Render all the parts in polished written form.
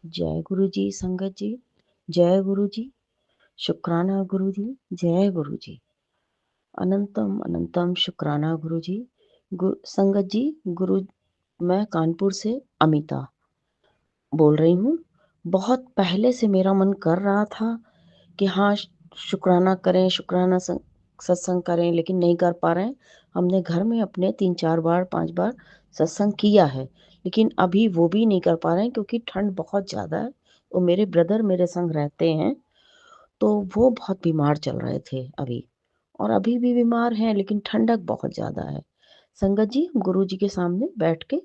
जय गुरु जी संगत जी। जय गुरु जी। शुक्राना गुरु जी। जय गुरु जी। अनंतम अनंतम शुक्राना गुरु जी। संगत जी, गुरु, मैं कानपुर से अमिता बोल रही हूँ। बहुत पहले से मेरा मन कर रहा था कि हाँ, शुक्राना करें, सत्संग करें, लेकिन नहीं कर पा रहे हैं। हमने घर में अपने 3-4 बार 5 बार सत्संग किया है, लेकिन अभी वो भी नहीं कर पा रहे हैं क्योंकि ठंड बहुत ज़्यादा है। वो मेरे ब्रदर मेरे संग रहते हैं, तो वो बहुत बीमार चल रहे थे अभी, और अभी भी बीमार हैं, लेकिन ठंडक बहुत ज़्यादा है। संगत जी, गुरु जी के सामने बैठ के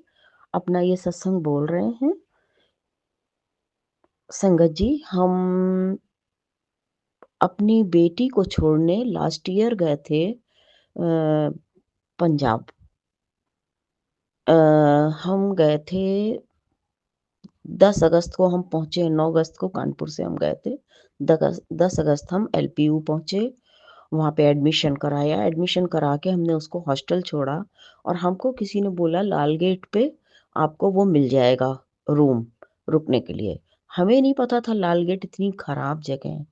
अपना ये सत्संग बोल रहे हैं। संगत जी, हम अपनी बेटी को छोड़ने लास्ट ईयर गए थे पंजाब। अ, हम गए थे 10 अगस्त को हम पहुंचे, 9 अगस्त को कानपुर से हम गए थे। 10 अगस्त हम एलपीयू पहुंचे, वहाँ पे एडमिशन कराया। एडमिशन करा के हमने उसको हॉस्टल छोड़ा, और हमको किसी ने बोला लाल गेट पे आपको वो मिल जाएगा, रूम रुकने के लिए। हमें नहीं पता था लाल गेट इतनी खराब जगह है।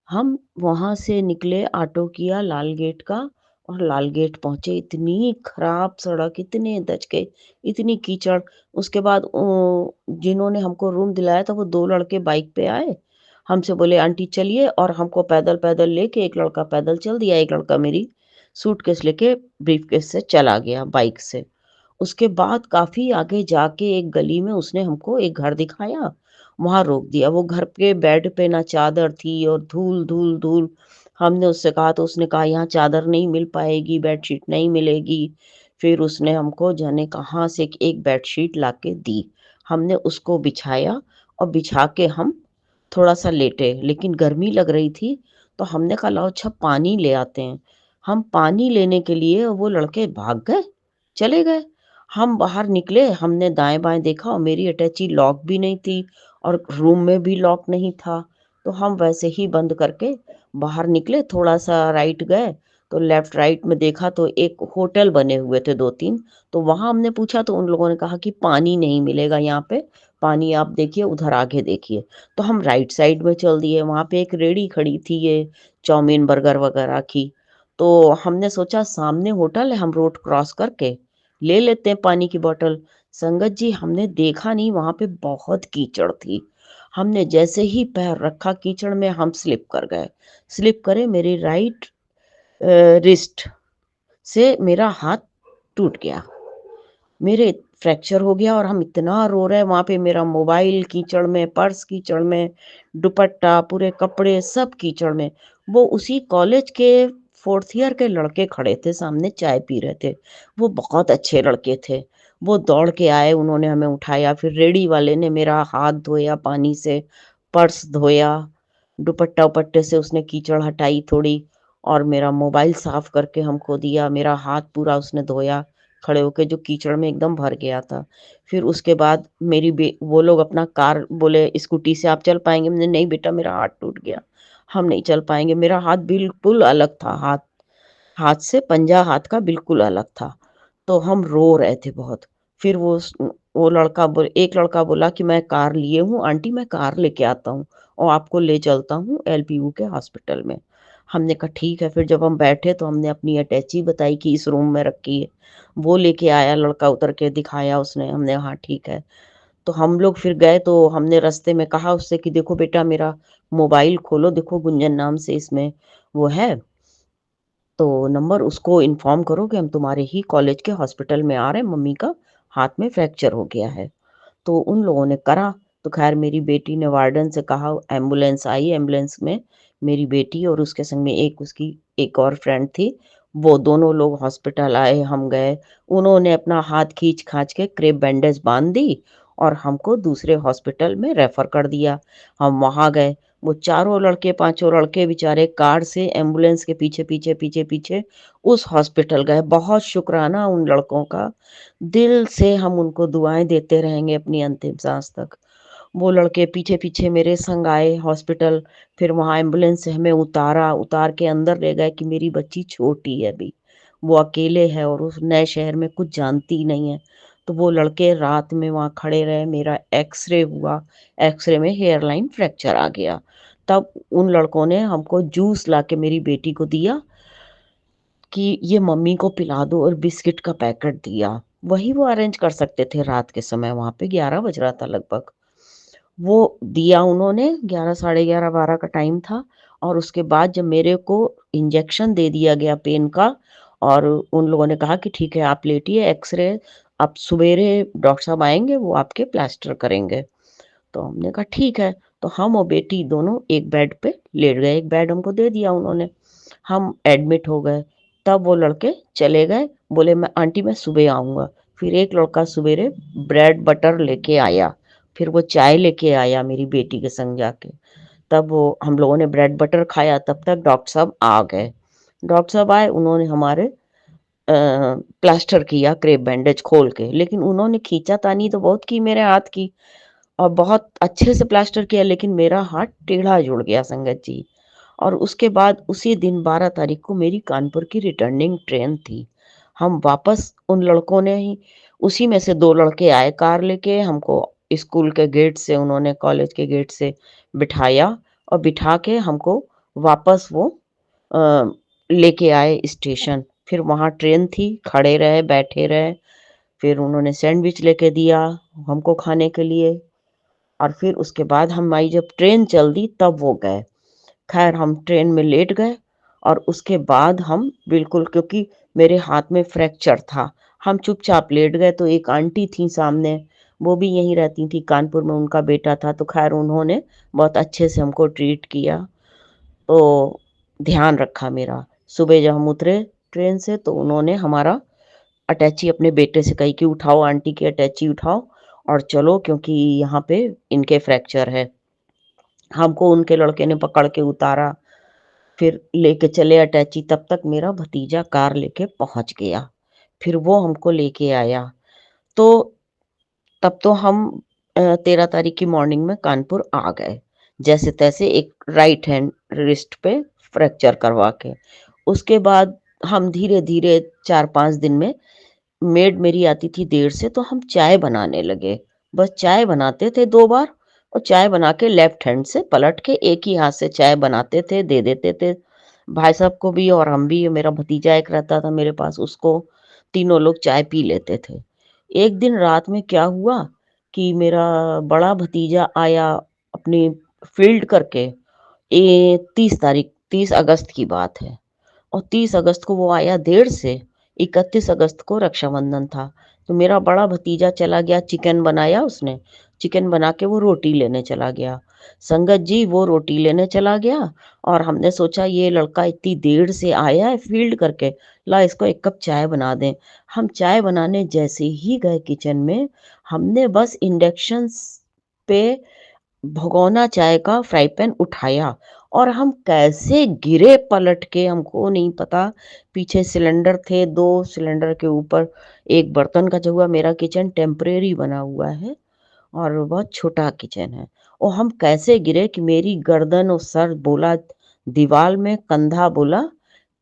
हम वहां से निकले, ऑटो किया लाल गेट का, और लाल गेट पहुंचे। इतनी खराब सड़क, इतने दचके, इतनी कीचड़। उसके बाद जिन्होंने हमको रूम दिलाया था वो 2 लड़के बाइक पे आए, हमसे बोले आंटी चलिए, और हमको पैदल पैदल लेके, एक लड़का पैदल चल दिया, एक लड़का मेरी सूटकेस लेके ब्रीफकेस से चला गया बाइक से। उसके बाद काफ़ी आगे जाके एक गली में उसने हमको एक घर दिखाया, वहाँ रोक दिया। वो घर के बेड पे ना चादर थी, और धूल धूल धूल। हमने उससे कहा तो उसने कहा यहाँ चादर नहीं मिल पाएगी, बेडशीट नहीं मिलेगी। फिर उसने हमको जाने कहाँ से एक बेडशीट लाके दी। हमने उसको बिछाया, और बिछा के हम थोड़ा सा लेटे, लेकिन गर्मी लग रही थी, तो हमने कहा लाओ अच्छा पानी ले आते हैं। हम पानी लेने के लिए, वो लड़के भाग गए, चले गए। हम बाहर निकले, हमने दाएँ-बाएँ देखा, और मेरी अटैची लॉक भी नहीं थी, और रूम में भी लॉक नहीं था। तो हम वैसे ही बंद करके बाहर निकले, थोड़ा-सा राइट गए, तो लेफ्ट राइट में देखा तो एक होटल बने हुए थे 2-3। तो वहाँ हमने पूछा तो उन लोगों ने कहा कि पानी नहीं मिलेगा यहाँ पे, पानी आप देखिए उधर आगे देखिए। तो हम राइट साइड में चल दिए, वहाँ पे एक रेहड़ी खड़ी थी ये चाउमीन, बर्गर वगैरह की। तो हमने सोचा सामने होटल है, हम रोड क्रॉस करके ले लेते हैं पानी की बॉटल। संगत जी, हमने देखा नहीं, वहां पे बहुत कीचड़ थी। हमने जैसे ही पैर रखा कीचड़ में, हम स्लिप कर गए। स्लिप करे, मेरी राइट रिस्ट से मेरा हाथ टूट गया, मेरे फ्रैक्चर हो गया। और हम इतना रो रहे हैं, वहां पे मेरा मोबाइल कीचड़ में, पर्स कीचड़ में, दुपट्टा, पूरे कपड़े सब कीचड़ में। वो उसी कॉलेज के 4th ईयर के लड़के खड़े थे सामने, चाय पी रहे थे। वो बहुत अच्छे लड़के थे। वो दौड़ के आए, उन्होंने हमें उठाया, फिर रेडी वाले ने मेरा हाथ धोया पानी से, पर्स धोया, दुपट्टा उपट्टे से उसने कीचड़ हटाई थोड़ी, और मेरा मोबाइल साफ करके हमको दिया। मेरा हाथ पूरा उसने धोया खड़े होके, जो कीचड़ में एकदम भर गया था। फिर उसके बाद वो लोग अपना कार बोले स्कूटी से आप चल पाएंगे? हमने नहीं बेटा, मेरा हाथ टूट गया, हम नहीं चल पाएंगे। मेरा हाथ बिल्कुल अलग था, हाथ हाथ से पंजा हाथ का बिल्कुल अलग था। तो हम रो रहे थे बहुत। फिर एक लड़का बोला कि मैं कार लिए हूँ आंटी, मैं कार लेके आता हूँ और आपको ले चलता हूँ एलपीयू के हॉस्पिटल में। हमने कहा ठीक है। फिर जब हम बैठे तो हमने अपनी अटैची बताई कि इस रूम में रखी है। वो लेके आया लड़का, उतर के दिखाया उसने, हमने हाँ ठीक है। तो हम लोग फिर गए, तो हमने रास्ते में कहा उससे कि देखो बेटा मेरा मोबाइल खोलो, देखो गुंजन नाम से इसमें वो है, तो नंबर, उसको इन्फॉर्म करो कि हम तुम्हारे ही कॉलेज के हॉस्पिटल में आ रहे हैं, मम्मी का हाथ में फ्रैक्चर हो गया है। तो उन लोगों ने करा। तो खैर मेरी बेटी ने वार्डन से कहा, एम्बुलेंस आई, एम्बुलेंस में मेरी बेटी और उसके संग में उसकी एक और फ्रेंड थी, वो दोनों लोग हॉस्पिटल आए, हम गए। उन्होंने अपना हाथ खींच खांच के क्रेप बैंडेज बांध दी, और हमको दूसरे हॉस्पिटल में रेफर कर दिया। हम वहां गए। वो चारों लड़के, पांचों लड़के बेचारे कार से एम्बुलेंस के पीछे पीछे पीछे पीछे उस हॉस्पिटल गए। बहुत शुक्राना उन लड़कों का, दिल से हम उनको दुआएं देते रहेंगे अपनी अंतिम सांस तक। वो लड़के पीछे पीछे मेरे संग आए हॉस्पिटल। फिर वहां एम्बुलेंस से हमें उतारा, उतार के अंदर ले गए कि मेरी बच्ची छोटी है अभी, वो अकेले है और उस नए शहर में कुछ जानती नहीं है। तो वो लड़के रात में वहाँ खड़े रहे, मेरा एक्स-रे हुआ, एक्स-रे में हेयर लाइन फ्रैक्चर आ गया। तब उन लड़कों ने हमको जूस लाके मेरी बेटी को दिया कि ये मम्मी को पिला दो और बिस्किट का पैकेट दिया। वही वो अरेंज कर सकते थे रात के समय, वहाँ पे 11 बज रहा था लगभग। वो दिया उन्होंने, 11 साढ़े 11 12 का टाइम था और उसके बाद जब मेरे को इंजेक्शन दे दिया गया पेन का और उन लोगों ने कहा कि ठीक है आप लेटिए, एक्स-रे अब सवेरे डॉक्टर साहब आएँगे वो आपके प्लास्टर करेंगे। तो हमने कहा ठीक है, तो हम और बेटी दोनों एक बेड पे लेट गए, एक बेड हमको दे दिया उन्होंने। हम एडमिट हो गए, तब वो लड़के चले गए, बोले मैं आंटी मैं सुबह आऊँगा। फिर एक लड़का सवेरे ब्रेड बटर लेके आया, फिर वो चाय लेके आया मेरी बेटी के संग जाके। तब वो हम लोगों ने ब्रेड बटर खाया, तब तक डॉक्टर साहब आ गए। डॉक्टर साहब आए, उन्होंने हमारे प्लास्टर किया क्रेप बैंडेज खोल के, लेकिन उन्होंने खींचातानी तो बहुत की मेरे हाथ की और बहुत अच्छे से प्लास्टर किया, लेकिन मेरा हाथ टेढ़ा जुड़ गया संगत जी। और उसके बाद उसी दिन 12 तारीख को मेरी कानपुर की रिटर्निंग ट्रेन थी। हम वापस उन लड़कों ने ही उसी में से 2 लड़के आए कार लेके हमको स्कूल के गेट से उन्होंने कॉलेज के गेट से बिठाया और बिठा के हमको वापस वो अ, लेके आए स्टेशन। फिर वहाँ ट्रेन थी, खड़े रहे, बैठे रहे, फिर उन्होंने सैंडविच लेके दिया हमको खाने के लिए और फिर उसके बाद हमारी जब ट्रेन चल दी तब वो गए। ख़ैर हम ट्रेन में लेट गए और उसके बाद हम बिल्कुल क्योंकि मेरे हाथ में फ्रैक्चर था, हम चुपचाप लेट गए तो एक आंटी थीं सामने, वो भी यहीं रहती थीं, कानपुर में उनका बेटा था, तो ख़ैर उन्होंने बहुत अच्छे से हमको ट्रीट किया। तो ध्यान रखा मेरा। सुबह जब हम उतरे ट्रेन से तो उन्होंने हमारा अटैची अपने बेटे से कही कि उठाओ आंटी की अटैची उठाओ और चलो क्योंकि यहाँ पे इनके फ्रैक्चर है। हमको उनके लड़के ने पकड़ के उतारा, फिर लेके चले अटैची तब तक मेरा भतीजा कार लेके पहुँच गया। फिर वो हमको लेके आया। तो तब तो हम 13 तारीख की मॉर्निंग में कानपुर आ गए। जैसे-तैसे एक राइट हैंड रिस्ट पे फ्रैक्चर करवा के। उसके बाद हम धीरे-धीरे 4-5 दिन में मेड मेरी आती थी देर से तो हम चाय बनाने लगे। बस चाय बनाते थे 2 बार और चाय बना के लेफ्ट हैंड से पलट के एक ही हाथ से चाय बनाते थे, दे देते थे भाई साहब को भी और हम भी। मेरा भतीजा एक रहता था मेरे पास उसको, तीनों लोग चाय पी लेते थे। एक दिन रात में क्या हुआ कि मेरा बड़ा भतीजा आया अपनी फ़ील्ड करके 30 तारीख 30 अगस्त की बात है। और 30 अगस्त को वो आया देर से, 31 अगस्त को रक्षाबंधन था। तो मेरा बड़ा भतीजा चला गया चिकन बनाया उसने, चिकन बना के वो रोटी लेने चला गया। संगत जी वो रोटी लेने चला गया और हमने सोचा ये लड़का इतनी देर से आया है फ़ील्ड करके, ला इसको 1 कप चाय बना दें। हम चाय बनाने जैसे ही गए किचन में, हमने बस इंडक्शन पे भगोना चाय का फ्राई पैन उठाया और हम कैसे गिरे पलट के हमको नहीं पता। पीछे सिलेंडर थे, 2 सिलेंडर के ऊपर एक बर्तन का जगह। मेरा किचन टेम्परेरी बना हुआ है और बहुत छोटा किचन है और हम कैसे गिरे कि मेरी गर्दन और सर बोला दीवार में, कंधा बोला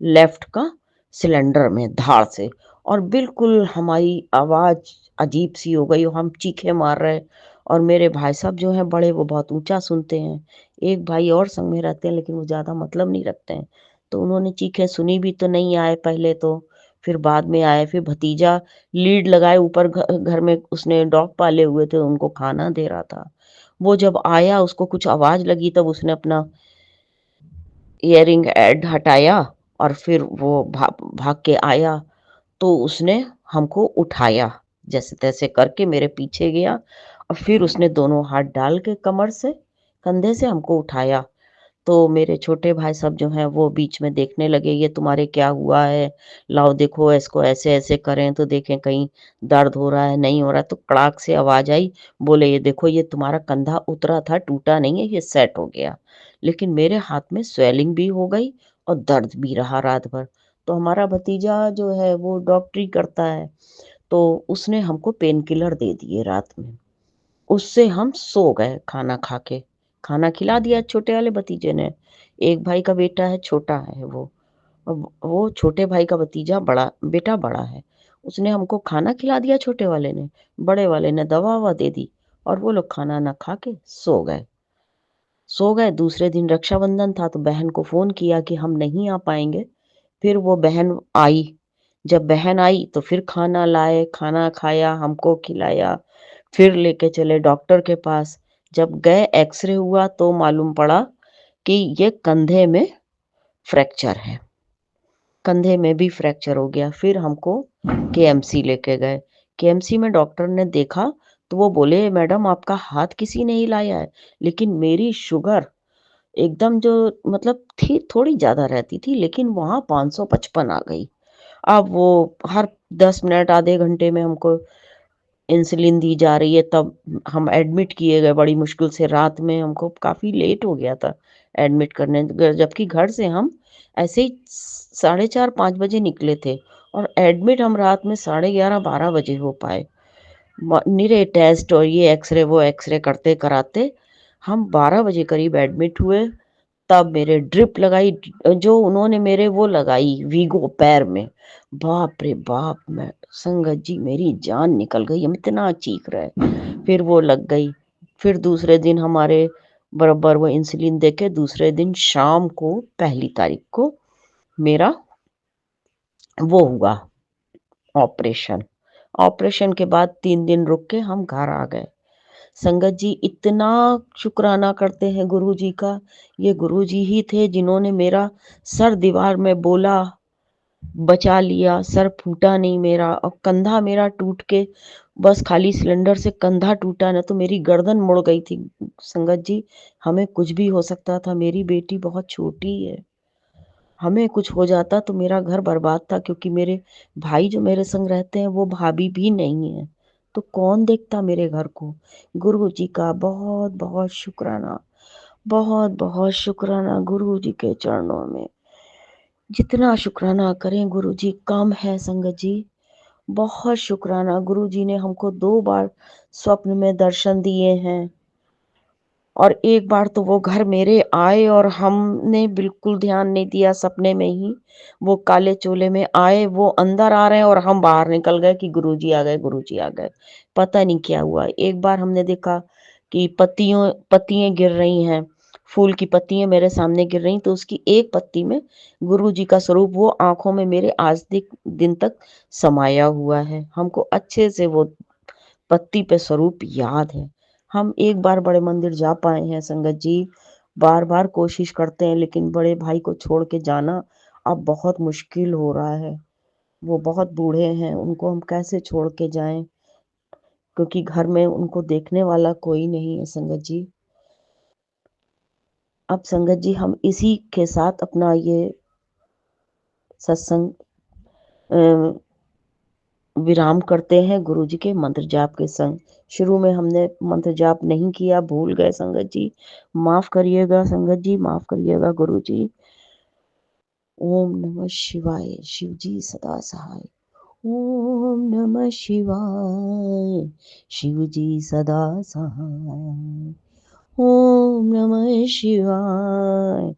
लेफ्ट का सिलेंडर में धाड़ से और बिल्कुल हमारी आवाज़ अजीब-सी हो गई और हम चीखें मार रहे और मेरे भाई साहब जो हैं बड़े वो बहुत ऊँचा सुनते हैं। एक भाई और संग में रहते हैं लेकिन वो ज़्यादा मतलब नहीं रखते हैं। तो उन्होंने चीखें सुनी भी तो नहीं आए पहले तो, फिर बाद में आए, फिर भतीजा लीड लगाए ऊपर घर में उसने डॉग पाले हुए थे, उनको खाना दे रहा था। वो जब आया उसको कुछ आवाज़ लगी तब उसने अपना इयरिंग ऐड हटाया और फिर वो भाग के आया, तो उसने हमको उठाया, जैसे-तैसे करके मेरे पीछे गया और फिर उसने दोनों हाथ डाल के कमर से, कंधे से हमको उठाया। तो मेरे छोटे भाई साहब जो हैं वो बीच में देखने लगे, ये तुम्हारे क्या हुआ है? लाओ देखो इसको ऐसे-ऐसे करें तो देखें कहीं दर्द हो रहा है, नहीं हो रहा है। तो कड़ाक से आवाज़ आई, बोले ये देखो ये तुम्हारा कंधा उतरा था, टूटा नहीं है, ये सेट हो गया। लेकिन मेरे हाथ में स्वेलिंग भी हो गई और दर्द भी रहा रात भर। तो हमारा भतीजा जो है वो डॉक्टरी करता है, तो उसने हमको पेन किलर दे दिए रात में। उससे हम सो गए खाना खा के। खाना खिला दिया छोटे वाले भतीजे ने। एक भाई का बेटा है, छोटा है वो। वो छोटे भाई का भतीजा बड़ा बेटा बड़ा है। उसने हमको खाना खिला दिया छोटे वाले ने, बड़े वाले ने दवा-ववा दे दी और वो लोग खाना ना खा के सो गए। सो गए, दूसरे दिन रक्षाबंधन था तो बहन को फ़ोन किया कि हम नहीं आ पाएँगे। फिर वो बहन आई, जब बहन आई तो फिर खाना लाए, खाना खाया, हमको खिलाया, फिर लेके चले डॉक्टर के पास। जब गए एक्स-रे हुआ तो मालूम पड़ा कि ये कंधे में फ्रैक्चर है, कंधे में भी फ्रैक्चर हो गया। फिर हमको केएमसी लेके गए। केएमसी में डॉक्टर ने देखा तो वो बोले, "मैडम आपका हाथ किसी ने हिलाया है, लेकिन मेरी शुगर एकदम जो मतलब थी थोड़ी ज़्यादा रहती थी लेकिन वहाँ 555 आ गई। अब वो हर 10 मिनट आधे घंटे में हमको इंसुलिन दी जा रही है तब हम एडमिट किए गए बड़ी मुश्किल से रात में हमको काफ़ी लेट हो गया था एडमिट करने जबकि घर से हम ऐसे ही साढ़े 4-5 बजे निकले थे और एडमिट हम रात में साढ़े 11-12 बजे हो पाए। निरे टेस्ट और ये एक्सरे वो एक्सरे करते कराते हम 12 बजे करीब एडमिट हुए। तब मेरे ड्रिप लगाई जो उन्होंने मेरे वो लगाई वीगो पैर में। बाप रे बाप! मैं संगत जी मेरी जान निकल गई, हम इतना चीख रहे। फिर वो लग गई। फिर दूसरे दिन हमारे बराबर वो इंसुलिन देके दूसरे दिन शाम को पहली तारीख को मेरा वो हुआ ऑपरेशन। ऑपरेशन के बाद 3 दिन रुक के हम घर आ गए। संगत जी इतना शुक्राना करते हैं गुरुजी का, ये गुरुजी ही थे जिन्होंने मेरा सर दीवार में बोला, बचा लिया, सर फूटा नहीं मेरा और कंधा मेरा टूट के बस खाली सिलेंडर से कंधा टूटा ना तो मेरी गर्दन मुड़ गई थी। संगत जी, हमें कुछ भी हो सकता था, मेरी बेटी बहुत छोटी है। हमें कुछ हो जाता तो मेरा घर बर्बाद था क्योंकि मेरे भाई जो मेरे संग रहते हैं वो भाभी भी नहीं है। तो कौन देखता मेरे घर को? गुरुजी का बहुत-बहुत शुक्राना, बहुत-बहुत शुक्राना गुरुजी के चरणों में। जितना शुक्राना करें गुरुजी कम है संगत जी। बहुत शुक्राना गुरुजी ने हमको 2 बार स्वप्न में दर्शन दिए हैं। और एक बार तो वो घर मेरे आए और हमने बिल्कुल ध्यान नहीं दिया सपने में ही, वो काले चोले में आए, वो अंदर आ रहे हैं और हम बाहर निकल गए कि गुरुजी आ गए, गुरुजी आ गए। पता नहीं क्या हुआ। एक बार हमने देखा कि पत्तियाँ गिर रही हैं, फूल की पत्तियाँ मेरे सामने गिर रही तो उसकी एक पत्ती में गुरुजी का स्वरूप वो आँखों में मेरे आज दिन तक समाया हुआ है। हमको अच्छे से वो पत्ती पे स्वरूप याद है। हम एक बार बड़े मंदिर जा पाए हैं संगत जी, बार-बार कोशिश करते हैं लेकिन बड़े भाई को छोड़ के जाना अब बहुत मुश्किल हो रहा है। वो बहुत बूढ़े हैं, उनको हम कैसे छोड़ के जाएँ? क्योंकि घर में उनको देखने वाला कोई नहीं है संगत जी। अब संगत जी हम इसी के साथ अपना ये सत्संग अ, विराम करते हैं गुरुजी के मंत्र जाप के संग। शुरू में हमने मंत्र जाप नहीं किया, भूल गए संगत जी। माफ़ करिएगा संगत जी, माफ़ करिएगा गुरुजी। ओम नमः शिवाय, शिव जी सदा सहाय। ओम नमः शिवाय, शिव जी सदा सहाय। ओम नमः शिवाय,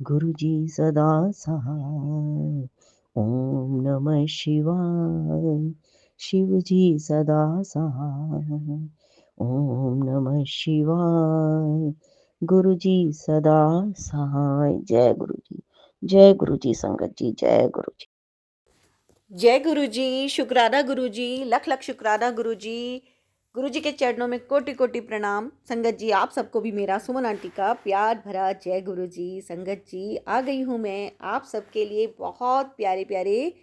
गुरुजी सदा सहाय। ओम नमः शिवाय, शिव जी सदा सहाय। ओम नमः शिवाय, गुरुजी सदा सहाय। जय गुरु जी, जय गुरु जी संगत जी, जय गुरु जी। जय गुरु जी, शुक्राना गुरु जी, लख लख शुक्राना गुरु जी। गुरु जी के चरणों में कोटि कोटि प्रणाम। संगत जी आप सबको भी मेरा सुमन आंटी का प्यार भरा जय गुरु जी। संगत जी आ गई हूँ मैं आप सबके लिए बहुत प्यारे प्यारे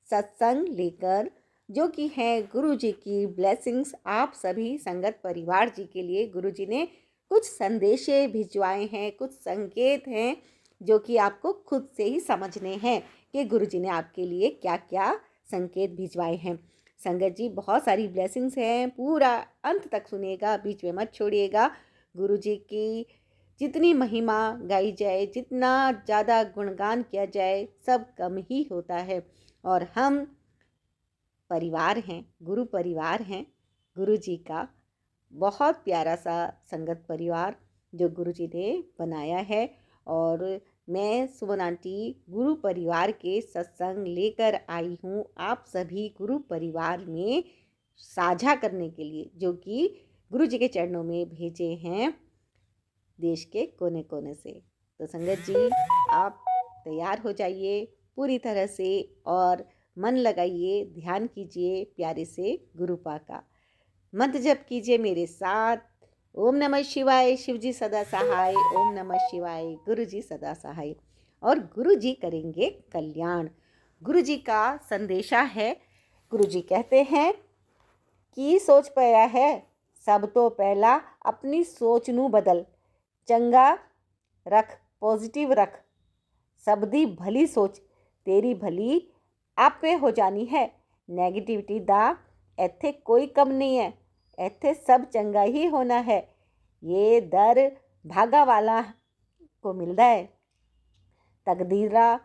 सत्संग लेकर, जो कि है गुरु जी की ब्लेसिंग्स आप सभी संगत परिवार जी के लिए। गुरु जी ने कुछ संदेशे भिजवाए हैं, कुछ संकेत हैं जो कि आपको खुद से ही समझने हैं कि गुरुजी ने आपके लिए क्या क्या संकेत भिजवाए हैं। संगत जी बहुत सारी ब्लेसिंग्स हैं, पूरा अंत तक सुनिएगा, बीच में मत छोड़िएगा। गुरुजी की जितनी महिमा गाई जाए, जितना ज़्यादा गुणगान किया जाए, सब कम ही होता है। और हम परिवार हैं, गुरु परिवार हैं गुरु जी का, बहुत प्यारा सा संगत परिवार जो गुरु जी ने बनाया है। और मैं सुमन आंटी गुरु परिवार के सत्संग लेकर आई हूँ आप सभी गुरु परिवार में साझा करने के लिए, जो कि गुरु जी के चरणों में भेजे हैं देश के कोने कोने से। तो संगत जी, आप तैयार हो जाइए पूरी तरह से और मन लगाइए, ध्यान कीजिए प्यारे से गुरुपा का मंत्र जप कीजिए मेरे साथ। ओम नमः शिवाय, शिव जी सदा सहाय। ओम नमः शिवाय, गुरु जी सदा सहाय। और गुरु जी करेंगे कल्याण। गुरु जी का संदेशा है। गुरु जी कहते हैं कि सोच पाया है सब तो पहला अपनी सोच नू बदल, चंगा रख पॉजिटिव रख, सबदी भली सोच तेरी भली आपे हो जानी है। नैगेटिविटी दा इत्थे कोई कम नहीं है, इत्थे सब चंगा ही होना है। ये दर भागा वाला को मिलता है। तकदीरा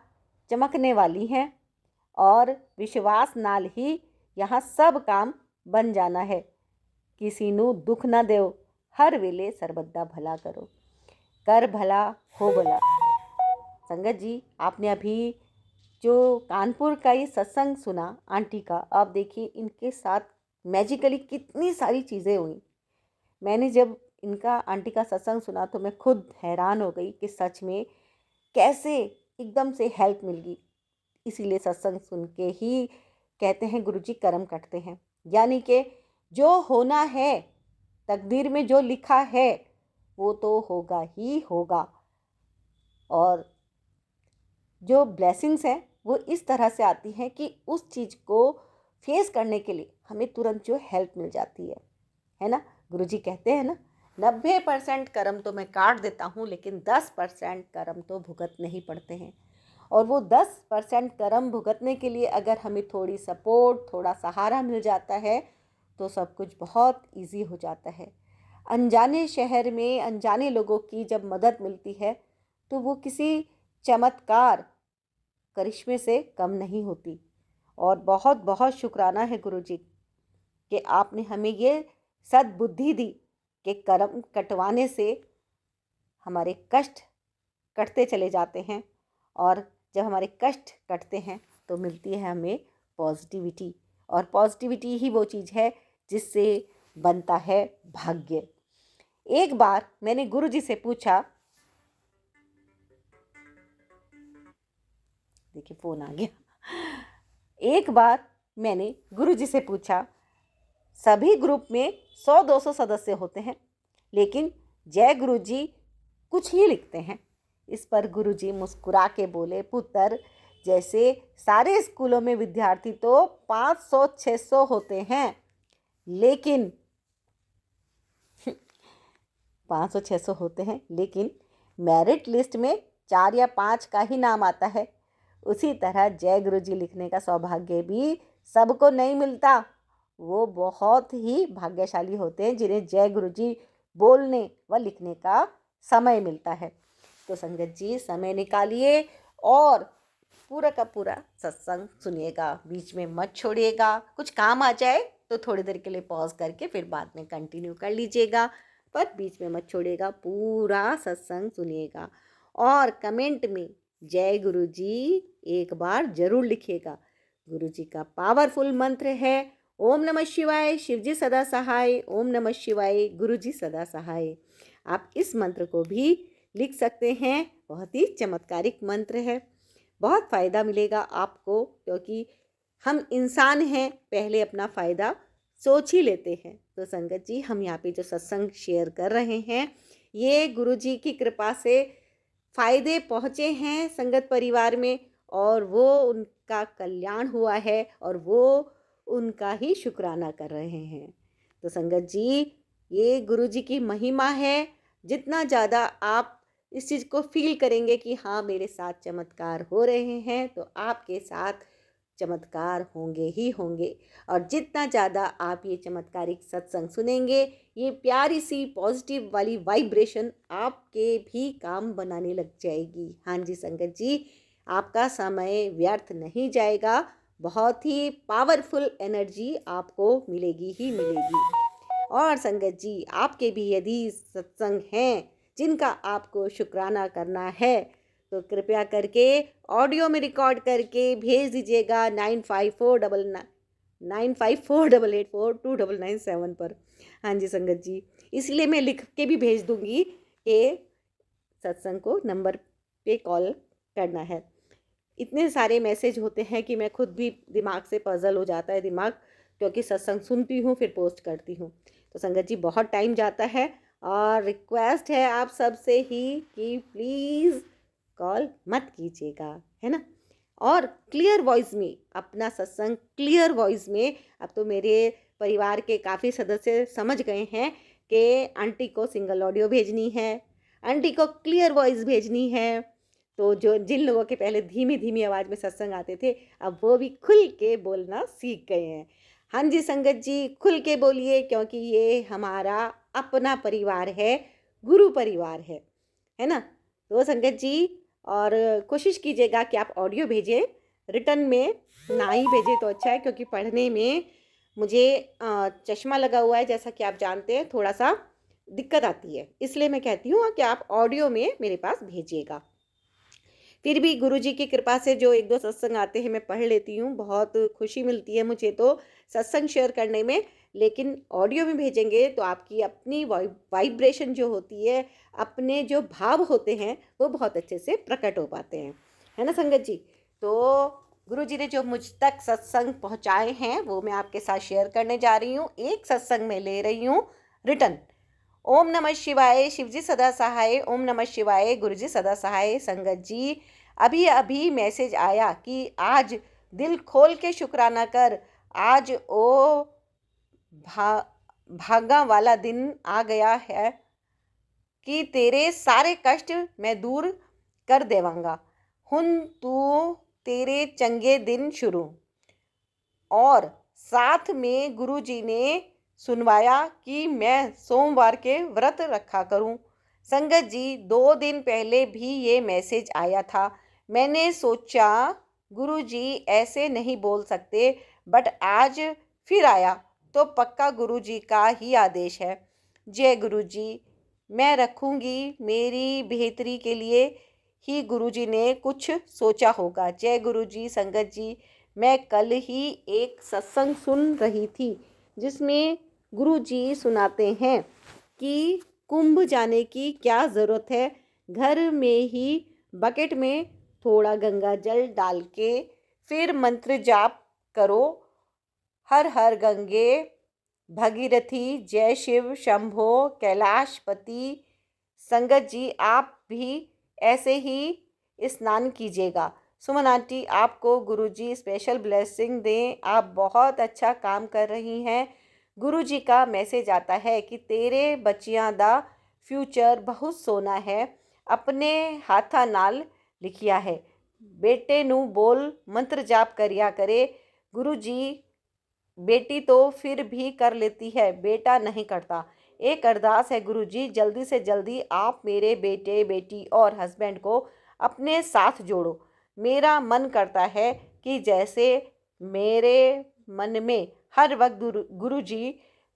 चमकने वाली हैं और विश्वास नाल ही यहाँ सब काम बन जाना है। किसी नू दुख ना देओ, हर वेले सरबत दा भला करो, कर भला हो भला। संगत जी, आपने अभी जो कानपुर का ये सत्संग सुना आंटी का, आप देखिए इनके साथ मैजिकली कितनी सारी चीज़ें हुई। मैंने जब इनका आंटी का सत्संग सुना तो मैं खुद हैरान हो गई कि सच में कैसे एकदम से हेल्प मिल गई। इसीलिए सत्संग सुन के ही कहते हैं गुरुजी कर्म कटते हैं, यानी कि जो होना है, तकदीर में जो लिखा है वो तो होगा ही होगा। और जो ब्लेसिंग्स हैं वो इस तरह से आती हैं कि उस चीज़ को फेस करने के लिए हमें तुरंत जो हेल्प मिल जाती है ना। गुरुजी कहते हैं ना, 90% कर्म तो मैं काट देता हूँ, लेकिन 10% कर्म तो भुगत नहीं पड़ते हैं। और वो 10% कर्म भुगतने के लिए अगर हमें थोड़ी सपोर्ट, थोड़ा सहारा मिल जाता है तो सब कुछ बहुत इजी हो जाता है। अनजाने शहर में अनजाने लोगों की जब मदद मिलती है तो वो किसी चमत्कार, करिश्मे से कम नहीं होती। और बहुत बहुत शुक्राना है गुरुजी कि आपने हमें ये सद्बुद्धि दी कि कर्म कटवाने से हमारे कष्ट कटते चले जाते हैं। और जब हमारे कष्ट कटते हैं तो मिलती है हमें पॉजिटिविटी, और पॉजिटिविटी ही वो चीज़ है जिससे बनता है भाग्य। एक बार मैंने गुरुजी से पूछा, देखिए फ़ोन आ गया। एक बार मैंने गुरुजी से पूछा, सभी ग्रुप में 100-200 सदस्य होते हैं, लेकिन जय गुरुजी कुछ ही लिखते हैं। इस पर गुरुजी मुस्कुरा के बोले, पुत्र जैसे सारे स्कूलों में विद्यार्थी तो 500-600 होते हैं, लेकिन 500-600 होते हैं, लेकिन मेरिट लिस्ट में 4 या 5 का ही नाम आता है। उसी तरह जय गुरुजी लिखने का सौभाग्य भी सबको नहीं मिलता। वो बहुत ही भाग्यशाली होते हैं जिन्हें जय गुरुजी बोलने व लिखने का समय मिलता है। तो संगत जी, समय निकालिए और पूरा का पूरा सत्संग सुनिएगा, बीच में मत छोड़िएगा। कुछ काम आ जाए तो थोड़ी देर के लिए पॉज करके फिर बाद में कंटिन्यू कर लीजिएगा, पर बीच में मत छोड़िएगा, पूरा सत्संग सुनिएगा। और कमेंट में जय गुरुजी एक बार जरूर लिखिएगा। गुरुजी का पावरफुल मंत्र है ओम नमः शिवाय, शिवजी सदा सहाय। ओम नमः शिवाय, गुरुजी सदा सहाय। आप इस मंत्र को भी लिख सकते हैं, बहुत ही चमत्कारिक मंत्र है। बहुत फ़ायदा मिलेगा आपको, क्योंकि हम इंसान हैं, पहले अपना फ़ायदा सोच ही लेते हैं। तो संगत जी, हम यहाँ पे जो सत्संग शेयर कर रहे हैं, ये गुरुजी की कृपा से फ़ायदे पहुँचे हैं संगत परिवार में, और वो उनका कल्याण हुआ है और वो उनका ही शुक्राना कर रहे हैं। तो संगत जी, ये गुरुजी की महिमा है। जितना ज़्यादा आप इस चीज़ को फील करेंगे कि हाँ मेरे साथ चमत्कार हो रहे हैं, तो आपके साथ चमत्कार होंगे ही होंगे। और जितना ज़्यादा आप ये चमत्कारिक सत्संग सुनेंगे, ये प्यारी सी पॉजिटिव वाली वाइब्रेशन आपके भी काम बनाने लग जाएगी। हाँ जी संगत जी, आपका समय व्यर्थ नहीं जाएगा, बहुत ही पावरफुल एनर्जी आपको मिलेगी ही मिलेगी। और संगत जी, आपके भी यदि सत्संग हैं जिनका आपको शुक्राना करना है, तो कृपया करके ऑडियो में रिकॉर्ड करके भेज दीजिएगा 954884884299 पर। हाँ जी संगत जी, इसलिए मैं लिख के भी भेज दूंगी कि सत्संग को नंबर पे कॉल करना है। इतने सारे मैसेज होते हैं कि मैं खुद भी दिमाग से पजल हो जाता है दिमाग, क्योंकि सत्संग सुनती हूँ फिर पोस्ट करती हूँ। तो संगत जी बहुत टाइम जाता है और रिक्वेस्ट है आप सबसे ही कि प्लीज़ कॉल मत कीजिएगा, है ना। और क्लियर वॉइस में अपना सत्संग, क्लियर वॉइस में। अब तो मेरे परिवार के काफ़ी सदस्य समझ गए हैं कि आंटी को सिंगल ऑडियो भेजनी है, आंटी को क्लियर वॉइस भेजनी है। तो जो जिन लोगों के पहले धीमी धीमी आवाज़ में सत्संग आते थे, अब वो भी खुल के बोलना सीख गए हैं। हाँ जी संगत जी, खुल के बोलिए, क्योंकि ये हमारा अपना परिवार है, गुरु परिवार है ना। तो संगत जी, और कोशिश कीजिएगा कि आप ऑडियो भेजें, रिटर्न में ना ही भेजें तो अच्छा है, क्योंकि पढ़ने में मुझे चश्मा लगा हुआ है, जैसा कि आप जानते हैं, थोड़ा सा दिक्कत आती है। इसलिए मैं कहती हूँ कि आप ऑडियो में मेरे पास भेजिएगा। फिर भी गुरुजी की कृपा से जो एक दो सत्संग आते हैं मैं पढ़ लेती हूँ, बहुत खुशी मिलती है मुझे तो सत्संग शेयर करने में। लेकिन ऑडियो में भेजेंगे तो आपकी अपनी वाइब्रेशन जो होती है, अपने जो भाव होते हैं, वो बहुत अच्छे से प्रकट हो पाते हैं, है ना संगत जी। तो गुरुजी ने जो मुझ तक सत्संग पहुँचाए हैं वो मैं आपके साथ शेयर करने जा रही हूँ। एक सत्संग में ले रही हूँ रिटर्न। ओम नमः शिवाय, शिवजी सदा सहाय। ओम नमः शिवाय, गुरुजी सदा सहाय। संगत जी, अभी अभी मैसेज आया कि आज दिल खोल के शुक्राना कर, आज ओ भा भागा वाला दिन आ गया है कि तेरे सारे कष्ट मैं दूर कर देवांगा। हुन तू तेरे चंगे दिन शुरू। और साथ में गुरुजी ने सुनवाया कि मैं सोमवार के व्रत रखा करूं। संगत जी, 2 दिन पहले भी ये मैसेज आया था। मैंने सोचा गुरुजी ऐसे नहीं बोल सकते, बट आज फिर आया तो पक्का गुरुजी का ही आदेश है। जय गुरुजी। मैं रखूंगी, मेरी बेहतरी के लिए ही गुरुजी ने कुछ सोचा होगा। जय गुरुजी। संगत जी, मैं कल ही एक सत्संग सुन रही थी जिसमें गुरुजी सुनाते हैं कि कुंभ जाने की क्या ज़रूरत है, घर में ही बकेट में थोड़ा गंगा जल डाल के फिर मंत्र जाप करो, हर हर गंगे भगीरथी, जय शिव शंभो कैलाशपति। संगत जी, आप भी ऐसे ही स्नान कीजिएगा। सुमन आंटी, आपको गुरुजी स्पेशल ब्लेसिंग दें, आप बहुत अच्छा काम कर रही हैं। गुरुजी का मैसेज आता है कि तेरे बच्चियां दा फ्यूचर बहुत सोना है, अपने हाथा नाल लिखिया है। बेटे नू बोल मंत्र जाप करिया करे। गुरुजी, बेटी तो फिर भी कर लेती है, बेटा नहीं करता। एक अरदास है गुरुजी, जल्दी से जल्दी आप मेरे बेटे बेटी और हस्बैंड को अपने साथ जोड़ो। मेरा मन करता है कि जैसे मेरे मन में हर वक्त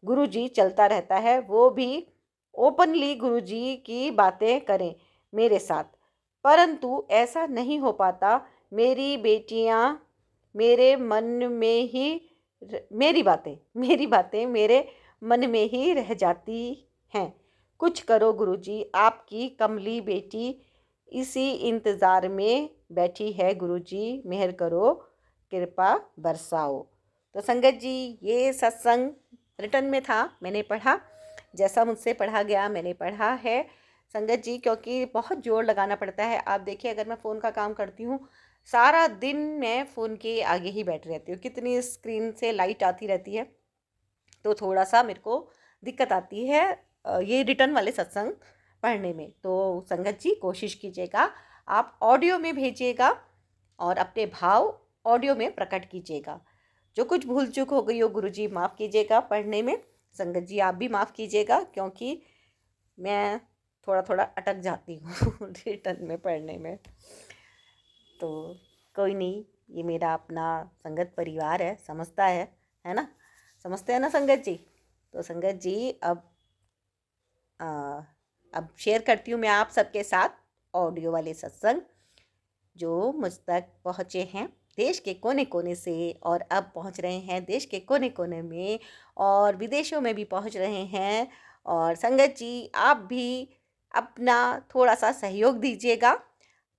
गुरुजी चलता रहता है, वो भी ओपनली गुरुजी की बातें करें मेरे साथ, परंतु ऐसा नहीं हो पाता। मेरी बेटियां मेरे मन में ही मेरी बातें मेरे मन में ही रह जाती हैं। कुछ करो गुरुजी, आपकी कमली बेटी इसी इंतज़ार में बैठी है। गुरुजी मेहर करो, कृपा बरसाओ। तो संगत जी, ये सत्संग रिटर्न में था, मैंने पढ़ा, जैसा मुझसे पढ़ा गया मैंने पढ़ा है संगत जी, क्योंकि बहुत जोर लगाना पड़ता है। आप देखिए, अगर मैं फ़ोन का काम करती हूँ, सारा दिन मैं फ़ोन के आगे ही बैठी रहती हूँ, कितनी स्क्रीन से लाइट आती रहती है, तो थोड़ा सा मेरे को दिक्कत आती है ये रिटर्न वाले सत्संग पढ़ने में। तो संगत जी, कोशिश कीजिएगा आप ऑडियो में भेजिएगा और अपने भाव ऑडियो में प्रकट कीजिएगा। जो कुछ भूल चूक हो गई हो गुरुजी माफ़ कीजिएगा पढ़ने में। संगत जी, आप भी माफ़ कीजिएगा, क्योंकि मैं थोड़ा थोड़ा अटक जाती हूँ रिटर्न में पढ़ने में। तो कोई नहीं, ये मेरा अपना संगत परिवार है, समझता है ना, समझते हैं ना संगत जी। तो संगत जी, अब शेयर करती हूँ मैं आप सबके साथ ऑडियो वाले सत्संग। जो मुझ तक पहुँचे हैं देश के कोने कोने से, और अब पहुँच रहे हैं देश के कोने कोने में, और विदेशों में भी पहुँच रहे हैं। और संगत जी, आप भी अपना थोड़ा सा सहयोग दीजिएगा।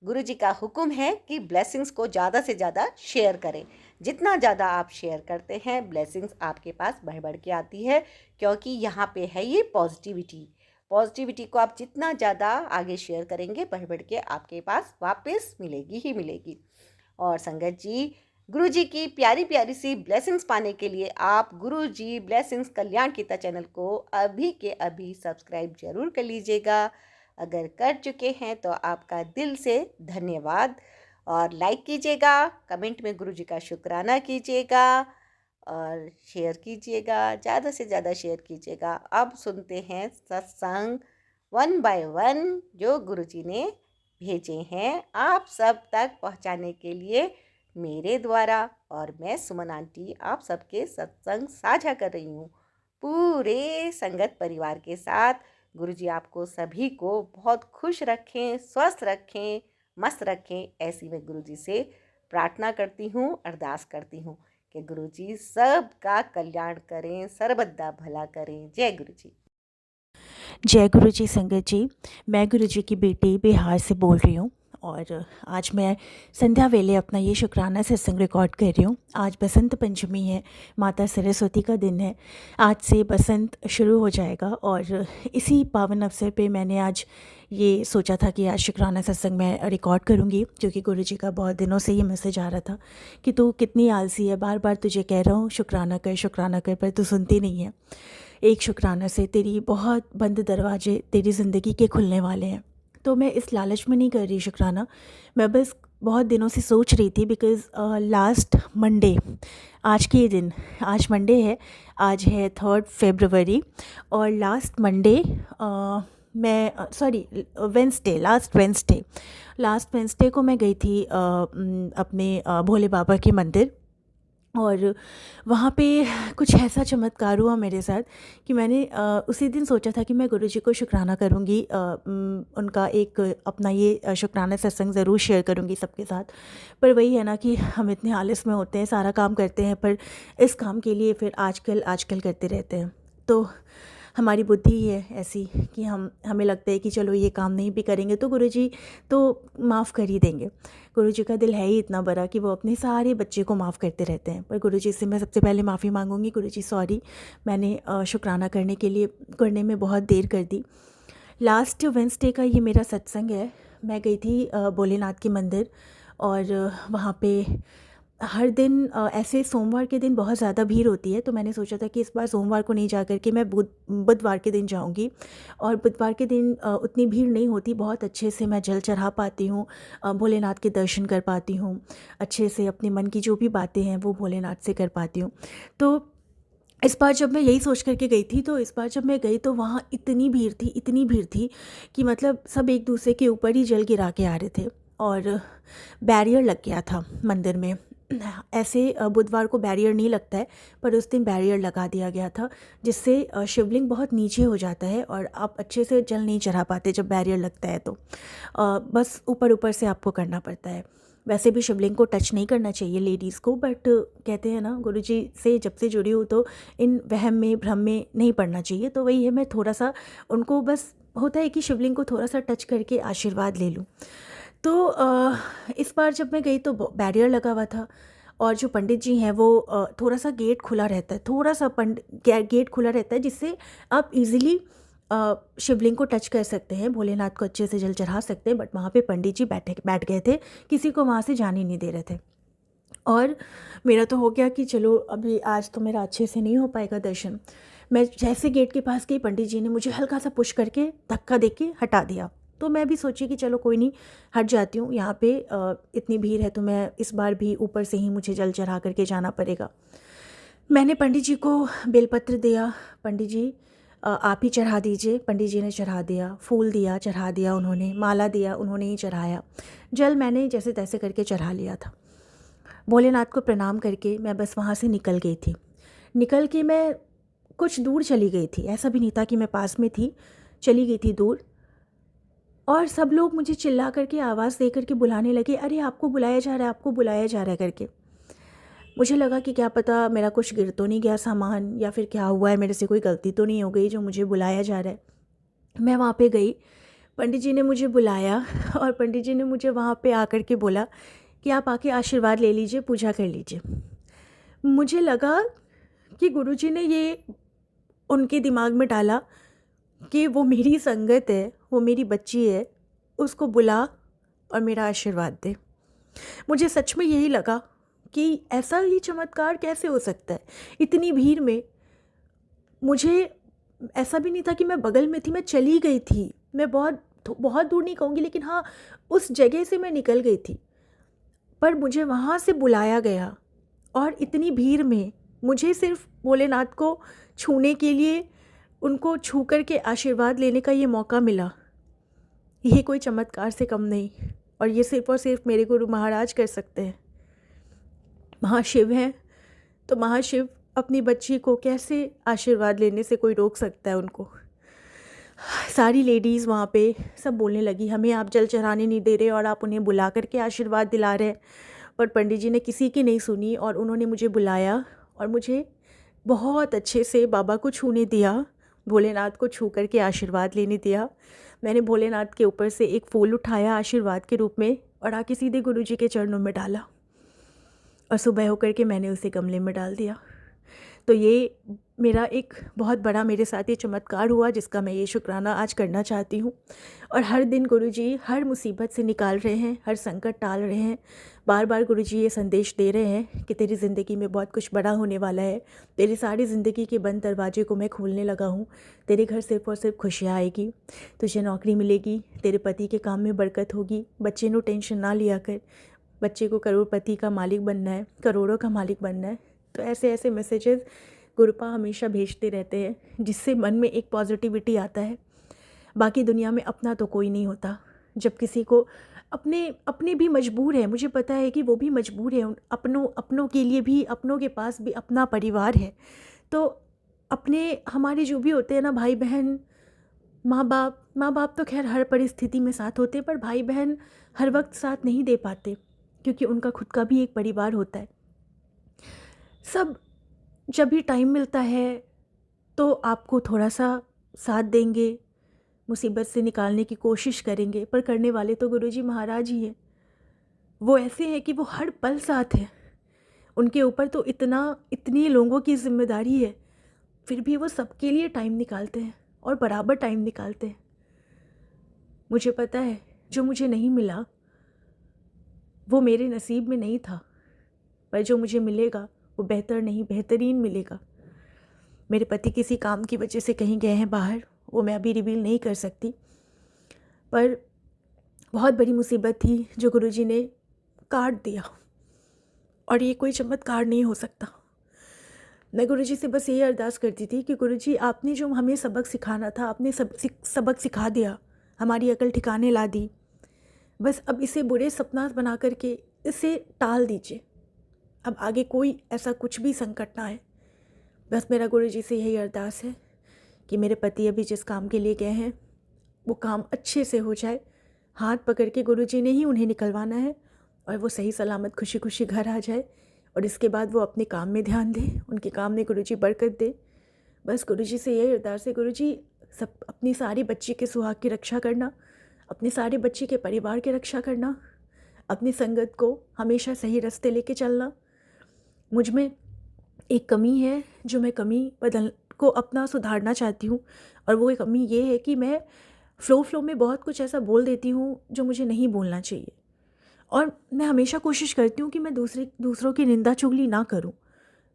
गुरुजी का हुक्म है कि ब्लेसिंग्स को ज़्यादा से ज़्यादा शेयर करें। जितना ज़्यादा आप शेयर करते हैं, ब्लेसिंग्स आपके पास बढ़ बढ़ के आती है, क्योंकि यहाँ पे है ये पॉजिटिविटी। पॉजिटिविटी को आप जितना ज़्यादा आगे शेयर करेंगे, बढ़ बढ़ के आपके पास वापस मिलेगी ही मिलेगी। और संगत जी, गुरु जी की प्यारी प्यारी सी ब्लेसिंग्स पाने के लिए आप गुरु जी ब्लेसिंग्स कल्याण गीता चैनल को अभी के अभी सब्सक्राइब जरूर कर लीजिएगा। अगर कर चुके हैं तो आपका दिल से धन्यवाद। और लाइक कीजिएगा, कमेंट में गुरु जी का शुक्राना कीजिएगा, और शेयर कीजिएगा, ज़्यादा से ज़्यादा शेयर कीजिएगा। अब सुनते हैं सत्संग वन बाय वन जो गुरु जी ने भेजे हैं आप सब तक पहुंचाने के लिए मेरे द्वारा। और मैं सुमन आंटी आप सबके सत्संग साझा कर रही हूँ पूरे संगत परिवार के साथ। गुरुजी आपको सभी को बहुत खुश रखें, स्वस्थ रखें, मस्त रखें, ऐसी मैं गुरुजी से प्रार्थना करती हूँ, अरदास करती हूँ कि गुरुजी सबका कल्याण करें, सर्वदा भला करें। जय गुरुजी। जय गुरु जी संगत जी। मैं गुरु जी की बेटी बिहार से बोल रही हूँ और आज मैं संध्या वेले अपना ये शुक्राना सत्संग रिकॉर्ड कर रही हूँ। आज बसंत पंचमी है, माता सरस्वती का दिन है। आज से बसंत शुरू हो जाएगा और इसी पावन अवसर पे मैंने आज ये सोचा था कि आज शुक्राना सत्संग मैं रिकॉर्ड करूँगी, क्योंकि गुरु जी का बहुत दिनों से ये मैसेज आ रहा था कि तू कितनी आलसी है, बार बार तुझे कह रहा हूँ शुक्राना कर, पर तू सुनती नहीं है। एक शुक्राना से तेरी बहुत बंद दरवाजे तेरी ज़िंदगी के खुलने वाले हैं। तो मैं इस लालच में नहीं कर रही शुक्राना, मैं बस बहुत दिनों से सोच रही थी बिकॉज़ लास्ट मंडे, आज के दिन, आज मंडे है, आज है 3 फरवरी, और लास्ट मंडे मैं वेंसडे, लास्ट वेंसडे को मैं गई थी अपने भोले बाबा के मंदिर, और वहाँ पे कुछ ऐसा चमत्कार हुआ मेरे साथ कि मैंने उसी दिन सोचा था कि मैं गुरुजी को शुक्राना करूँगी, उनका एक अपना ये शुक्राना सत्संग ज़रूर शेयर करूँगी सबके साथ। पर वही है ना कि हम इतने आलस में होते हैं, सारा काम करते हैं, पर इस काम के लिए फिर आजकल करते रहते हैं। तो हमारी बुद्धि ही है ऐसी कि हमें लगता है कि चलो ये काम नहीं भी करेंगे तो गुरुजी तो माफ़ कर ही देंगे। गुरुजी का दिल है ही इतना बड़ा कि वो अपने सारे बच्चे को माफ़ करते रहते हैं। पर गुरुजी से मैं सबसे पहले माफ़ी मांगूंगी, गुरुजी सॉरी, मैंने शुक्राना करने में बहुत देर कर दी। लास्ट वेंसडे का ये मेरा सत्संग है। मैं गई थी भोलेनाथ के मंदिर, और वहाँ पे हर दिन ऐसे सोमवार के दिन बहुत ज़्यादा भीड़ होती है, तो मैंने सोचा था कि इस बार सोमवार को नहीं जा कर के मैं बुधवार के दिन जाऊंगी। और बुधवार के दिन उतनी भीड़ नहीं होती, बहुत अच्छे से मैं जल चढ़ा पाती हूँ, भोलेनाथ के दर्शन कर पाती हूँ, अच्छे से अपने मन की जो भी बातें हैं वो भोलेनाथ से कर पाती हूँ। तो इस बार जब मैं यही सोच कर के गई थी, तो इस बार जब मैं गई तो वहाँ इतनी भीड़ थी कि मतलब सब एक दूसरे के ऊपर ही जल गिरा के आ रहे थे, और बैरियर लग गया था मंदिर में। ऐसे बुधवार को बैरियर नहीं लगता है, पर उस दिन बैरियर लगा दिया गया था, जिससे शिवलिंग बहुत नीचे हो जाता है और आप अच्छे से जल नहीं चढ़ा पाते जब बैरियर लगता है। तो बस ऊपर से आपको करना पड़ता है। वैसे भी शिवलिंग को टच नहीं करना चाहिए लेडीज़ को, बट कहते हैं ना गुरुजी से जब से जुड़ी हूँ तो इन वहम में भ्रम में नहीं पड़ना चाहिए। तो वही है, मैं थोड़ा सा उनको, बस होता है कि शिवलिंग को थोड़ा सा टच करके आशीर्वाद ले लूँ। तो इस बार जब मैं गई तो बैरियर लगा हुआ था, और जो पंडित जी हैं वो थोड़ा सा गेट खुला रहता है, गेट खुला रहता है, जिससे आप इजीली शिवलिंग को टच कर सकते हैं, भोलेनाथ को अच्छे से जल चढ़ा सकते हैं। बट वहाँ पे पंडित जी बैठ गए थे, किसी को वहाँ से जाने नहीं दे रहे थे। और मेरा तो हो गया कि चलो अभी आज तो मेरा अच्छे से नहीं हो पाएगा दर्शन। मैं जैसे गेट के पास गई, पंडित जी ने मुझे हल्का सा पुश करके धक्का दे के हटा दिया। तो मैं भी सोची कि चलो कोई नहीं, हट जाती हूँ, यहाँ पे इतनी भीड़ है तो मैं इस बार भी ऊपर से ही मुझे जल चढ़ा करके जाना पड़ेगा। मैंने पंडित जी को बेलपत्र दिया, पंडित जी आप ही चढ़ा दीजिए। पंडित जी ने चढ़ा दिया, फूल दिया, चढ़ा दिया उन्होंने, माला दिया, उन्होंने ही चढ़ाया, जल मैंने जैसे तैसे करके चढ़ा लिया था। भोलेनाथ को प्रणाम करके मैं बस वहाँ से निकल गई थी। निकल के मैं कुछ दूर चली गई थी, ऐसा भी नहीं था कि मैं पास में थी, चली गई थी दूर। और सब लोग मुझे चिल्ला करके आवाज़ दे करके बुलाने लगे, अरे आपको बुलाया जा रहा है, आपको बुलाया जा रहा है करके। मुझे लगा कि क्या पता मेरा कुछ गिर तो नहीं गया सामान, या फिर क्या हुआ है, मेरे से कोई गलती तो नहीं हो गई जो मुझे बुलाया जा रहा है। मैं वहाँ पे गई, पंडित जी ने मुझे बुलाया और पंडित जी ने मुझे वहाँ पे आकर के बोला कि आप आके आशीर्वाद ले लीजिए, पूजा कर लीजिए। मुझे लगा कि गुरुजी ने ये उनके दिमाग में डाला कि वो मेरी संगत है, वो मेरी बच्ची है, उसको बुला और मेरा आशीर्वाद दे। मुझे सच में यही लगा कि ऐसा ही चमत्कार कैसे हो सकता है इतनी भीड़ में। मुझे ऐसा भी नहीं था कि मैं बगल में थी, मैं चली गई थी, मैं बहुत बहुत दूर नहीं कहूँगी, लेकिन हाँ उस जगह से मैं निकल गई थी, पर मुझे वहाँ से बुलाया गया और इतनी भीड़ में मुझे सिर्फ भोलेनाथ को छूने के लिए, उनको छू कर के आशीर्वाद लेने का ये मौका मिला। ये कोई चमत्कार से कम नहीं, और ये सिर्फ और सिर्फ मेरे गुरु महाराज कर सकते हैं। महाशिव हैं तो महाशिव अपनी बच्ची को कैसे आशीर्वाद लेने से कोई रोक सकता है उनको। सारी लेडीज़ वहाँ पे सब बोलने लगी, हमें आप जल चढ़ाने नहीं दे रहे और आप उन्हें बुला करके आशीर्वाद दिला रहे हैं। पर पंडित जी ने किसी की नहीं सुनी और उन्होंने मुझे बुलाया और मुझे बहुत अच्छे से बाबा को छूने दिया, भोलेनाथ को छू करके आशीर्वाद लेने दिया। मैंने भोलेनाथ के ऊपर से एक फूल उठाया आशीर्वाद के रूप में और आके सीधे गुरुजी के चरणों में डाला, और सुबह होकर के मैंने उसे गमले में डाल दिया। तो ये मेरा एक बहुत बड़ा मेरे साथ ये चमत्कार हुआ, जिसका मैं ये शुक्राना आज करना चाहती हूँ। और हर दिन गुरुजी हर मुसीबत से निकाल रहे हैं, हर संकट टाल रहे हैं। बार बार गुरुजी ये संदेश दे रहे हैं कि तेरी ज़िंदगी में बहुत कुछ बड़ा होने वाला है, तेरी सारी ज़िंदगी के बंद दरवाजे को मैं खोलने लगा हूँ। तेरे घर सिर्फ और सिर्फ खुशियाँ आएगी, तुझे नौकरी मिलेगी, तेरे पति के काम में बरकत होगी, बच्चे नो टेंशन ना लिया कर, बच्चे को करोड़पति का मालिक बनना है, करोड़ों का मालिक बनना है। तो ऐसे ऐसे मैसेजेस गुरुपा हमेशा भेजते रहते हैं, जिससे मन में एक पॉजिटिविटी आता है। बाकी दुनिया में अपना तो कोई नहीं होता। जब किसी को अपने भी मजबूर है, मुझे पता है कि वो भी मजबूर है, अपनों के लिए भी, अपनों के पास भी अपना परिवार है। तो अपने हमारे जो भी होते हैं ना, भाई बहन, माँ बाप तो खैर हर परिस्थिति में साथ होते हैं, पर भाई बहन हर वक्त साथ नहीं दे पाते, क्योंकि उनका खुद का भी एक परिवार होता है। सब जब भी टाइम मिलता है तो आपको थोड़ा सा साथ देंगे, मुसीबत से निकालने की कोशिश करेंगे, पर करने वाले तो गुरुजी महाराज ही हैं। वो ऐसे हैं कि वो हर पल साथ हैं, उनके ऊपर तो इतनी लोगों की जिम्मेदारी है, फिर भी वो सबके लिए टाइम निकालते हैं और बराबर टाइम निकालते हैं। मुझे पता है जो मुझे नहीं मिला वो मेरे नसीब में नहीं था, पर जो मुझे मिलेगा वो बेहतर नहीं, बेहतरीन मिलेगा। मेरे पति किसी काम की वजह से कहीं गए हैं बाहर, वो मैं अभी रिवील नहीं कर सकती, पर बहुत बड़ी मुसीबत थी जो गुरुजी ने काट दिया, और ये कोई चमत्कार नहीं हो सकता। मैं गुरुजी से बस यही अरदास करती थी कि गुरुजी आपने जो हमें सबक सिखाना था, आपने सबक सिखा दिया, हमारी अकल ठिकाने ला दी। बस अब इसे बुरे सपना बना करके इसे टाल दीजिए, अब आगे कोई ऐसा कुछ भी संकट ना आए। बस मेरा गुरुजी से यही अरदास है कि मेरे पति अभी जिस काम के लिए गए हैं वो काम अच्छे से हो जाए। हाथ पकड़ के गुरुजी ने ही उन्हें निकलवाना है, और वो सही सलामत खुशी खुशी घर आ जाए, और इसके बाद वो अपने काम में ध्यान दें, उनके काम में गुरुजी बरकत दे। बस गुरुजी से यही अरदास है, गुरुजी सब अपनी सारी बच्ची के सुहाग की रक्षा करना, अपने सारे बच्चे के परिवार की रक्षा करना, अपनी संगत को हमेशा सही रास्ते लेके चलना। मुझ में एक कमी है जो मैं कमी बदल को अपना सुधारना चाहती हूँ, और वो एक कमी ये है कि मैं फ्लो में बहुत कुछ ऐसा बोल देती हूँ जो मुझे नहीं बोलना चाहिए, और मैं हमेशा कोशिश करती हूँ कि मैं दूसरों की निंदा चुगली ना करूँ,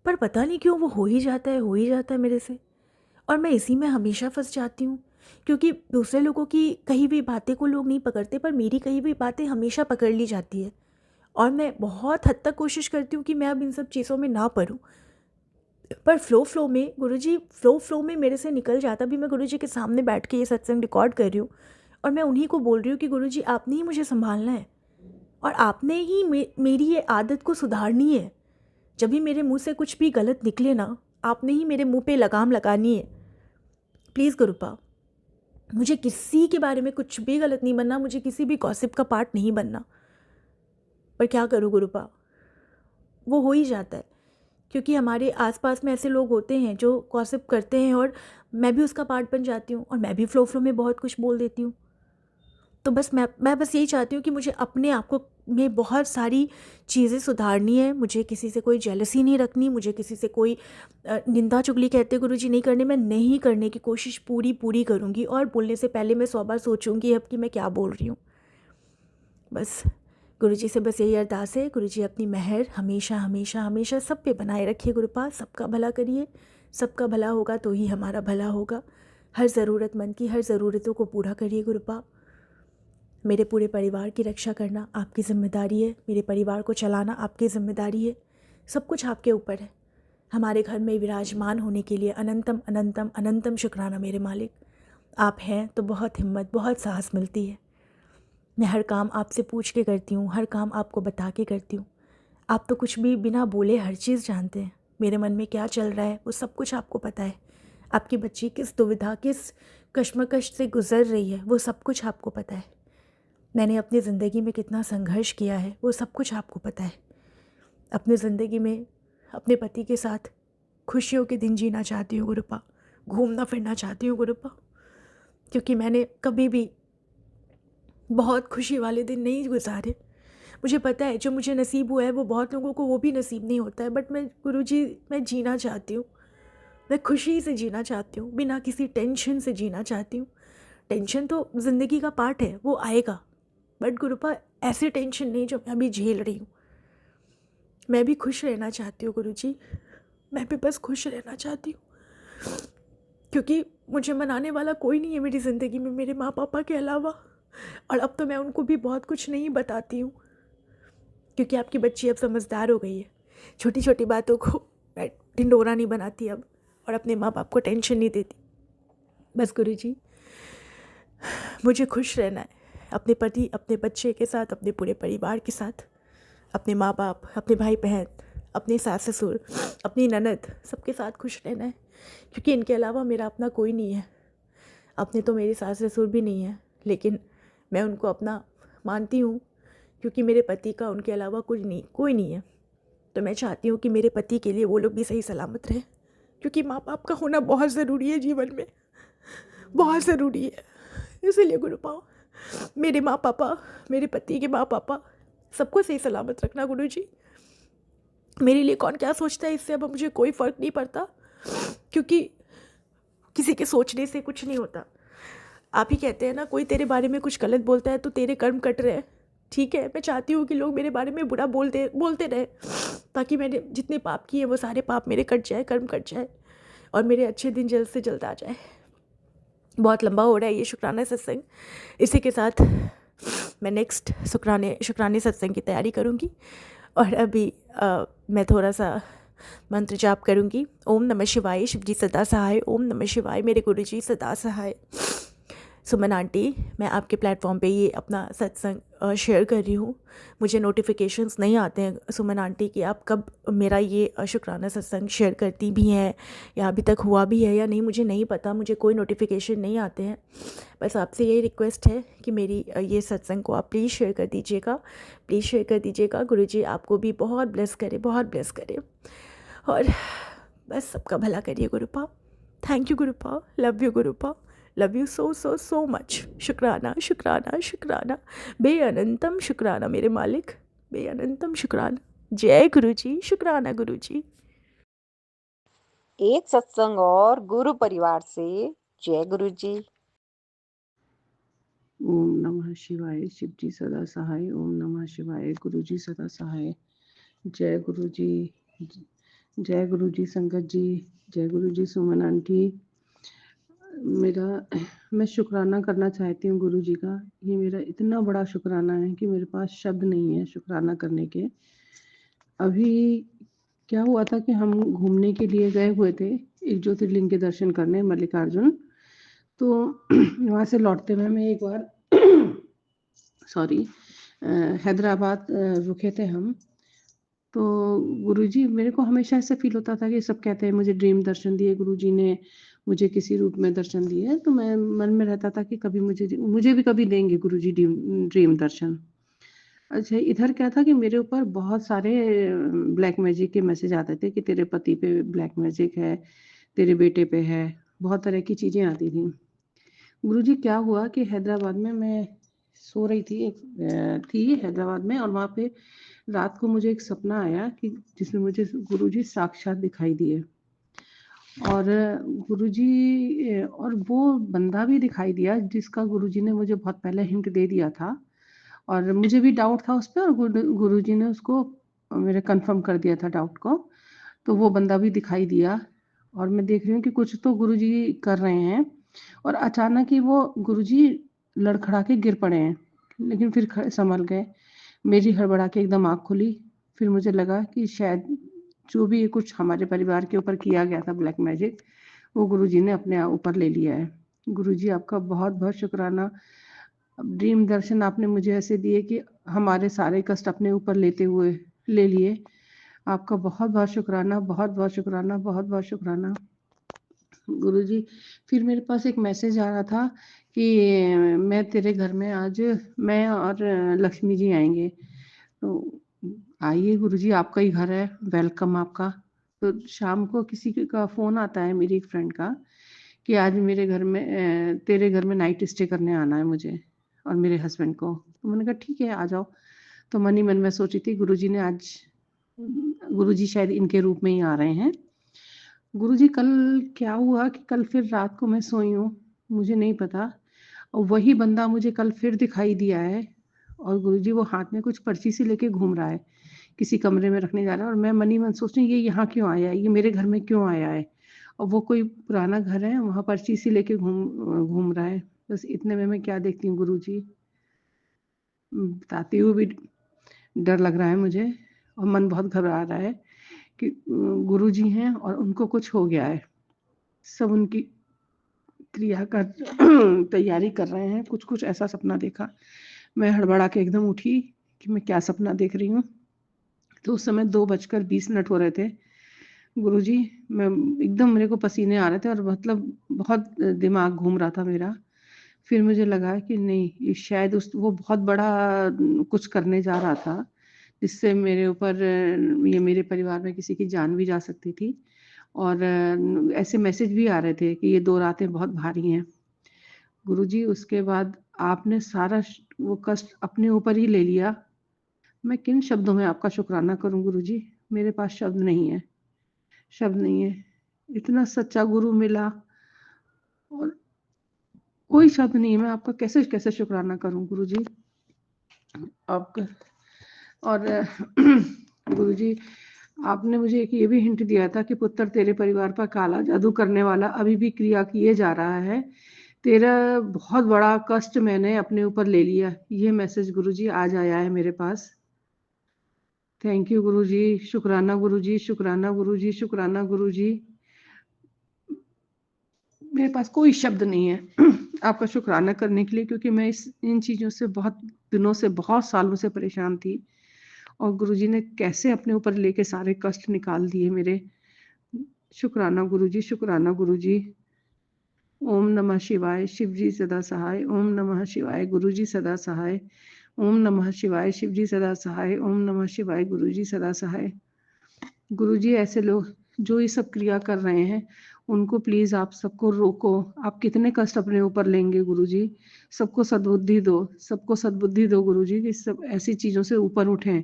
पर पता नहीं क्यों वो हो ही जाता है मेरे से, और मैं इसी में हमेशा फंस जाती हूँ। क्योंकि दूसरे लोगों की कही हुई बातें को लोग नहीं पकड़ते, पर मेरी कही हुई बातें हमेशा पकड़ ली जाती है, और मैं बहुत हद तक कोशिश करती हूँ कि मैं अब इन सब चीज़ों में ना पढूं, पर फ्लो में गुरुजी फ्लो में मेरे से निकल जाता। भी मैं गुरुजी के सामने बैठ के ये सत्संग रिकॉर्ड कर रही हूँ, और मैं उन्हीं को बोल रही हूँ कि गुरुजी आपने ही मुझे संभालना है, और आपने ही मेरी ये आदत को सुधारनी है। जब भी मेरे मुंह से कुछ भी गलत निकले ना, आपने ही मेरे मुंह पे लगाम लगानी है। प्लीज़ गुरुपा, मुझे किसी के बारे में कुछ भी गलत नहीं बनना, मुझे किसी भी गॉसिप का पार्ट नहीं बनना। पर क्या करूँ गुरुपा, वो हो ही जाता है, क्योंकि हमारे आसपास में ऐसे लोग होते हैं जो गॉसिप करते हैं, और मैं भी उसका पार्ट बन जाती हूँ, और मैं भी फ्लो फ्लो में बहुत कुछ बोल देती हूँ। तो बस मैं बस यही चाहती हूँ कि मुझे अपने आप को में बहुत सारी चीज़ें सुधारनी है। मुझे किसी से कोई जेलसी नहीं रखनी, मुझे किसी से कोई निंदा चुगली कहते गुरुजी नहीं करनी। मैं नहीं करने की कोशिश पूरी करूँगी, और बोलने से पहले मैं 100 बार सोचूंगी अब कि मैं क्या बोल रही हूँ। बस गुरुजी से बस यही अरदास है, गुरुजी अपनी मेहर हमेशा हमेशा हमेशा सब पे बनाए रखिए गुरुपा। सबका भला करिए, सबका भला होगा तो ही हमारा भला होगा। हर ज़रूरतमंद की हर ज़रूरतों को पूरा करिए गुरुपा। मेरे पूरे परिवार की रक्षा करना आपकी ज़िम्मेदारी है, मेरे परिवार को चलाना आपकी ज़िम्मेदारी है। सब कुछ आपके ऊपर है। हमारे घर में विराजमान होने के लिए अनंतम अनंतम अनंतम शुक्राना मेरे मालिक। आप हैं तो बहुत हिम्मत, बहुत साहस मिलती है। मैं हर काम आपसे पूछ के करती हूँ, हर काम आपको बता के करती हूँ। आप तो कुछ भी बिना बोले हर चीज़ जानते हैं। मेरे मन में क्या चल रहा है वो सब कुछ आपको पता है। आपकी बच्ची किस दुविधा, किस कश्मकश से गुज़र रही है, वो सब कुछ आपको पता है। मैंने अपनी ज़िंदगी में कितना संघर्ष किया है वो सब कुछ आपको पता है। अपनी ज़िंदगी में अपने पति के साथ खुशियों के दिन जीना चाहती हूँ गुरुपा, घूमना फिरना चाहती हूँ गुरुपा, क्योंकि मैंने कभी भी बहुत खुशी वाले दिन नहीं गुजारे। मुझे पता है जो मुझे नसीब हुआ है वो बहुत लोगों को वो भी नसीब नहीं होता है, बट मैं गुरुजी मैं जीना चाहती हूँ। मैं खुशी से जीना चाहती हूँ, बिना किसी टेंशन से जीना चाहती हूँ। टेंशन तो ज़िंदगी का पार्ट है, वो आएगा, बट गुरुपा ऐसे टेंशन नहीं जो मैं अभी झेल रही हूँ। मैं भी खुश रहना चाहती हूँ गुरुजी, मैं भी बस खुश रहना चाहती हूँ, क्योंकि मुझे मनाने वाला कोई नहीं है मेरी ज़िंदगी में मेरे माँ पापा के अलावा। और अब तो मैं उनको भी बहुत कुछ नहीं बताती हूँ, क्योंकि आपकी बच्ची अब समझदार हो गई है। छोटी छोटी बातों को मैं ढिंढोरा नहीं बनाती अब, और अपने माँ बाप को टेंशन नहीं देती। बस गुरुजी मुझे खुश रहना है, अपने पति, अपने बच्चे के साथ, अपने पूरे परिवार के साथ, अपने माँ बाप, अपने भाई बहन, अपने सास ससुर, अपनी ननद, सबके साथ खुश रहना है, क्योंकि इनके अलावा मेरा अपना कोई नहीं है। अपने तो मेरे सास ससुर भी नहीं है, लेकिन मैं उनको अपना मानती हूँ, क्योंकि मेरे पति का उनके अलावा कोई नहीं है। तो मैं चाहती हूँ कि मेरे पति के लिए वो लोग भी सही सलामत रहें, क्योंकि माँ बाप का होना बहुत ज़रूरी है जीवन में, बहुत ज़रूरी है। इसीलिए गुरुपाओ मेरे माँ पापा, मेरे पति के माँ पापा, सबको सही सलामत रखना गुरुजी। मेरे लिए कौन क्या सोचता है इससे अब मुझे कोई फ़र्क नहीं पड़ता, क्योंकि किसी के सोचने से कुछ नहीं होता। आप ही कहते हैं ना, कोई तेरे बारे में कुछ गलत बोलता है तो तेरे कर्म कट रहे हैं। ठीक है, मैं चाहती हूँ कि लोग मेरे बारे में बुरा बोलते रहे, ताकि मैंने जितने पाप किए वो सारे पाप मेरे कट जाए, कर्म कट जाए, और मेरे अच्छे दिन जल्द से जल्द आ जाए। बहुत लंबा हो रहा है ये शुक्राना सत्संग। इसी के साथ मैं नेक्स्ट शुक्राने सत्संग की तैयारी करूँगी, और अभी मैं थोड़ा सा मंत्र जाप करूँगी। ओम नमः शिवाय, शिवजी सदा सहाय। ओम नमः शिवाय, मेरे गुरुजी सदा सहाय। सुमन आंटी, मैं आपके प्लेटफॉर्म पे ये अपना सत्संग शेयर कर रही हूँ। मुझे नोटिफिकेशंस नहीं आते हैं सुमन आंटी कि आप कब मेरा ये शुक्राना सत्संग शेयर करती भी हैं, या अभी तक हुआ भी है या नहीं, मुझे नहीं पता। मुझे कोई नोटिफिकेशन नहीं आते हैं। बस आपसे यही रिक्वेस्ट है कि मेरी ये सत्संग को आप प्लीज़ शेयर कर दीजिएगा, प्लीज़ शेयर कर दीजिएगा। गुरुजी आपको भी बहुत ब्लेस करे, बहुत ब्लेस करे, और बस सबका भला करिए गुरुपा। थैंक यू गुरुपा, लव यू गुरुपा, love you so so so much. शुक्राना शुक्राना शुक्राना, बेअनंतम शुक्राना मेरे मालिक, बेअनंतम शुक्राना। जय गुरुजी, शुक्राना गुरुजी। एक सत्संग और गुरु परिवार से। जय गुरु जी। ओम नमः शिवाय, शिवजी सदा सहाय। ओम नमः शिवाय, गुरुजी सदा सहाय। जय गुरुजी, जय गुरुजी संगत जी, जय गुरुजी सुमन आंटी। मैं शुक्राना करना चाहती हूँ गुरुजी का। ये मेरा इतना बड़ा शुक्राना है कि मेरे पास शब्द नहीं है शुक्राना करने के। अभी क्या हुआ था कि हम घूमने के लिए गए हुए थे एक ज्योतिर्लिंग के दर्शन करने, मल्लिकार्जुन। तो वहाँ से लौटते हुए मैं एक बार सॉरी हैदराबाद रुके थे हम। तो गुरुजी, मेरे को हमेशा ऐसा फील होता था कि सब कहते हैं मुझे ड्रीम दर्शन दिए गुरुजी ने, मुझे किसी रूप में दर्शन दिए। तो मैं मन में रहता था कि कभी मुझे भी कभी देंगे गुरुजी ड्रीम दर्शन। अच्छा, इधर क्या था कि मेरे ऊपर बहुत सारे ब्लैक मैजिक के मैसेज आते थे कि तेरे पति पे ब्लैक मैजिक है, तेरे बेटे पे है, बहुत तरह की चीज़ें आती थी। गुरुजी क्या हुआ कि हैदराबाद में मैं सो रही थी, थी हैदराबाद में, और वहाँ पे रात को मुझे एक सपना आया कि जिसमें मुझे गुरुजी साक्षात दिखाई दिए। और गुरुजी और वो बंदा भी दिखाई दिया जिसका गुरुजी ने मुझे बहुत पहले हिंट दे दिया था, और मुझे भी डाउट था उस पे, और गुरुजी ने उसको मेरे कंफर्म कर दिया था डाउट को। तो वो बंदा भी दिखाई दिया, और मैं देख रही हूँ कि कुछ तो गुरुजी कर रहे हैं, और अचानक ही वो गुरुजी लड़खड़ा के गिर पड़े हैं, लेकिन फिर संभल गए। मेरी हड़बड़ा के एकदम आँख खुली। फिर मुझे लगा कि शायद जो भी कुछ हमारे परिवार के ऊपर किया गया था ब्लैक मैजिक, वो गुरुजी ने अपने ऊपर ले लिया है। गुरुजी आपका बहुत बहुत शुक्राना। ड्रीम दर्शन आपने मुझे ऐसे दिए कि हमारे सारे कष्ट अपने ऊपर लेते हुए ले लिए। आपका बहुत बहुत शुक्राना, बहुत बहुत शुक्राना, बहुत बहुत शुक्राना गुरुजी। फिर मेरे पास एक मैसेज आ रहा था कि मैं तेरे घर में आज मैं और लक्ष्मी जी आएंगे। तो आइए गुरुजी, आपका ही घर है, वेलकम आपका। तो शाम को किसी का फ़ोन आता है मेरी एक फ्रेंड का कि आज मेरे घर में तेरे घर में नाइट स्टे करने आना है मुझे और मेरे हस्बैंड को। तो मैंने कहा ठीक है, आ जाओ। तो मन ही मन में सोची थी गुरुजी ने आज, गुरुजी शायद इनके रूप में ही आ रहे हैं। गुरुजी कल क्या हुआ कि कल फिर रात को मैं सोई हूँ, मुझे नहीं पता, और वही बंदा मुझे कल फिर दिखाई दिया है। और गुरुजी वो हाथ में कुछ पर्ची सी लेके घूम रहा है, किसी कमरे में रखने जा रहा है, और मैं मन ही मन सोच रही हूँ ये यहाँ क्यों आया है, ये मेरे घर में क्यों आया है। और वो कोई पुराना घर है, वहाँ पर्ची सी लेके घूम रहा है। बस इतने में मैं क्या देखती हूँ गुरुजी, बताती हुए भी डर लग रहा है मुझे, और मन बहुत घबरा रहा है कि गुरुजी हैं और उनको कुछ हो गया है। सब उनकी क्रिया का तैयारी कर रहे हैं। कुछ कुछ ऐसा सपना देखा। मैं हड़बड़ा के एकदम उठी कि मैं क्या सपना देख रही हूँ। तो उस समय 2:20 हो रहे थे गुरुजी। मैं एकदम, मेरे को पसीने आ रहे थे, और मतलब बहुत दिमाग घूम रहा था मेरा। फिर मुझे लगा कि नहीं, ये शायद वो बहुत बड़ा कुछ करने जा रहा था, जिससे मेरे ऊपर ये मेरे परिवार में किसी की जान भी जा सकती थी। और ऐसे मैसेज भी आ रहे थे कि ये 2 रातें बहुत भारी हैं। गुरुजी उसके बाद आपने सारा वो कष्ट अपने ऊपर ही ले लिया। मैं किन शब्दों में आपका शुक्राना करूं गुरुजी, मेरे पास शब्द नहीं है, शब्द नहीं है। इतना सच्चा गुरु मिला, और कोई शब्द नहीं है, मैं आपका कैसे कैसे शुक्राना करूं गुरुजी आपका। और गुरुजी आपने मुझे एक ये भी हिंट दिया था कि पुत्र, तेरे परिवार पर काला जादू करने वाला अभी भी क्रिया किए जा रहा है, तेरा बहुत बड़ा कष्ट मैंने अपने ऊपर ले लिया। ये मैसेज गुरुजी आज आया है मेरे पास। थैंक यू गुरुजी, शुक्राना गुरुजी, शुक्राना गुरुजी, शुक्राना गुरुजी। मेरे पास कोई शब्द नहीं है आपका शुक्राना करने के लिए, क्योंकि मैं इन चीज़ों से बहुत दिनों से, बहुत सालों से परेशान थी, और गुरुजी ने कैसे अपने ऊपर लेके सारे कष्ट निकाल दिए मेरे। शुक्राना गुरुजी, शुक्राना गुरुजी। ओम नमः शिवाय, शिवजी सदा सहाय। ओम नमः शिवाय, गुरुजी सदा सहाय। ओम नमः शिवाय, शिवजी सदा सहाय। ओम नमः शिवाय, गुरुजी सदा सहाय। गुरुजी ऐसे लोग जो ये सब क्रिया कर रहे हैं, उनको प्लीज़ आप सबको रोको। आप कितने कष्ट अपने ऊपर लेंगे गुरुजी, सबको सद्बुद्धि दो, सबको सद्बुद्धि दो गुरुजी कि सब ऐसी चीज़ों से ऊपर उठें।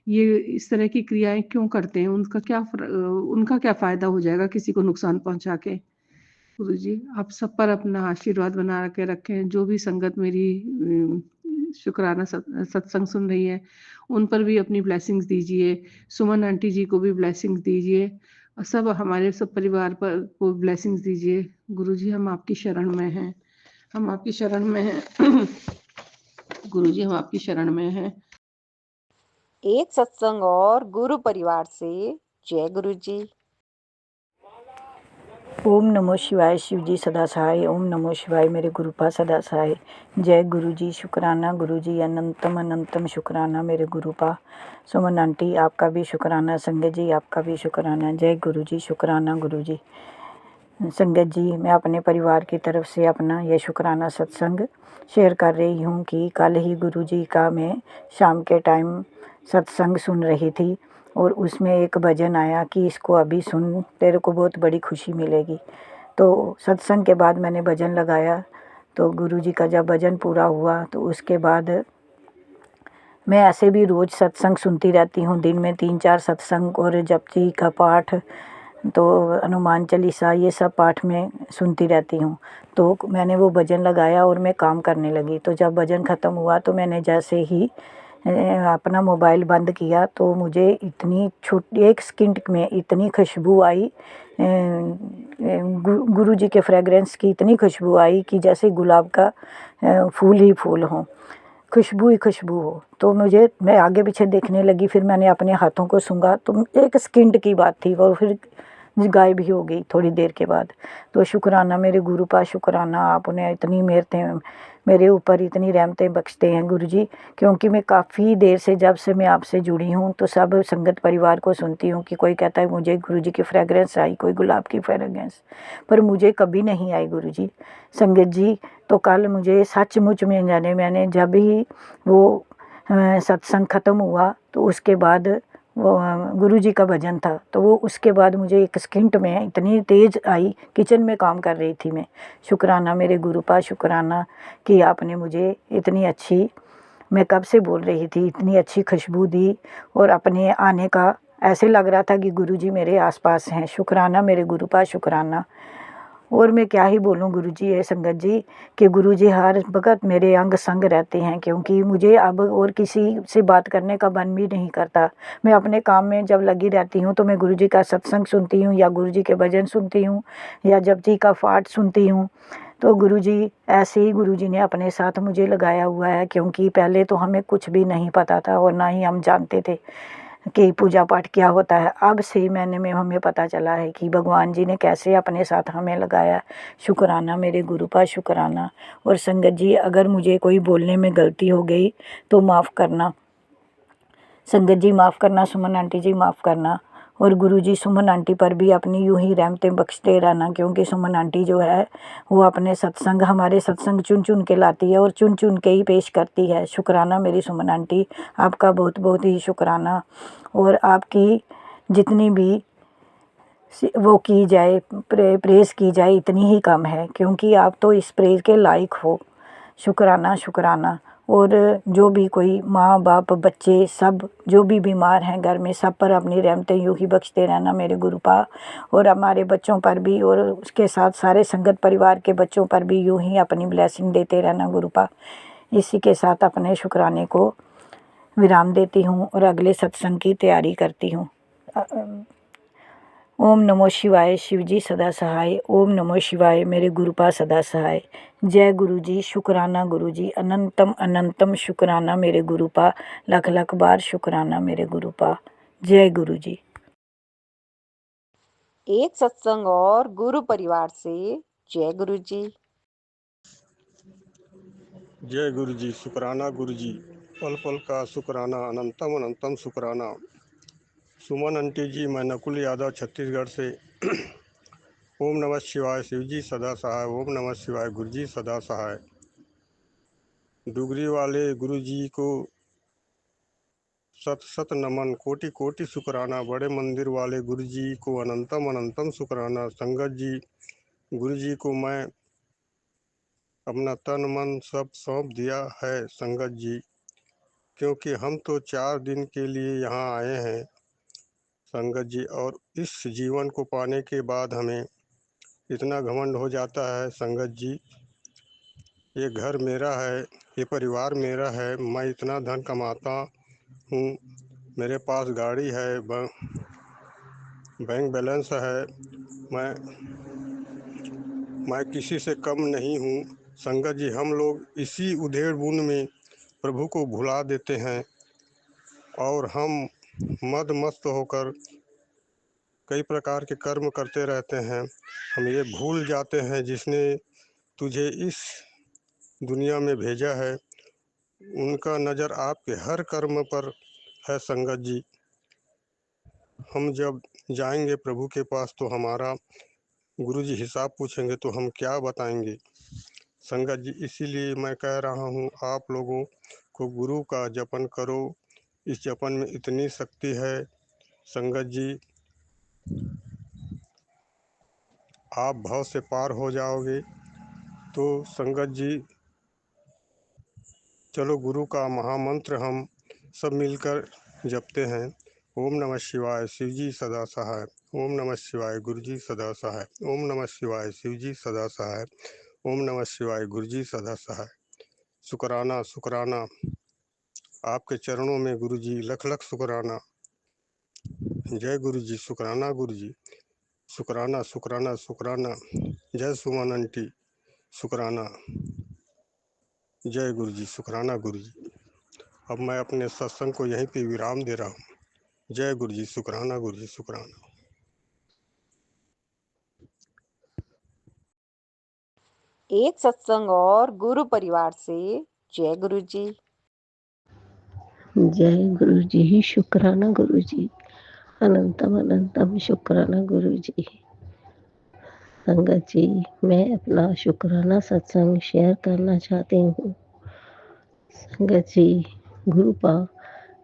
ये इस तरह की क्रियाएं क्यों करते हैं, उनका क्या फ़ायदा हो जाएगा किसी को नुकसान पहुंचा के। गुरुजी आप सब पर अपना आशीर्वाद बना के रखें। जो भी संगत मेरी शुक्राना सत्संग सुन रही है, उन पर भी अपनी ब्लेसिंग्स दीजिए। सुमन आंटी जी को भी ब्लेसिंग्स दीजिए, और सब हमारे सब परिवार पर को ब्लेसिंग्स दीजिए। गुरुजी हम आपकी शरण में हैं, हम आपकी शरण में हैं गुरुजी, हम आपकी शरण में हैं। एक सत्संग और गुरु परिवार से जय गुरु जी। ओम नमो शिवाय, शिवजी सदा सहाय। ओम नमो शिवाय, मेरे गुरुपा सदा सहाय। जय गुरु जी, शुक्राना गुरु जी, अनंतम अनंतम शुक्राना मेरे गुरुपा। सुमन आंटी आपका भी शुक्राना, संगत जी आपका भी शुक्राना। जय गुरु जी, शुक्राना गुरु जी। संगत जी, मैं अपने परिवार की तरफ से अपना ये शुक्राना सत्संग शेयर कर रही हूँ कि कल ही गुरु जी का मैं शाम के टाइम सत्संग सुन रही थी और उसमें एक भजन आया कि इसको अभी सुन, तेरे को बहुत बड़ी खुशी मिलेगी। तो सत्संग के बाद मैंने भजन लगाया, तो गुरु जी का जब भजन पूरा हुआ तो उसके बाद मैं ऐसे भी रोज़ सत्संग सुनती रहती हूँ, दिन में 3-4 सत्संग और जपजी का पाठ, तो हनुमान चालीसा, ये सब पाठ में सुनती रहती हूँ। तो मैंने वो भजन लगाया और मैं काम करने लगी। तो जब भजन ख़त्म हुआ तो मैंने जैसे ही अपना मोबाइल बंद किया तो मुझे इतनी छोटी 1 सेकंड में इतनी खुशबू आई, गुरु जी के फ्रेगरेंस की इतनी खुशबू आई कि जैसे गुलाब का फूल ही फूल हो, खुशबू ही खुशबू हो। तो मैं आगे पीछे देखने लगी, फिर मैंने अपने हाथों को सूंघा तो 1 सेकंड की बात थी वो, फिर गायब ही हो गई थोड़ी देर के बाद। तो शुक्राना मेरे गुरु का, शुक्राना आपने इतनी मेहरतें मेरे ऊपर, इतनी रहमतें बख्शते हैं गुरु जी, क्योंकि मैं काफ़ी देर से, जब से मैं आपसे जुड़ी हूँ तो सब संगत परिवार को सुनती हूँ कि कोई कहता है मुझे गुरु जी की फ्रेगरेंस आई, कोई गुलाब की फ्रेगरेंस, पर मुझे कभी नहीं आई गुरु जी। संगत जी, तो कल मुझे सचमुच में जाने, मैंने जब ही वो सत्संग ख़त्म हुआ तो उसके बाद वो गुरु जी का भजन था, तो वो उसके बाद मुझे 1 सेकंड में इतनी तेज़ आई, किचन में काम कर रही थी मैं। शुक्राना मेरे गुरु का, शुक्राना कि आपने मुझे इतनी अच्छी, मैं कब से बोल रही थी, इतनी अच्छी खुशबू दी और अपने आने का ऐसे लग रहा था कि गुरु जी मेरे आसपास हैं। शुक्राना मेरे गुरु का, शुक्राना। और मैं क्या ही बोलूँ गुरु जी, ये संगत जी, कि गुरु जी हर वक़्त मेरे अंग संग रहते हैं, क्योंकि मुझे अब और किसी से बात करने का मन भी नहीं करता। मैं अपने काम में जब लगी रहती हूँ तो मैं गुरु जी का सत्संग सुनती हूँ या गुरु जी के भजन सुनती हूँ या जपजी का पाठ सुनती हूँ। तो गुरु जी, ऐसे ही गुरु जी ने अपने साथ मुझे लगाया हुआ है, क्योंकि पहले तो हमें कुछ भी नहीं पता था और ना ही हम जानते थे कि पूजा पाठ क्या होता है। अब से मैंने में हमें पता चला है कि भगवान जी ने कैसे अपने साथ हमें लगाया। शुक्राना मेरे गुरु का, शुक्राना। और संगत जी, अगर मुझे कोई बोलने में गलती हो गई तो माफ़ करना। संगत जी माफ़ करना, सुमन आंटी जी माफ़ करना। और गुरु जी सुमन आंटी पर भी अपनी यूं ही रहमतें बख्शते रहना, क्योंकि सुमन आंटी जो है वो अपने सत्संग, हमारे सत्संग चुन चुन के लाती है और चुन चुन के ही पेश करती है। शुक्राना मेरी सुमन आंटी, आपका बहुत बहुत ही शुक्राना। और आपकी जितनी भी वो की जाए, प्रेज़ की जाए, इतनी ही कम है, क्योंकि आप तो इस प्रेज़ के लायक हो। शुक्राना, शुक्राना। और जो भी कोई माँ बाप बच्चे सब जो भी बीमार हैं घर में, सब पर अपनी रहमतें यूँ ही बख्शते रहना मेरे गुरु पा, और हमारे बच्चों पर भी और उसके साथ सारे संगत परिवार के बच्चों पर भी यूँ ही अपनी ब्लेसिंग देते रहना गुरु पा। इसी के साथ अपने शुक्राने को विराम देती हूँ और अगले सत्संग की तैयारी करती हूँ। ओम नमो शिवाय, शिव जी सदा सहाय। ओम नमो शिवाय, मेरे गुरुपा सदा सहाय। जय गुरु जी, शुक्राना गुरु जी, अनंतम अनंतम शुक्राना मेरे गुरुपा, लख लख बार शुक्राना मेरे गुरुपा। जय गुरु जी। एक सत्संग और गुरु परिवार से जय गुरु जी। जय गुरु जी, शुक्राना गुरु जी, पल पल का शुक्राना, अनंतम अनंतम शुक्राना। सुमन आंटी जी, मैं नकुल यादव छत्तीसगढ़ से। ओम नमः शिवाय, शिव जी सदा सहाय। ओम नमः शिवाय, गुरु जी सदा सहाय। डुगरी वाले गुरु जी को सत सत नमन, कोटि कोटि शुक्राना। बड़े मंदिर वाले गुरु जी को अनंतम अनंतम शुक्राना। संगत जी, गुरु जी को मैं अपना तन मन सब सौंप दिया है संगत जी, क्योंकि हम तो 4 दिन के लिए यहाँ आए हैं संगत जी, और इस जीवन को पाने के बाद हमें इतना घमंड हो जाता है संगत जी। ये घर मेरा है, ये परिवार मेरा है, मैं इतना धन कमाता हूँ, मेरे पास गाड़ी है, बैंक बैलेंस है, मैं किसी से कम नहीं हूँ संगत जी। हम लोग इसी उधेड़ बुन में प्रभु को भुला देते हैं और हम मद मस्त होकर कई प्रकार के कर्म करते रहते हैं। हम ये भूल जाते हैं जिसने तुझे इस दुनिया में भेजा है, उनका नज़र आपके हर कर्म पर है संगत जी। हम जब जाएंगे प्रभु के पास तो हमारा गुरुजी हिसाब पूछेंगे तो हम क्या बताएंगे। संगत जी, इसीलिए मैं कह रहा हूँ आप लोगों को गुरु का जपन करो, इस जपन में इतनी शक्ति है। संगत जी, आप भव से पार हो जाओगे। तो संगत जी, चलो गुरु का महामंत्र हम सब मिलकर जपते हैं। ओम नमः शिवाय, शिवजी सदा सहाय। ओम नमः शिवाय, गुरुजी सदा सहाय। ओम नमः शिवाय, शिवजी सदा सहाय। ओम नमः शिवाय, गुरुजी सदा सहाय। शुक्राना शुक्राना, आपके चरणों में गुरुजी लख लख शुक्राना। जय गुरुजी, शुक्राना गुरुजी, शुक्राना शुक्राना शुक्राना। जय सुमन आंटी, शुक्राना। जय गुरुजी, शुक्राना गुरुजी। अब मैं अपने सत्संग को यहीं पे विराम दे रहा हूँ। जय गुरुजी, शुक्राना गुरुजी, शुक्राना। एक सत्संग और गुरु परिवार से जय गुरु जी। जय गुरु जी, शुक्राना गुरु जी, अनंतम अनंतम शुक्राना गुरु जी। संगत जी, मैं अपना शुक्राना सत्संग शेयर करना चाहती हूँ। संगत जी, गुरुपा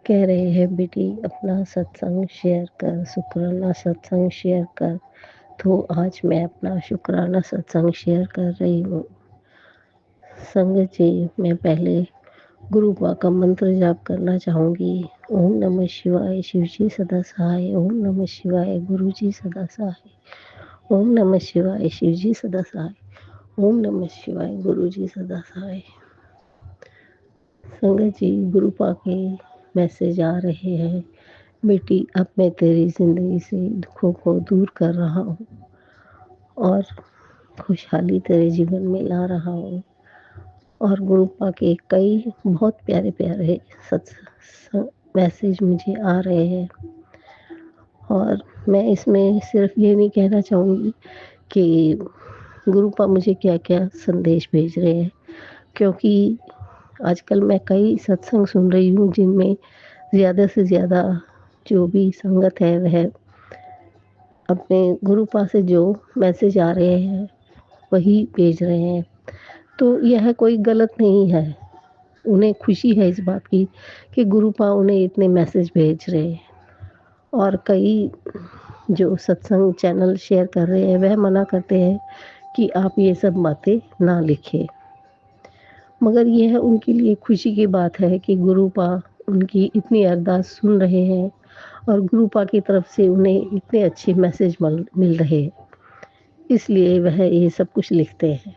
कह रहे हैं बेटी अपना सत्संग शेयर कर, शुक्राना सत्संग शेयर कर। तो आज मैं अपना शुक्राना सत्संग शेयर कर रही हूँ। संगत जी, मैं पहले गुरुपा का मंत्र जाप करना चाहूँगी। ओम नमः शिवाय, शिवजी सदा सहाय। ओम नमः शिवाय, गुरुजी सदा सहाय। ओम नमः शिवाय, शिवजी सदा सहाय। ओम नमः शिवाय, गुरुजी सदा सहाय। संगत जी, गुरुपा के मैसेज आ रहे हैं। बेटी, अब मैं तेरी जिंदगी से दुखों को दूर कर रहा हूँ और खुशहाली तेरे जीवन में ला रहा हूँ। और गुरुपा के कई बहुत प्यारे प्यारे मैसेज मुझे आ रहे हैं। और मैं इसमें सिर्फ ये नहीं कहना चाहूँगी कि गुरुपा मुझे क्या क्या संदेश भेज रहे हैं, क्योंकि आजकल मैं कई सत्संग सुन रही हूँ जिनमें ज़्यादा से ज़्यादा जो भी संगत है वह अपने गुरुपा से जो मैसेज आ रहे हैं वही भेज रहे हैं। तो यह कोई गलत नहीं है, उन्हें खुशी है इस बात की कि गुरुपा उन्हें इतने मैसेज भेज रहे हैं। और कई जो सत्संग चैनल शेयर कर रहे हैं वह मना करते हैं कि आप ये सब बातें ना लिखें। मगर यह उनके लिए खुशी की बात है कि गुरुपा उनकी इतनी अरदास सुन रहे हैं और गुरुपा की तरफ से उन्हें इतने अच्छे मैसेज मिल रहे हैं, इसलिए वह ये सब कुछ लिखते हैं।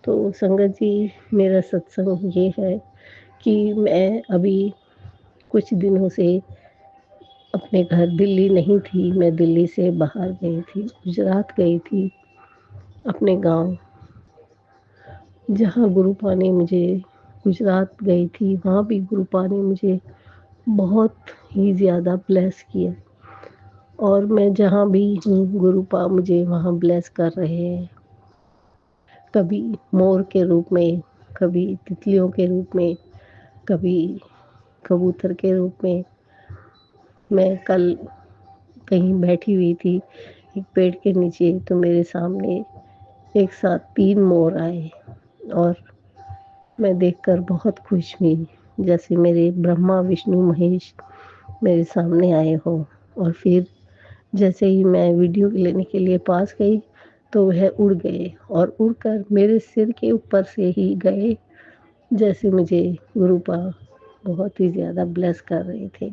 तो संगत जी, मेरा सत्संग ये है कि मैं अभी कुछ दिनों से अपने घर दिल्ली नहीं थी, मैं दिल्ली से बाहर गई थी, गुजरात गई थी, अपने गांव, जहाँ गुरुपा ने मुझे, गुजरात गई थी, वहाँ भी गुरुपा ने मुझे बहुत ही ज़्यादा ब्लेस किया। और मैं जहाँ भी हूँ गुरुपा मुझे वहाँ ब्लेस कर रहे हैं, कभी मोर के रूप में, कभी तितलियों के रूप में, कभी कबूतर के रूप में। मैं कल कहीं बैठी हुई थी एक पेड़ के नीचे, तो मेरे सामने एक साथ 3 मोर आए और मैं देखकर बहुत खुश हुई, जैसे मेरे ब्रह्मा विष्णु महेश मेरे सामने आए हो। और फिर जैसे ही मैं वीडियो लेने के लिए पास गई तो वह उड़ गए और उड़कर मेरे सिर के ऊपर से ही गए, जैसे मुझे गुरुपा बहुत ही ज़्यादा ब्लेस कर रहे थे।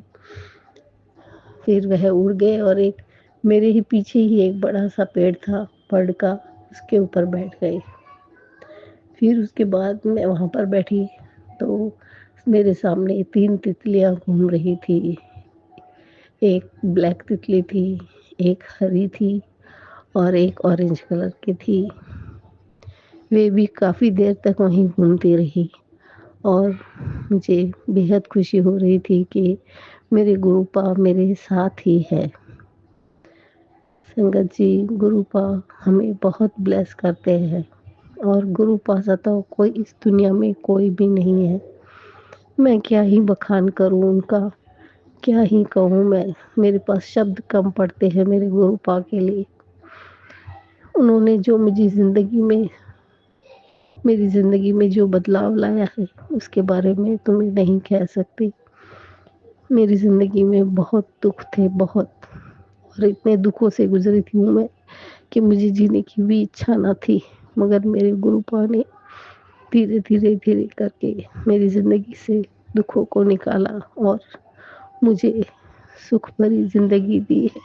फिर वह उड़ गए और एक मेरे ही पीछे ही एक बड़ा सा पेड़ था बड़ का, उसके ऊपर बैठ गए। फिर उसके बाद मैं वहाँ पर बैठी तो मेरे सामने 3 तितलियाँ घूम रही थी। एक ब्लैक तितली थी, एक हरी थी और एक ऑरेंज कलर की थी। वे भी काफ़ी देर तक वहीं घूमती रही और मुझे बेहद खुशी हो रही थी कि मेरे गुरुपा मेरे साथ ही है। संगत जी, गुरुपा हमें बहुत ब्लेस करते हैं और गुरुपा सा तो कोई इस दुनिया में कोई भी नहीं है। मैं क्या ही बखान करूँ उनका, क्या ही कहूँ मैं, मेरे पास शब्द कम पड़ते हैं मेरे गुरुपा के लिए। उन्होंने जो मुझे मेरी ज़िंदगी में जो बदलाव लाया है, उसके बारे में तो मैं नहीं कह सकती। मेरी ज़िंदगी में बहुत दुःख थे, बहुत, और इतने दुखों से गुज़री थी मैं कि मुझे जीने की भी इच्छा ना थी। मगर मेरे गुरुपा ने धीरे, धीरे, धीरे करके मेरी ज़िंदगी से दुखों को निकाला और मुझे सुख भरी ज़िंदगी दी है।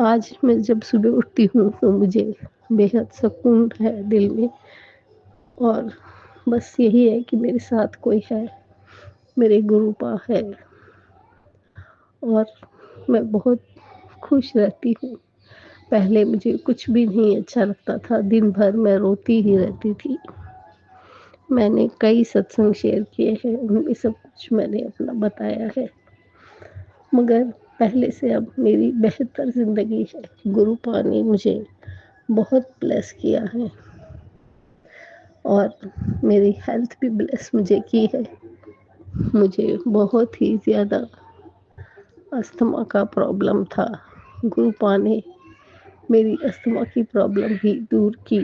आज मैं जब सुबह उठती हूँ तो मुझे बेहद सुकून है दिल में, और बस यही है कि मेरे साथ कोई है, मेरे गुरुपा है, और मैं बहुत खुश रहती हूँ। पहले मुझे कुछ भी नहीं अच्छा लगता था, दिन भर मैं रोती ही रहती थी। मैंने कई सत्संग शेयर किए हैं, उनमें सब कुछ मैंने अपना बताया है, मगर पहले से अब मेरी बेहतर ज़िंदगी है। गुरुपा ने मुझे बहुत ब्लेस किया है, और मेरी हेल्थ भी ब्लेस मुझे की है। मुझे बहुत ही ज़्यादा अस्थमा का प्रॉब्लम था, गुरुपा ने मेरी अस्थमा की प्रॉब्लम भी दूर की।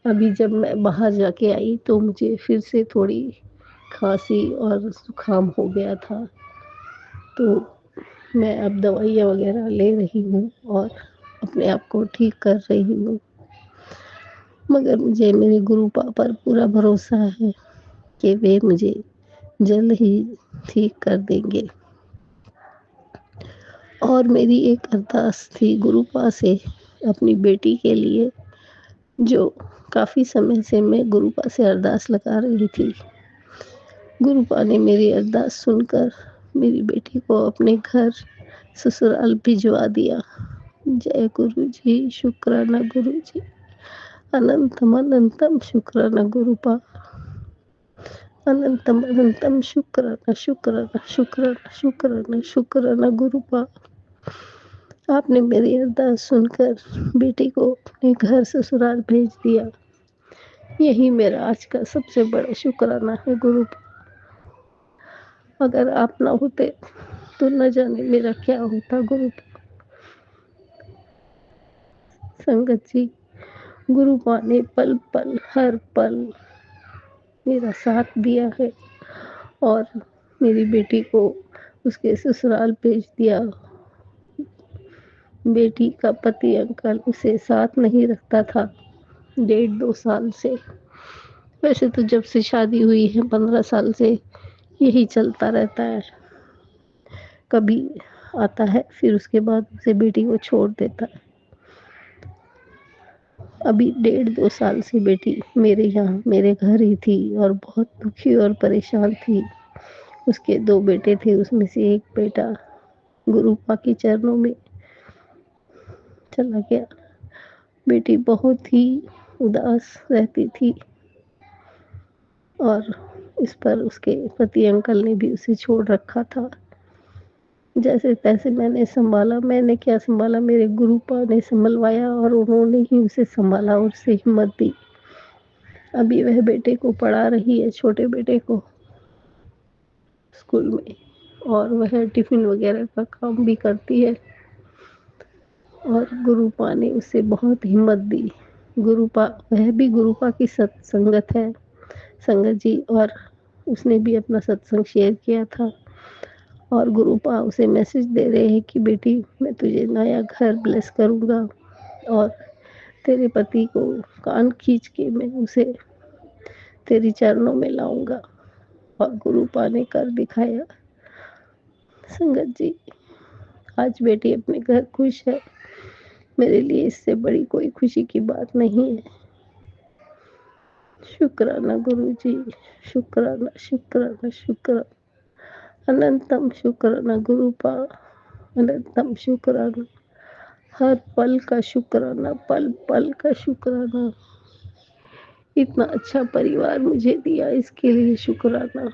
अभी जब मैं बाहर जाके आई तो मुझे फिर से थोड़ी खांसी और ज़ुकाम हो गया था, तो मैं अब दवाइयाँ वगैरह ले रही हूँ और अपने आप को ठीक कर रही हूँ। मगर मुझे मेरे गुरुपा पर पूरा भरोसा है कि वे मुझे जल्द ही ठीक कर देंगे। और मेरी एक अरदास थी गुरुपा से अपनी बेटी के लिए, जो काफ़ी समय से मैं गुरुपा से अरदास लगा रही थी। गुरुपा ने मेरी अरदास सुनकर मेरी बेटी को अपने घर ससुराल भिजवा दिया। जय गुरु जी, शुक्राना गुरु जी, अनंतम अनंतम शुक्राना गुरुपा, अनंतम अनंतम शुक्राना शुक्राना शुक्राना शुक्राना शुक्राना गुरुपा। आपने मेरी अरदास सुनकर बेटी को अपने घर ससुराल भेज दिया। यही मेरा आज का सबसे बड़ा शुक्राना है गुरुपा। अगर आप ना होते तो न जाने मेरा क्या होता गुरुपा। संगत जी, गुरुपा ने पल पल हर पल मेरा साथ दिया है, और मेरी बेटी को उसके ससुराल भेज दिया। बेटी का पति अंकल उसे साथ नहीं रखता था 1.5-2 साल से। वैसे तो जब से शादी हुई है 15 साल से यही चलता रहता है। कभी आता है, फिर उसके बाद उसे बेटी को छोड़ देता है। अभी 1.5-2 साल से बेटी मेरे यहाँ मेरे घर ही थी और बहुत दुखी और परेशान थी। उसके 2 बेटे थे, उसमें से एक बेटा गुरुपा के चरणों में चला गया। बेटी बहुत ही उदास रहती थी, और इस पर उसके पति अंकल ने भी उसे छोड़ रखा था। जैसे तैसे मैंने संभाला, मैंने क्या संभाला, मेरे गुरुपा ने संभलवाया, और उन्होंने ही उसे संभाला और उसे हिम्मत दी। अभी वह बेटे को पढ़ा रही है, छोटे बेटे को स्कूल में, और वह टिफिन वगैरह का काम भी करती है, और गुरुपा ने उसे बहुत हिम्मत दी। गुरुपा, वह भी गुरुपा की सत्संगत है, संगत जी, और उसने भी अपना सत्संग शेयर किया था, और गुरुपा उसे मैसेज दे रहे हैं कि बेटी मैं तुझे नया घर ब्लेस करूँगा, और तेरे पति को कान खींच के मैं उसे तेरी चरणों में लाऊंगा, और गुरुपा ने कर दिखाया। संगत जी, आज बेटी अपने घर खुश है, मेरे लिए इससे बड़ी कोई खुशी की बात नहीं है। शुक्राना गुरु जी, शुक्राना शुक्राना शुक्राना, अनंतम शुक्राना गुरुपा, अनंतम शुक्राना, हर पल का शुक्राना, पल पल का शुक्राना। इतना अच्छा परिवार मुझे दिया, इसके लिए शुक्राना।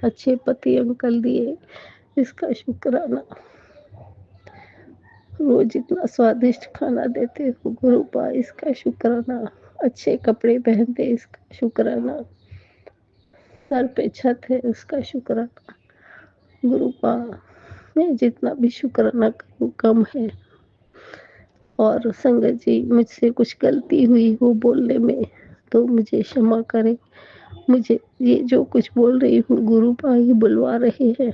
अच्छे पति अंकल दिए, इसका शुक्राना। रोज इतना स्वादिष्ट खाना देते हो गुरुपा, इसका शुक्राना। अच्छे कपड़े पहनते, इसका शुक्राना। सर पे छत है, उसका शुक्राना। गुरुपा, मैं जितना भी शुक्राना करूँ कम है। और संगत जी मुझसे कुछ गलती हुई हो बोलने में तो मुझे क्षमा करें। मुझे ये जो कुछ बोल रही हूँ गुरु पा ही बुलवा रहे हैं।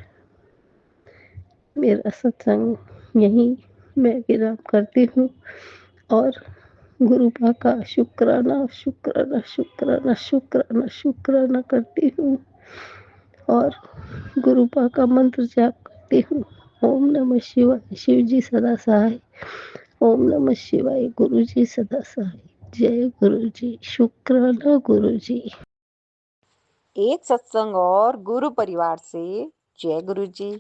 मेरा सत्संग यहीं मैं विराम करती हूँ और गुरुपा का शुक्राना शुक्राना शुक्राना शुक्राना शुक्राना करती हूँ और गुरुपा का मंत्र जाप करती हूँ। ओम नमः शिवाय। शिव जी सदा सहाय। ओम नमः शिवाय। गुरु जी सदा सहाय। जय गुरु जी। शुक्राना गुरु जी। एक सत्संग और गुरु परिवार से जय गुरु जी।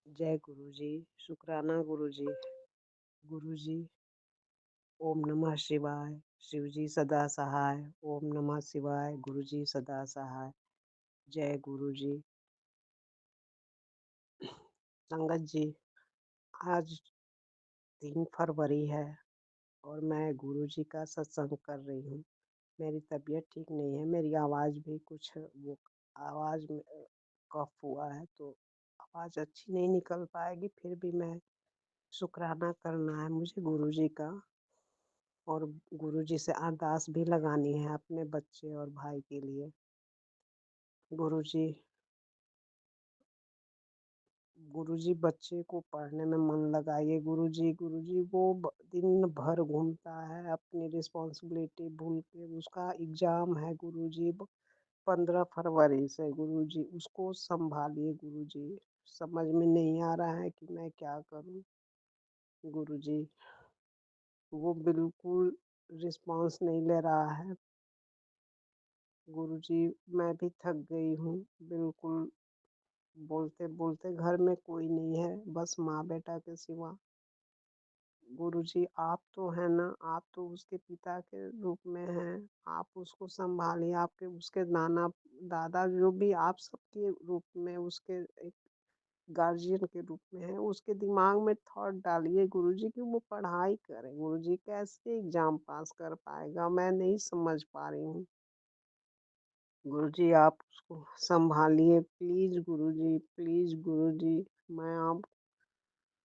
जय गुरु जी। शुक्राना गुरु जी। गुरु जी ओम नमः शिवाय। शिव जी सदा सहाय। ओम नमः शिवाय। गुरु जी सदा सहाय। जय गुरु जी। संगत जी आज 3 फरवरी है और मैं गुरु जी का सत्संग कर रही हूँ। मेरी तबीयत ठीक नहीं है, मेरी आवाज़ भी कुछ वो आवाज़ में कफ हुआ है तो आवाज़ अच्छी नहीं निकल पाएगी, फिर भी मैं शुक्राना करना है मुझे गुरु जी का और गुरु जी से अरदास भी लगानी है अपने बच्चे और भाई के लिए। गुरु जी गुरुजी बच्चे को पढ़ने में मन लगाइए। गुरुजी वो दिन भर घूमता है अपनी रिस्पॉन्सिबिलिटी भूल के। उसका एग्जाम है गुरुजी 15 फरवरी से। गुरुजी उसको संभालिए। गुरुजी समझ में नहीं आ रहा है कि मैं क्या करूं। गुरुजी वो बिल्कुल रिस्पॉन्स नहीं ले रहा है। गुरुजी मैं भी थक गई हूँ बिल्कुल। बोलते बोलते घर में कोई नहीं है बस माँ बेटा के सिवा। गुरुजी आप तो है ना, आप तो उसके पिता के रूप में हैं। आप उसको संभालिए। आपके उसके नाना दादा जो भी आप सबके रूप में उसके एक गार्जियन के रूप में है, उसके दिमाग में थॉट डालिए गुरुजी कि वो पढ़ाई करे। गुरुजी कैसे एग्जाम पास कर पाएगा, मैं नहीं समझ पा रही हूँ। गुरुजी आप उसको संभालिए प्लीज। गुरुजी प्लीज गुरुजी।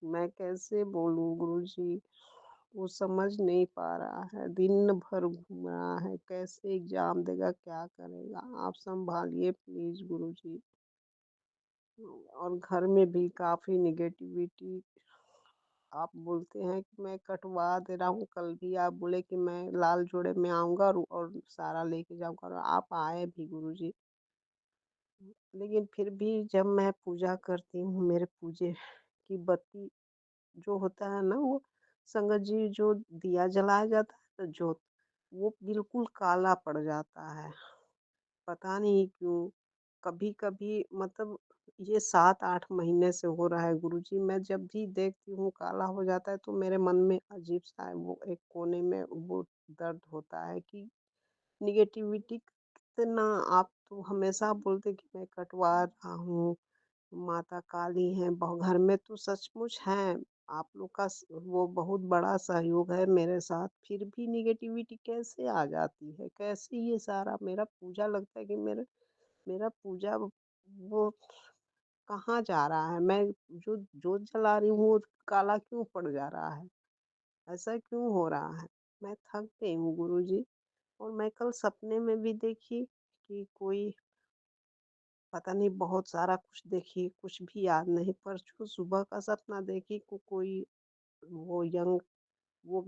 मैं कैसे बोलूँ गुरुजी, वो समझ नहीं पा रहा है, दिन भर घूम रहा है, कैसे एग्जाम देगा, क्या करेगा। आप संभालिए प्लीज गुरुजी। और घर में भी काफ़ी निगेटिविटी। आप बोलते हैं कि मैं कटवा दे रहा हूँ, कल भी आप बोले कि मैं लाल जोड़े में आऊँगा और सारा लेके जाऊँगा और आप आए भी गुरुजी। लेकिन फिर भी जब मैं पूजा करती हूँ, मेरे पूजे की बत्ती जो होता है ना, वो संगत जी जो दिया जलाया जाता है ना जोत, वो बिल्कुल काला पड़ जाता है। पता नहीं क्यों। कभी कभी मतलब ये 7-8 महीने से हो रहा है गुरुजी। मैं जब भी देखती हूँ काला हो जाता है तो मेरे मन में अजीब सा है, वो एक कोने में वो दर्द होता है कि निगेटिविटी कितना। आप तो हमेशा बोलते कि मैं कटवा रहा हूँ, माता काली हैं घर में, तो सचमुच हैं। आप लोग का वो बहुत बड़ा सहयोग है मेरे साथ, फिर भी निगेटिविटी कैसे आ जाती है, कैसे ये सारा मेरा पूजा लगता है कि मेरा मेरा पूजा वो कहाँ जा रहा है। मैं जो जोत जला रही हूँ वो काला क्यों पड़ जा रहा है, ऐसा क्यों हो रहा है। मैं थक गई हूँ गुरुजी। और मैं कल सपने में भी देखी कि कोई पता नहीं बहुत सारा कुछ देखी, कुछ भी याद नहीं, पर जो सुबह का सपना देखी को कोई वो यंग वो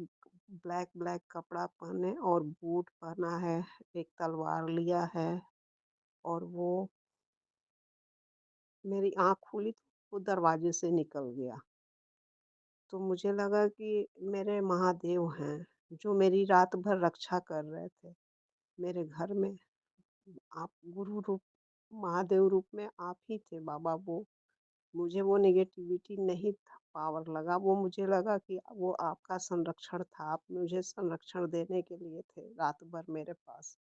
ब्लैक ब्लैक कपड़ा पहने और बूट पहना है, एक तलवार लिया है और वो मेरी आँख खुली तो वो दरवाजे से निकल गया। तो मुझे लगा कि मेरे महादेव हैं जो मेरी रात भर रक्षा कर रहे थे मेरे घर में। आप गुरु रूप महादेव रूप में आप ही थे बाबा। वो मुझे वो नेगेटिविटी नहीं था पावर लगा, वो मुझे लगा कि वो आपका संरक्षण था, आप मुझे संरक्षण देने के लिए थे रात भर मेरे पास।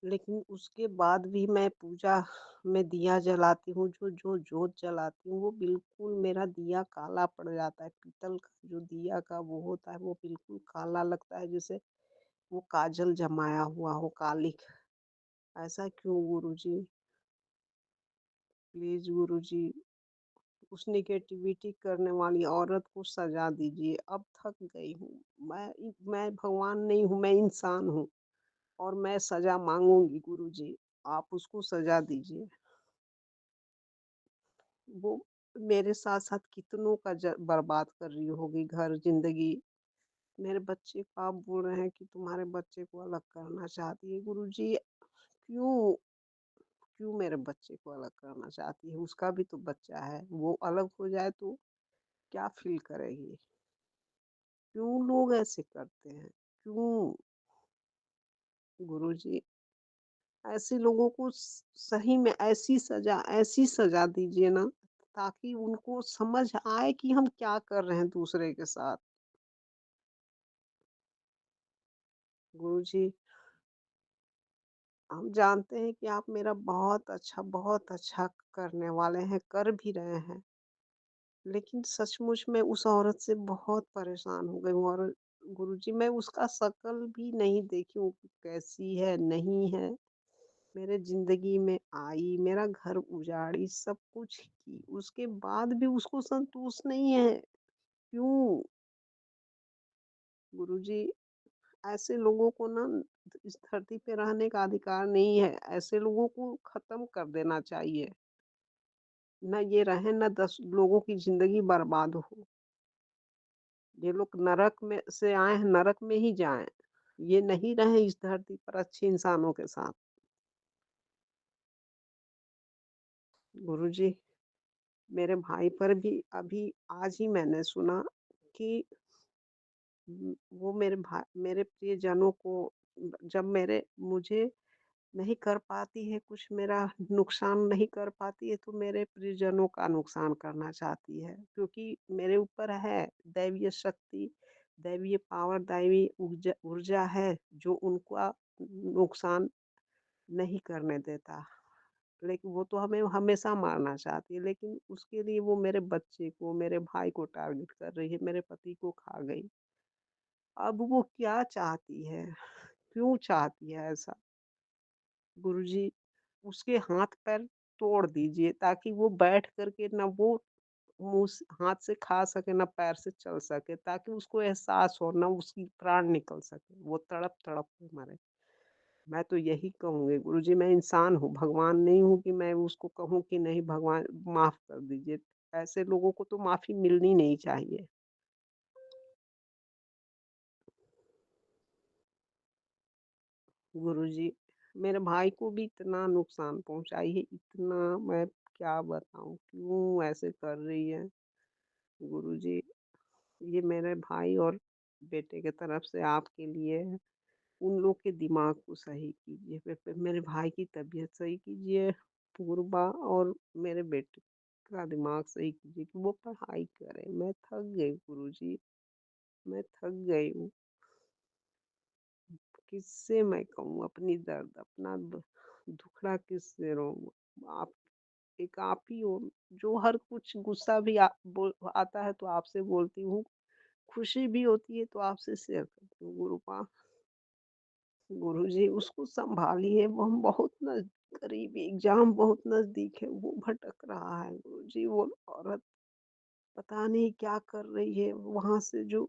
लेकिन उसके बाद भी मैं पूजा में दिया जलाती हूँ, जो जो जोत जलाती हूँ वो बिल्कुल मेरा दिया काला पड़ जाता है। पीतल का जो दिया का वो होता है वो बिल्कुल काला लगता है, जैसे वो काजल जमाया हुआ हो, कालिक। ऐसा क्यों गुरुजी, प्लीज गुरुजी। उस नेगेटिविटी करने वाली औरत को सजा दीजिए। अब थक गई हूँ। मैं भगवान नहीं हूँ, मैं इंसान हूँ और मैं सजा माँगूँगी गुरुजी। आप उसको सजा दीजिए। वो मेरे साथ-साथ कितनों का बर्बाद कर रही होगी घर, ज़िंदगी। मेरे बच्चे को आप बोल रहे हैं कि तुम्हारे बच्चे को अलग करना चाहती है। गुरुजी क्यों क्यों मेरे बच्चे को अलग करना चाहती है? उसका भी तो बच्चा है। वो अलग हो जाए तो क्या फ़ील करेगी? क्यों लोग ऐसे करते हैं? क्यों? गुरुजी ऐसे लोगों को सही में ऐसी सज़ा दीजिए ना ताकि उनको समझ आए कि हम क्या कर रहे हैं दूसरे के साथ। गुरुजी हम जानते हैं कि आप मेरा बहुत अच्छा करने वाले हैं, कर भी रहे हैं। लेकिन सचमुच में उस औरत से बहुत परेशान हो गई हूँ और गुरुजी मैं उसका शकल भी नहीं देखी हूँ कि कैसी है, नहीं है। मेरे ज़िंदगी में आई, मेरा घर उजाड़ी, सब कुछ की, उसके बाद भी उसको संतोष नहीं है। क्यों? गुरुजी ऐसे लोगों को ना इस धरती पे रहने का अधिकार नहीं है। ऐसे लोगों को खत्म कर देना चाहिए। ना ये रहें, ना 10 लोगों की ज़िंदगी बर्बाद हो। ये लोग नरक में से आए हैं, नरक में ही जाएँ। ये नहीं रहें इस धरती पर अच्छे इंसानों के साथ। गुरुजी, मेरे भाई पर भी अभी आज ही मैंने सुना कि वो मेरे प्रियजनों को जब मेरे मुझे नहीं कर पाती है कुछ मेरा नुकसान नहीं कर पाती है तो मेरे प्रियजनों का नुकसान करना चाहती है क्योंकि मेरे ऊपर है दैवीय शक्ति, दैवीय पावर, दैवीय ऊर्जा ऊर्जा है जो उनका नुकसान नहीं करने देता। लेकिन वो तो हमें हमेशा मारना चाहती है, लेकिन उसके लिए वो मेरे बच्चे को, मेरे भाई को टारगेट कर रही है, मेरे पति को खा गई। अब वो क्या चाहती है? क्यों चाहती है ऐसा? गुरुजी उसके हाथ-पैर तोड़ दीजिए ताकि वो बैठ कर के ना वो मुँह से हाथ से खा सके, ना पैर से चल सके, ताकि उसको एहसास हो, ना उसकी प्राण निकल सके, वो तड़प-तड़प के मरे। मैं तो यही कहूँगी गुरुजी मैं इंसान हूँ, भगवान नहीं हूँ कि मैं उसको कहूँ कि नहीं भगवान माफ़ कर दीजिए। ऐसे लोगों को तो माफ़ी मिलनी नहीं चाहिए। गुरुजी मेरे भाई को भी इतना नुकसान पहुँचाई है, इतना मैं क्या बताऊँ, क्यों ऐसे कर रही है? गुरुजी ये मेरे भाई और बेटे की तरफ से आपके लिए है। उन लोग के दिमाग को सही कीजिए। मेरे भाई की तबीयत सही कीजिए, पूर्वा और मेरे बेटे का दिमाग सही कीजिए कि वो पढ़ाई करे। मैं थक गई गुरुजी, मैं थक गई हूँ। किससे मैं कहूँ अपनी दर्द, अपना दुखड़ा किससे रोऊँ? आप एक आप ही हो जो हर कुछ गुस्सा भी आता है तो आपसे बोलती हूँ, खुशी भी होती है तो आपसे शेयर करती हूँ गुरुपा। गुरुजी उसको सँभालिए, वो हम बहुत करीब एग्ज़ाम बहुत नज़दीक है, वो भटक रहा है गुरुजी, वो औरत पता नहीं क्या कर रही है, वहाँ से जो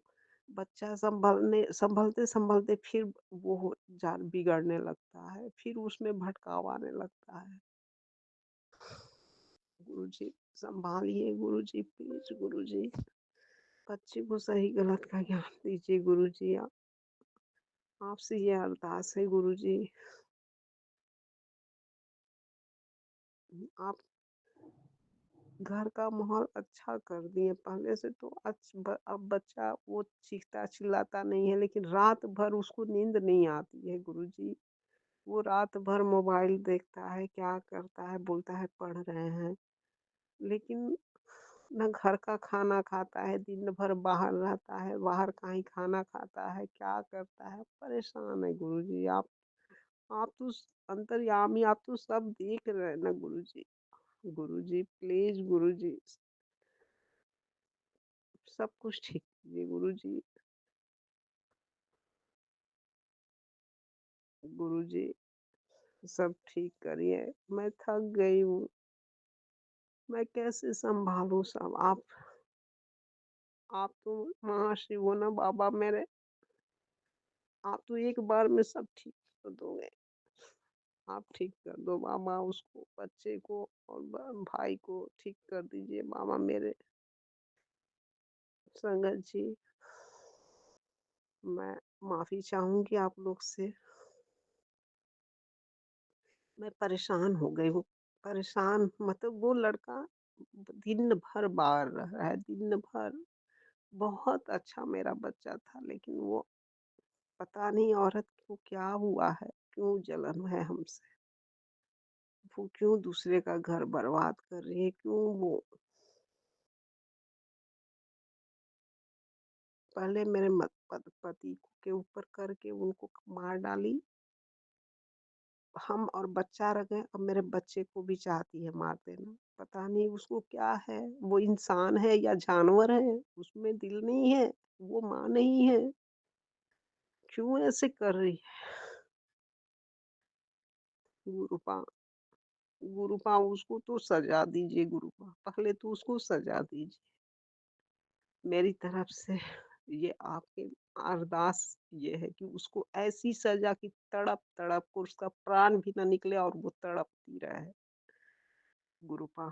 बच्चा सँभलते-सँभलते फिर वो बिगड़ने लगता है, फिर उसमें भटकाव आने लगता है। गुरुजी सँभालिए गुरुजी प्लीज़ गुरुजी, बच्चे को सही गलत का ज्ञान दीजिए गुरुजी आप। आपसे ये अरदास है गुरुजी, आप घर का माहौल अच्छा कर दिए पहले से तो अब बच्चा वो चीखता चिल्लाता नहीं है लेकिन रात भर उसको नींद नहीं आती है गुरुजी। वो रात भर मोबाइल देखता है, क्या करता है, बोलता है पढ़ रहे हैं, लेकिन ना घर का खाना खाता है, दिन भर बाहर रहता है, बाहर का ही खाना खाता है, क्या करता है, परेशान है गुरुजी। आप तो अंतर्यामी, आप तो सब देख रहे हैं ना गुरुजी। गुरुजी प्लीज गुरुजी सब कुछ ठीक कीजिए गुरुजी। गुरुजी सब ठीक करिए, मैं थक गई हूँ, मैं कैसे संभालूं सब। आप तो महाशिव हो ना बाबा मेरे। आप तो एक बार में सब ठीक कर दोगे। आप ठीक कर दो बाबा, उसको, बच्चे को और भाई को ठीक कर दीजिए बाबा मेरे। संगत जी, मैं माफी चाहूंगी आप लोग से। मैं परेशान हो गई हूँ। परेशान मतलब वो लड़का दिन भर बाहर रहा है, दिन भर। बहुत अच्छा मेरा बच्चा था, लेकिन वो पता नहीं औरत को क्या हुआ है, क्यों जलन है हमसे। वो क्यों दूसरे का घर बर्बाद कर रही है, क्यों वो पहले मेरे पति के ऊपर करके उनको मार डाली। हम और बच्चा रह गए, अब मेरे बच्चे को भी चाहती है मार देना। पता नहीं उसको क्या है, वो इंसान है या जानवर है, उसमें दिल नहीं है, वो माँ नहीं है, क्यों ऐसे कर रही है। गुरुपा, गुरुपा उसको तो सजा दीजिए। गुरुपा पहले तो उसको सजा दीजिए मेरी तरफ से। ये आपके अरदास ये है कि उसको ऐसी सजा की तड़प तड़प को उसका प्राण भी ना निकले और वो तड़पती रहे। गुरुपा,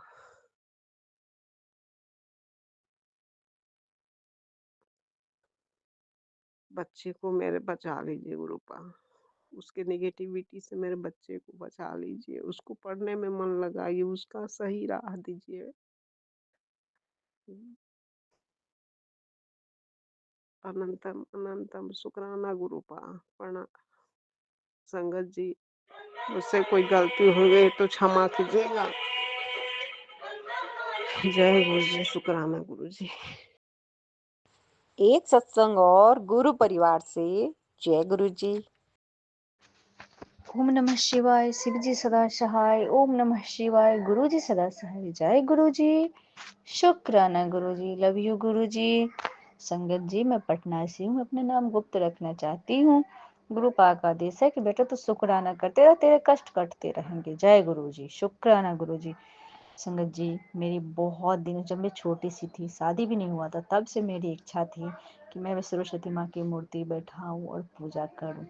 बच्चे को मेरे बचा लीजिए गुरुपा। उसके नेगेटिविटी से मेरे बच्चे को बचा लीजिए, उसको पढ़ने में मन लगाइए, उसका सही राह दीजिए। अनंतम अनंतम शुक्राना गुरुपा। प्रणाम संगत जी, मुझसे कोई गलती हो गई तो क्षमा कीजिएगा। जय गुरु जी, शुक्राना गुरु जी। एक सत्संग और गुरु परिवार से जय गुरु जी। ओम नमः शिवाय, शिव जी सदा सहाय। ओम नमः शिवाय, गुरु जी सदा सहाय। जय गुरु जी, शुक्राना गुरु जी, लव यू गुरु जी। संगत जी, मैं पटना से हूँ, अपना नाम गुप्त रखना चाहती हूँ। गुरु पाक का आदेश है कि बेटा तो शुक्राना करते रह, तेरे कष्ट कटते रहेंगे। जय गुरु जी, शुक्राना गुरु जी। संगत जी, मेरी बहुत दिन, जब मैं छोटी सी थी, शादी भी नहीं हुआ था, तब से मेरी इच्छा थी कि मैं सरस्वती माँ की मूर्ति बैठाऊं और पूजा करूं।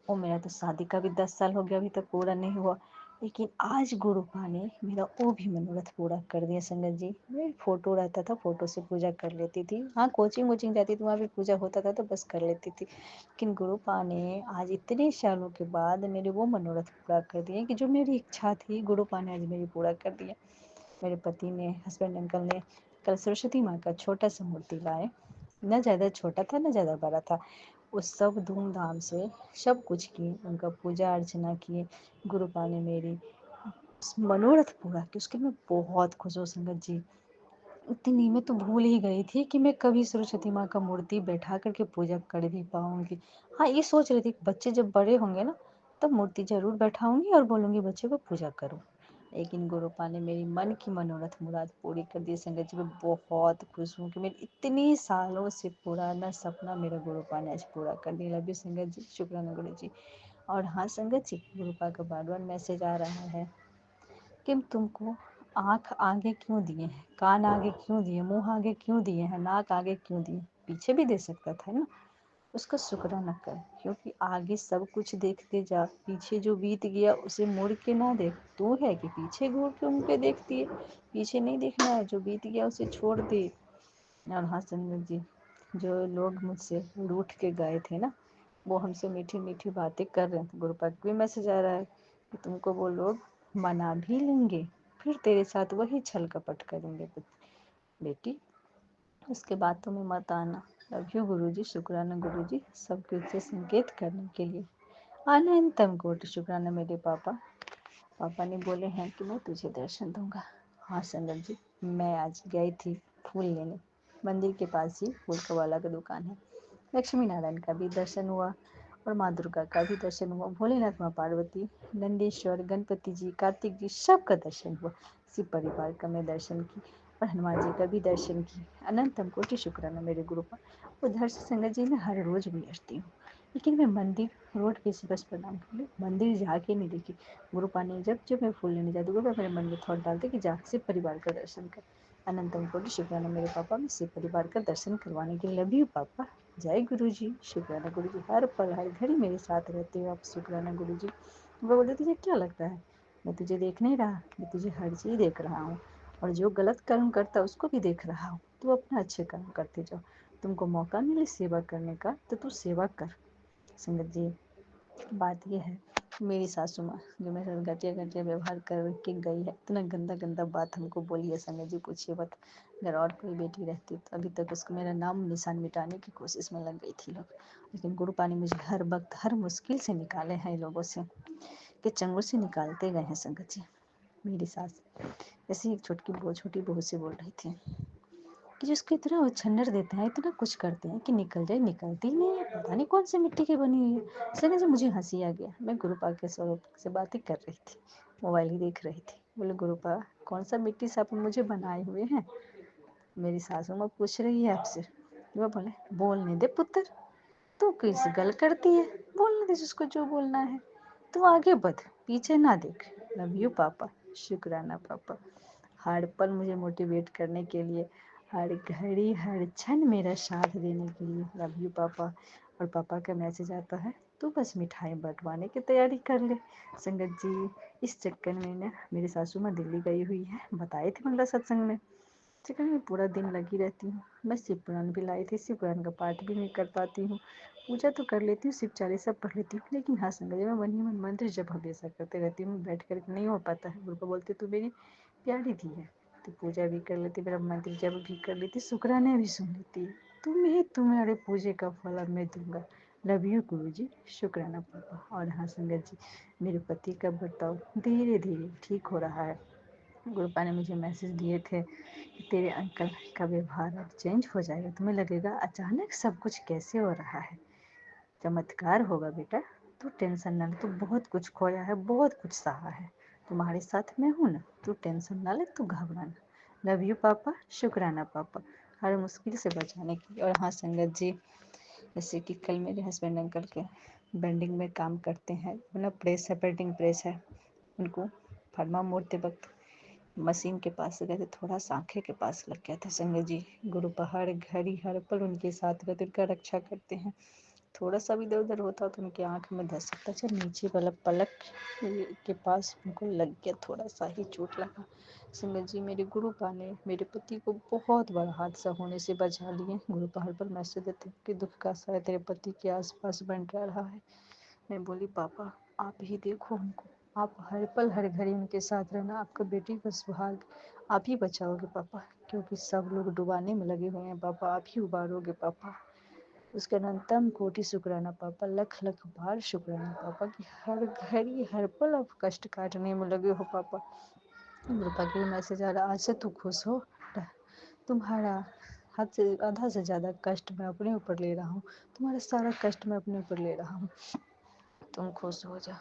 और मेरा तो शादी का भी 10 साल हो गया, अभी तक पूरा नहीं हुआ। लेकिन आज गुरुपा ने मेरा वो भी मनोरथ पूरा कर दिया। संगत जी, मेरे फोटो रहता था, फोटो से पूजा कर लेती थी। हाँ, कोचिंग वोचिंग जाती थी, वहाँ भी पूजा होता था तो बस कर लेती थी। लेकिन गुरुपा ने आज इतने सालों के बाद मेरे वो मनोरथ पूरा कर दिए कि जो मेरी इच्छा थी, गुरुपा ने आज मेरी पूरा कर दिया। मेरे पति ने, हस्बैंड अंकल ने कल सरस्वती माँ का छोटा सा मूर्ति लाए। न ज़्यादा छोटा था न ज़्यादा बड़ा था। वो सब धूमधाम से सब कुछ किए, उनका पूजा अर्चना किए। गुरुपा ने मेरी मनोरथ पूरा किया, उसके मैं बहुत खुश हूँ। संगत जी, इतनी मैं तो भूल ही गई थी कि मैं कभी सरस्वती माँ का मूर्ति बैठा करके पूजा कर भी पाऊंगी। हाँ, ये सोच रही थी बच्चे जब बड़े होंगे ना, तब मूर्ति जरूर बैठाऊंगी और बोलूंगी बच्चे को पूजा करो। लेकिन गुरुपा ने मेरी मन की मनोरथ मुराद पूरी कर दी। संगत जी, मैं बहुत खुश हूँ कि मेरे इतने सालों से पुराना सपना मेरा गुरुपा ने आज पूरा कर दिया। लव यू संगत जी, शुक्राना गुरु जी। और हाँ संगत जी, गुरुपा का बार बार मैसेज आ रहा है कि तुमको आँख आगे क्यों दिए हैं, कान आगे क्यों दिए, मुंह आगे क्यों दिए हैं, नाक आगे क्यों दिए। पीछे भी दे सकता था ना। उसका शुक्राना कर, क्योंकि आगे सब कुछ देखते जा, पीछे जो बीत गया उसे मुड़ के ना देख। तू है कि पीछे घूर के उनके देखती है। पीछे नहीं देखना है, जो बीत गया उसे छोड़ दे। और हाँ संगत जी, जो लोग मुझसे रूठ के गए थे ना, वो हमसे मीठी मीठी बातें कर रहे थे। गुरुपा का भी मैसेज आ रहा है कि तुमको वो लोग मना भी लेंगे, फिर तेरे साथ वही छल कपट करेंगे। बेटी, उसके बातों में मत आना। लव यू गुरु जी, शुक्राना गुरु जी, सब कुछ से संकेत करने के लिए। अनंतम कोटि शुक्राना मेरे पापा। पापा ने बोले हैं कि मैं तुझे दर्शन दूंगा। हाँ संगत जी, मैं आज गई थी फूल लेने, मंदिर के पास ही फूल का वाला का दुकान है। लक्ष्मी नारायण का भी दर्शन हुआ और माँ दुर्गा का भी दर्शन हुआ। भोलेनाथ, माँ पार्वती, नंदीश्वर, गणपति जी, कार्तिक जी, सबका दर्शन हुआ। शिव परिवार का मैं दर्शन की और हनुमान जी का भी दर्शन की। अनंतम कोटि शुक्राना मेरे गुरुपा। उधर से संगत जी मैं हर रोज गुजरती हूँ। लेकिन मैं मंदिर रोड पे से बस प्रणाम कर ली, मंदिर जाके नहीं देखी। गुरु पा ने जब जब मैं फूल लेने जाती हूँ मेरे मन में थॉट डालते कि जा शिव परिवार का दर्शन कर। अनंतम कोटि शुक्राना मेरे पापा, मैं शिव परिवार का दर्शन करवाने के लिए लव यू पापा। जय गुरु जी, शुक्राना गुरु जी, हर पल हर घड़ी मेरे साथ रहते हो आप, शुक्राना गुरु जी। वो बोलते तुझे क्या लगता है मैं तुझे देख नहीं रहा, मैं तुझे हर चीज़ देख रहा हूँ, और जो गलत कर्म करता है उसको भी देख रहा हूँ। तू अपना अच्छे कर्म करते जाओ, तुमको मौका मिले सेवा करने का तो तू सेवा कर। संगत जी, बात यह है मेरी सासू माँ जो मेरे साथ घटिया घटिया व्यवहार कर के गई है, इतना गंदा गंदा बात हमको बोली है संगत जी, पूछिए मत। अगर और कोई बेटी रहती तो अभी तक उसको मेरा नाम निशान मिटाने की कोशिश में लग गई थी लोग। लेकिन गुरु पा ने मुझे हर वक्त हर मुश्किल से निकाले हैं, इन लोगों से के चंगुल से निकालते गए हैं संगत जी। मेरी सास ऐसी एक छोटी बहू से बोल रही थी कि जिसको इतना उछन्नर देते हैं, इतना कुछ करते हैं कि निकल जाए, निकलती ही नहीं है, पता नहीं कौन सी मिट्टी की बनी हुई है। सर जी मुझे हंसी आ गया, मैं गुरुपा के स्वरूप से बातें कर रही थी, मोबाइल ही देख रही थी। बोले गुरुपा कौन सा मिट्टी से आप मुझे बनाए हुए हैं। मेरी सासू माँ पूछ रही है आपसे। वो बोले बोलने दे पुत्र, तू किस गल करती है, बोलने दे जिसको जो बोलना है, तू आगे बढ़ पीछे ना देख। लव यू पापा, शुक्राना पापा। हर पल मुझे मोटिवेट करने के लिए, हर घड़ी हर क्षण मेरा साथ देने के लिए, लव यू पापा। और पापा का मैसेज आता है तू बस मिठाई बंटवाने की तैयारी कर ले। संगत जी, इस चक्कर में ना मेरी सासू माँ दिल्ली गई हुई है, बताए थे मंगला सत्संग में। चक्कर में पूरा दिन लगी रहती हूँ। मैं शिव पुराण भी लाई थी, शिव पुराण का पाठ भी नहीं कर पाती हूँ। पूजा तो कर लेती हूँ, शिव चालीसा पढ़ लेती हूँ, लेकिन हाँ संगत जी मैं मन ही मन मंत्र जप हमेशा करते रहती हूँ, बैठ कर नहीं हो पाता है। गुरु को बोलते तू मेरी प्यारी दी है, तो पूजा भी कर लेती, मेरा मंत्र जप भी कर लेती, शुक्राने भी सुन लेती। तुम्हें तुम्हारे पूजे का फल अब मैं दूंगा। लव यू गुरु जी, शुक्राना पापा। और हाँ संगत जी, मेरे पति का बर्ताव धीरे धीरे ठीक हो रहा है। गुरुपा ने मुझे मैसेज दिए थे कि तेरे अंकल का व्यवहार अब चेंज हो जाएगा, तुम्हें लगेगा अचानक सब कुछ कैसे हो रहा है, चमत्कार होगा बेटा, तू टेंशन ना ले, तू बहुत कुछ खोया है, बहुत कुछ सहा है, तुम्हारे साथ मैं हूँ ना, तू टेंशन ना ले, तू घबराना। लव यू पापा, शुक्राना पापा, हर मुश्किल से बचाने की। और हाँ संगत जी, जैसे कि कल मेरे हस्बैंड अंकल के बेंडिंग में काम करते हैं, मतलब प्रेस है, पेंटिंग प्रेस है, उनको फरमा मोड़ते वक्त मशीन के पास गए थे, थोड़ा सा आँखें के पास लग गया था संगत जी। गुरु हर घड़ी हर पल उनके साथ रहते, उनका रक्षा करते हैं। थोड़ा सा भी इधर उधर होता तो उनकी आँख में धस सकता। अच्छा नीचे वाला पलक के पास उनको लग गया, थोड़ा सा ही चोट लगा। संगत जी, मेरे गुरुपा ने मेरे पति को बहुत बड़ा हादसा होने से बचा लिए। गुरुपा हर पल मैसेज देते कि दुख का साया तेरे पति के आसपास बन रहा है। मैं बोली पापा आप ही देखो उनको, आप हर पल हर घड़ी उनके साथ रहना, आपका बेटी का सुहाग आप ही बचाओगे पापा, क्योंकि सब लोग डुबाने में लगे हुए हैं पापा, आप ही उबारोगे पापा। उसका अनंतम कोटि शुक्राना पापा, लख लख बार शुक्राना पापा कि हर घड़ी हर पल आप कष्ट काटने में लगे हो पापा। पापा के मैसेज आ रहा, आज से तू खुश हो, तुम्हारा हद से आधा से ज़्यादा कष्ट मैं अपने ऊपर ले रहा हूँ, तुम्हारा सारा कष्ट मैं अपने ऊपर ले रहा हूँ, तुम खुश हो जा।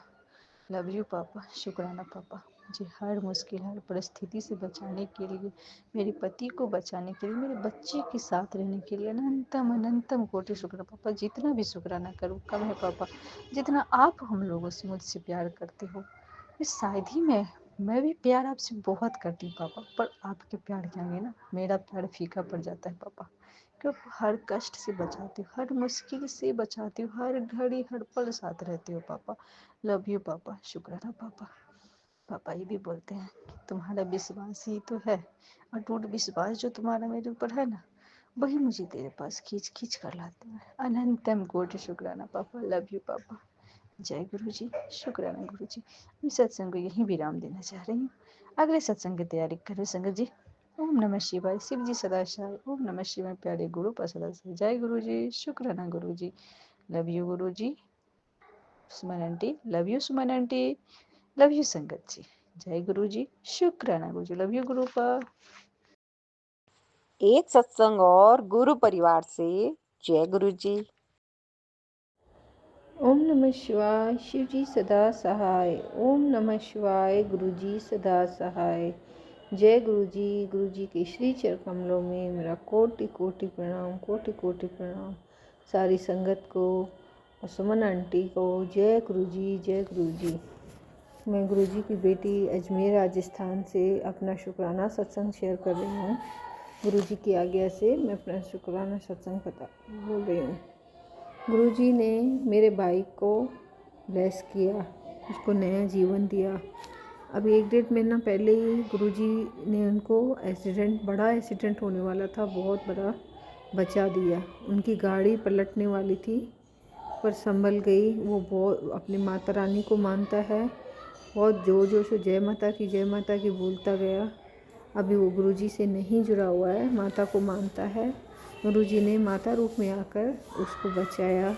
लव यू पापा, शुक्राना पापा। मुझे हर मुश्किल हर परिस्थिति से बचाने के लिए, मेरे पति को बचाने के लिए, मेरे बच्चे के साथ रहने के लिए अनंतम अनंतम कोटि शुक्राना पापा। जितना भी शुक्राना करूँ कम है पापा, जितना आप हम लोगों से मुझसे प्यार करते हो, इस शायद ही मैं भी प्यार आपसे बहुत करती हूँ पापा, पर आपके प्यार के आगे ना मेरा प्यार फीका पड़ जाता है पापा, क्योंकि हर कष्ट से बचाती हो, हर मुश्किल से बचाती हो, हर घड़ी हर पल साथ रहते हो पापा। लव यू पापा, शुक्राना पापा। पापा ये भी बोलते हैं कि तुम्हारा विश्वास ही तो है, अटूट विश्वास जो तुम्हारा मेरे ऊपर है ना, वही मुझे तेरे पास खींच खींच कर लाता है। अनंतम कोटि शुक्राना पापा, लव यू पापा। जय गुरु जी, शुक्राना गुरु जी। मैं सत्संग को यहीं विराम देना चाह रही हूँ, अगले सत्संग की तैयारी करो संगत जी। ओम नमः शिवाय, शिव जी सदा सहाय, ओम नमः शिवाय, प्यारे गुरु पर सदा सहाय। जय गुरु जी, शुक्राना गुरु जी, love you Guru ji. Suman aunty, love you Suman aunty, love you संगत जी। जय गुरु जी, शुक्राना गुरु जी, लव यू गुरु पर। एक सत्संग और गुरु परिवार से। जय गुरु जी। ओम नमः शिवाय, शिव जी सदा सहाय। ओम नमः शिवाय, गुरु जी सदा सहाय। जय गुरु जी के श्री चरण कमलों में मेरा कोटि कोटि प्रणाम, कोटि कोटि प्रणाम। सारी संगत को सुमन आंटी को जय गुरु जी, जय गुरु जी। मैं गुरु जी की बेटी अजमेर राजस्थान से अपना शुक्राना सत्संग शेयर कर रही हूँ। गुरु जी की आज्ञा से मैं अपना शुक्राना सत्संग बोल रही हूँ। गुरु जी ने मेरे भाई को ब्लेस किया, उसको नया जीवन दिया। अभी 1-1.5 महीना पहले ही गुरु जी ने उनको बड़ा एक्सीडेंट होने वाला था, बहुत बड़ा, बचा दिया। उनकी गाड़ी पलटने वाली थी पर संभल गई। वो बहुत अपनी माता रानी को मानता है, बहुत ज़ोर ज़ोर से जय माता की बोलता गया। अभी वो गुरु जी से नहीं जुड़ा हुआ है, माता को मानता है। गुरु जी ने माता रूप में आकर उसको बचाया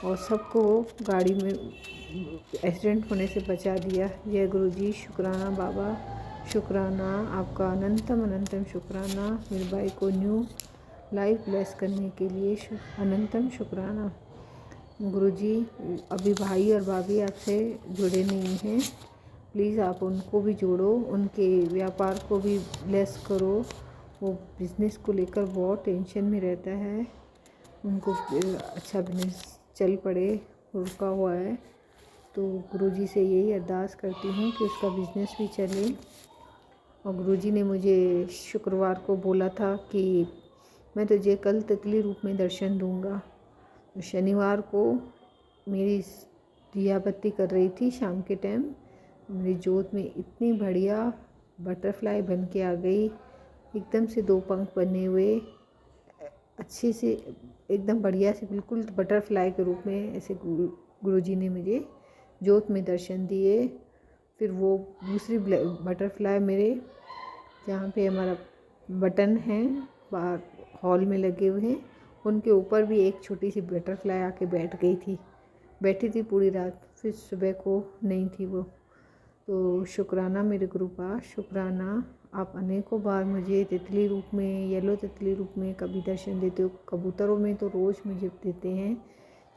और सबको गाड़ी में एक्सीडेंट होने से बचा दिया। जय गुरु जी, शुक्राना बाबा, शुक्राना आपका, अनंतम अनंतम शुक्राना। मेरे भाई को न्यू लाइफ ब्लेस करने के लिए अनंतम शुक्राना। गुरुजी, अभी भाई और भाभी आपसे जुड़े नहीं हैं, प्लीज़ आप उनको भी जोड़ो, उनके व्यापार को भी ब्लेस करो। वो बिज़नेस को लेकर बहुत टेंशन में रहता है, उनको अच्छा बिजनेस चल पड़े, रुका हुआ है। तो गुरुजी से यही अरदास करती हूँ कि उसका बिज़नेस भी चले। और गुरुजी ने मुझे शुक्रवार को बोला था कि मैं तुझे कल तितली रूप में दर्शन दूँगा। शनिवार को मेरी दिया बत्ती कर रही थी शाम के टाइम, मेरी जोत में इतनी बढ़िया बटरफ्लाई बन के आ गई, एकदम से 2 पंख बने हुए, अच्छे से एकदम बढ़िया से, बिल्कुल बटरफ्लाई के रूप में ऐसे गुरुजी ने मुझे जोत में दर्शन दिए। फिर वो दूसरी बटरफ्लाई मेरे जहाँ पे हमारा बटन है बाहर हॉल में लगे हुए हैं, उनके ऊपर भी एक छोटी सी बटरफ्लाई आके बैठी थी पूरी रात, फिर सुबह को नहीं थी वो। तो शुक्राना मेरे गुरु का, शुक्राना। आप अनेकों बार मुझे तितली रूप में, येलो तितली रूप में कभी दर्शन देते हो, कबूतरों में तो रोज़ मुझे देते हैं।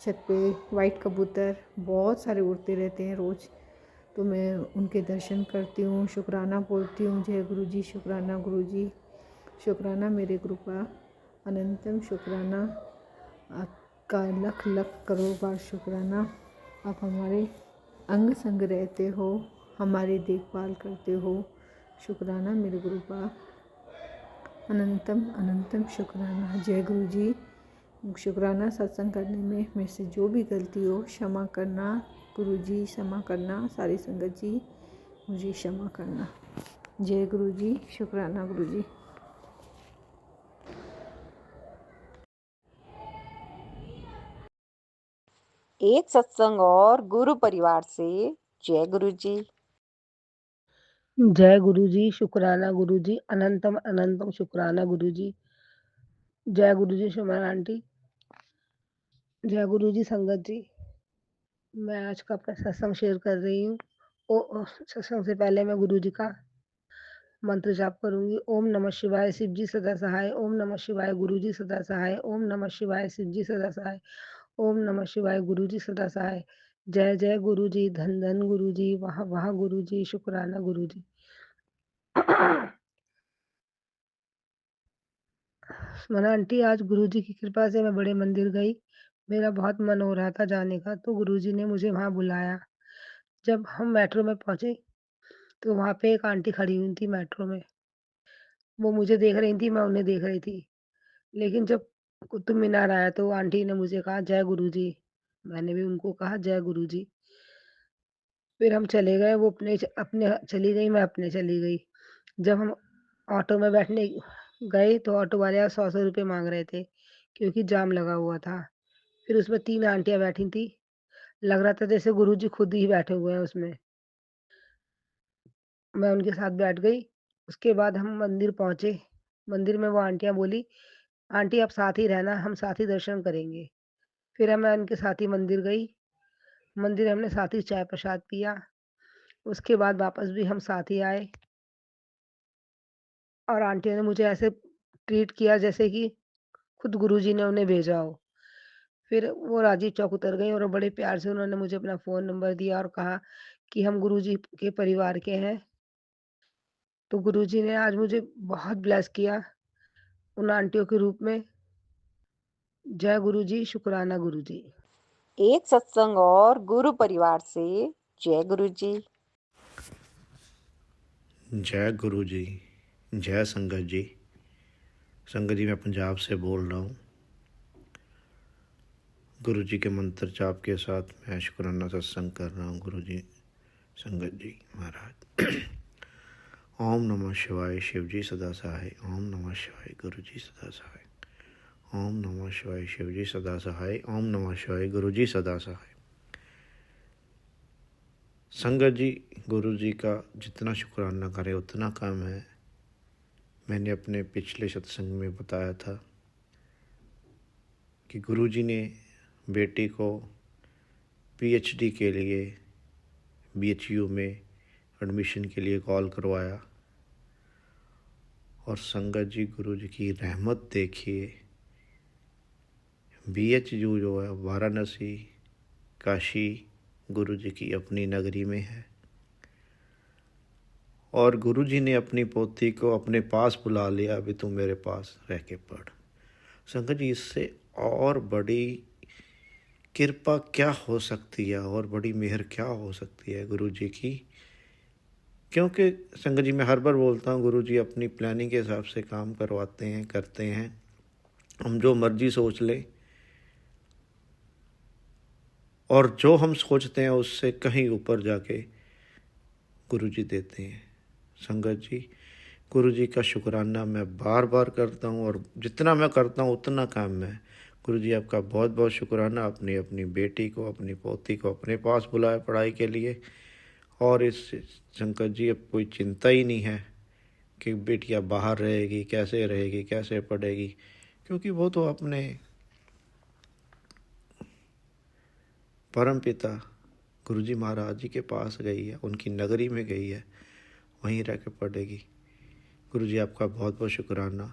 छत पे वाइट कबूतर बहुत सारे उड़ते रहते हैं रोज़, तो मैं उनके दर्शन करती हूँ, शुक्राना बोलती हूँ। जय गुरु जी, शुक्राना गुरु जी, शुक्राना मेरे गुरु का, अनंतम शुक्राना आपका, लख लख करोड़ बार शुक्राना। आप हमारे अंग संग रहते हो, हमारी देखभाल करते हो, शुक्राना मेरे गुरु का, अनंतम अनंतम शुक्राना। जय गुरु जी। शुक्राना सत्संग करने में मेरे से जो भी गलती हो क्षमा करना, गुरु जी क्षमा करना, सारी संगत जी मुझे क्षमा करना। जय गुरु जी, शुक्राना गुरु जी। एक सत्संग और गुरु परिवार से जय गुरु जी। जय गुरु जी, शुक्राना गुरु जी, अनंतम अनंतम शुक्राना गुरु जी। जय गुरु जी सुमन आंटी, जय गुरु जी संगत जी। मैं आज का अपना सत्संग शेयर कर रही हूँ। सत्संग से पहले मैं गुरु जी का मंत्र जाप करूंगी। ओम नमः शिवाय, शिव जी सदा सहाय। ओम नमः शिवाय, गुरु जी सदा सहाय। ओम नमः शिवाय, शिव जी सदा सहाय। ओम नमः शिवाय, गुरु जी सदा सहाय। जय जय गुरु जी, धन धन गुरु जी, वाह वाह गुरु जी, शुक्राना गुरु जी। मना आंटी, आज गुरुजी की कृपा से मैं बड़े मंदिर गई। मेरा बहुत मन हो रहा था जाने का, तो गुरुजी ने मुझे वहाँ बुलाया। जब हम मेट्रो में पहुँचे, तो वहाँ पे एक आंटी खड़ी हुई थी मेट्रो में। वो मुझे देख रही थी, मैं उन्हें देख रही थी। लेकिन जब कुतुब मीनार आया, तो आंटी ने मुझे कहा, "जय गुरुजी।" मैंने भी उनको कहा, "जय गुरुजी।" फिर हम चले गए, वो अपने चली गई, मैं अपने चली गई। जब हम ऑटो में बैठने गए, तो ऑटो वाले 100-100 रुपए माँग रहे थे, क्योंकि जाम लगा हुआ था। फिर उसमें 3 आंटियाँ बैठी थीं, लग रहा था जैसे गुरुजी खुद ही बैठे हुए हैं उसमें। मैं उनके साथ बैठ गई, उसके बाद हम मंदिर पहुँचे। मंदिर में वो आंटियाँ बोली, "आंटी आप साथ ही रहना, हम साथ ही दर्शन करेंगे।" फिर मैं उनके साथ ही मंदिर गई। मंदिर हमने साथ ही चाय प्रसाद पिया। उसके बाद वापस भी हम साथ ही आए और आंटियों ने मुझे ऐसे ट्रीट किया जैसे कि खुद गुरुजी ने उन्हें भेजा हो। फिर वो राजीव चौक उतर गईं और बड़े प्यार से उन्होंने मुझे अपना फ़ोन नंबर दिया और कहा कि हम गुरुजी के परिवार के हैं। तो गुरुजी ने आज मुझे बहुत ब्लेस किया उन आंटियों के रूप में। जय गुरुजी, शुक्राना गुरुजी। एक सत्संग और गुरु परिवार से जय गुरु जी। जय गुरु जी, जय संगत जी। संगत जी, मैं पंजाब से बोल रहा हूँ। गुरु जी के मंत्र जाप के साथ मैं शुक्राना सत्संग कर रहा हूँ। गुरु जी, संगत जी महाराज। ओम नमः शिवाय, शिव जी सदा सहाय। ओम नमः शिवाय, गुरु जी सदा सहाय। ओम नमः शिवाय, शिव जी सदा सहाय। ओम नमः शिवाय, गुरु जी सदा सहाय। संगत जी, गुरु जी का जितना शुक्राना करें उतना कम है। मैंने अपने पिछले सत्संग में बताया था कि गुरु जी ने बेटी को पीएचडी के लिए बीएचयू में एडमिशन के लिए कॉल करवाया। और संगत जी, गुरु जी की रहमत देखिए, बीएचयू जो है वाराणसी काशी गुरु जी की अपनी नगरी में है। और गुरु जी ने अपनी पोती को अपने पास बुला लिया, अभी तू मेरे पास रह के पढ़। संगत जी, इससे और बड़ी कृपा क्या हो सकती है और बड़ी मेहर क्या हो सकती है गुरु जी की। क्योंकि संगत जी, मैं हर बार बोलता हूँ, गुरु जी अपनी प्लानिंग के हिसाब से काम करवाते हैं, करते हैं। हम जो मर्जी सोच लें और जो हम सोचते हैं उससे कहीं ऊपर जाके गुरु जी देते हैं। संगत जी, गुरु जी का शुक्राना मैं बार बार करता हूँ और जितना मैं करता हूँ उतना काम है। गुरु जी, आपका बहुत बहुत शुक्राना। अपनी अपनी बेटी को, अपनी पोती को अपने पास बुलाया पढ़ाई के लिए। और इस शंकर जी, अब कोई चिंता ही नहीं है कि बेटियाँ बाहर रहेगी, कैसे पढ़ेगी, क्योंकि वो तो अपने परम पिता गुरु जी महाराज जी के पास गई है, उनकी नगरी में गई है, वहीं रह के पढ़ेगी। गुरु जी, आपका बहुत बहुत शुक्राना।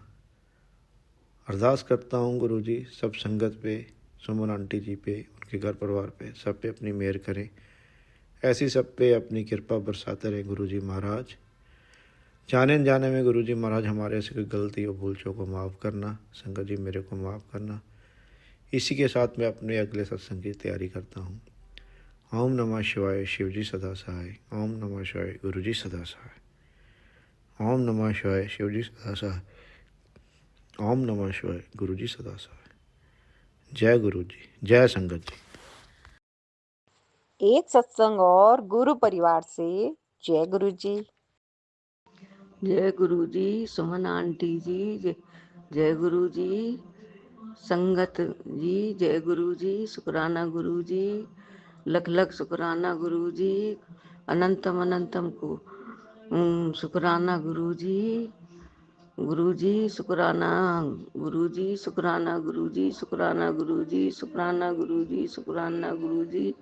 अरदास करता हूँ गुरु जी, सब संगत पे, सुमन आंटी जी पे, उनके घर परिवार पे, सब पे अपनी मेहर करें। ऐसी सब पे अपनी कृपा बरसाते रहे गुरु जी महाराज। जाने जाने में गुरु जी महाराज हमारे से कोई गलती और भूल चूक को माफ़ करना। संगत जी, मेरे को माफ़ करना। इसी के साथ मैं अपने अगले सत्संग की तैयारी करता हूँ। ओम नमः शिवाय, शिव जी सदा सहाय। ओम नमः शिवाय, गुरु जी सदा सहाय। ओम नमः शिवाय, शिव जी सदा सहाय। ओम नमः शिवाय, गुरु जी सदा सहाय। जय गुरु जी, जय संगत जी। एक सत्संग और गुरु परिवार से जय गुरु जी। जय गुरु जी, सुमन आंटी जी, जय गुरु जी, संगत जी, जय गुरु जी, शुक्राना गुरु जी, लख लख शुक्राना गुरु जी, अनंतम अनंतम को शुक्राना गुरु जी, शुक्राना गुरु जी, शुक्राना गुरु जी, शुक्राना गुरु जी, शुक्राना गुरु जी, शुक्राना गुरु जी,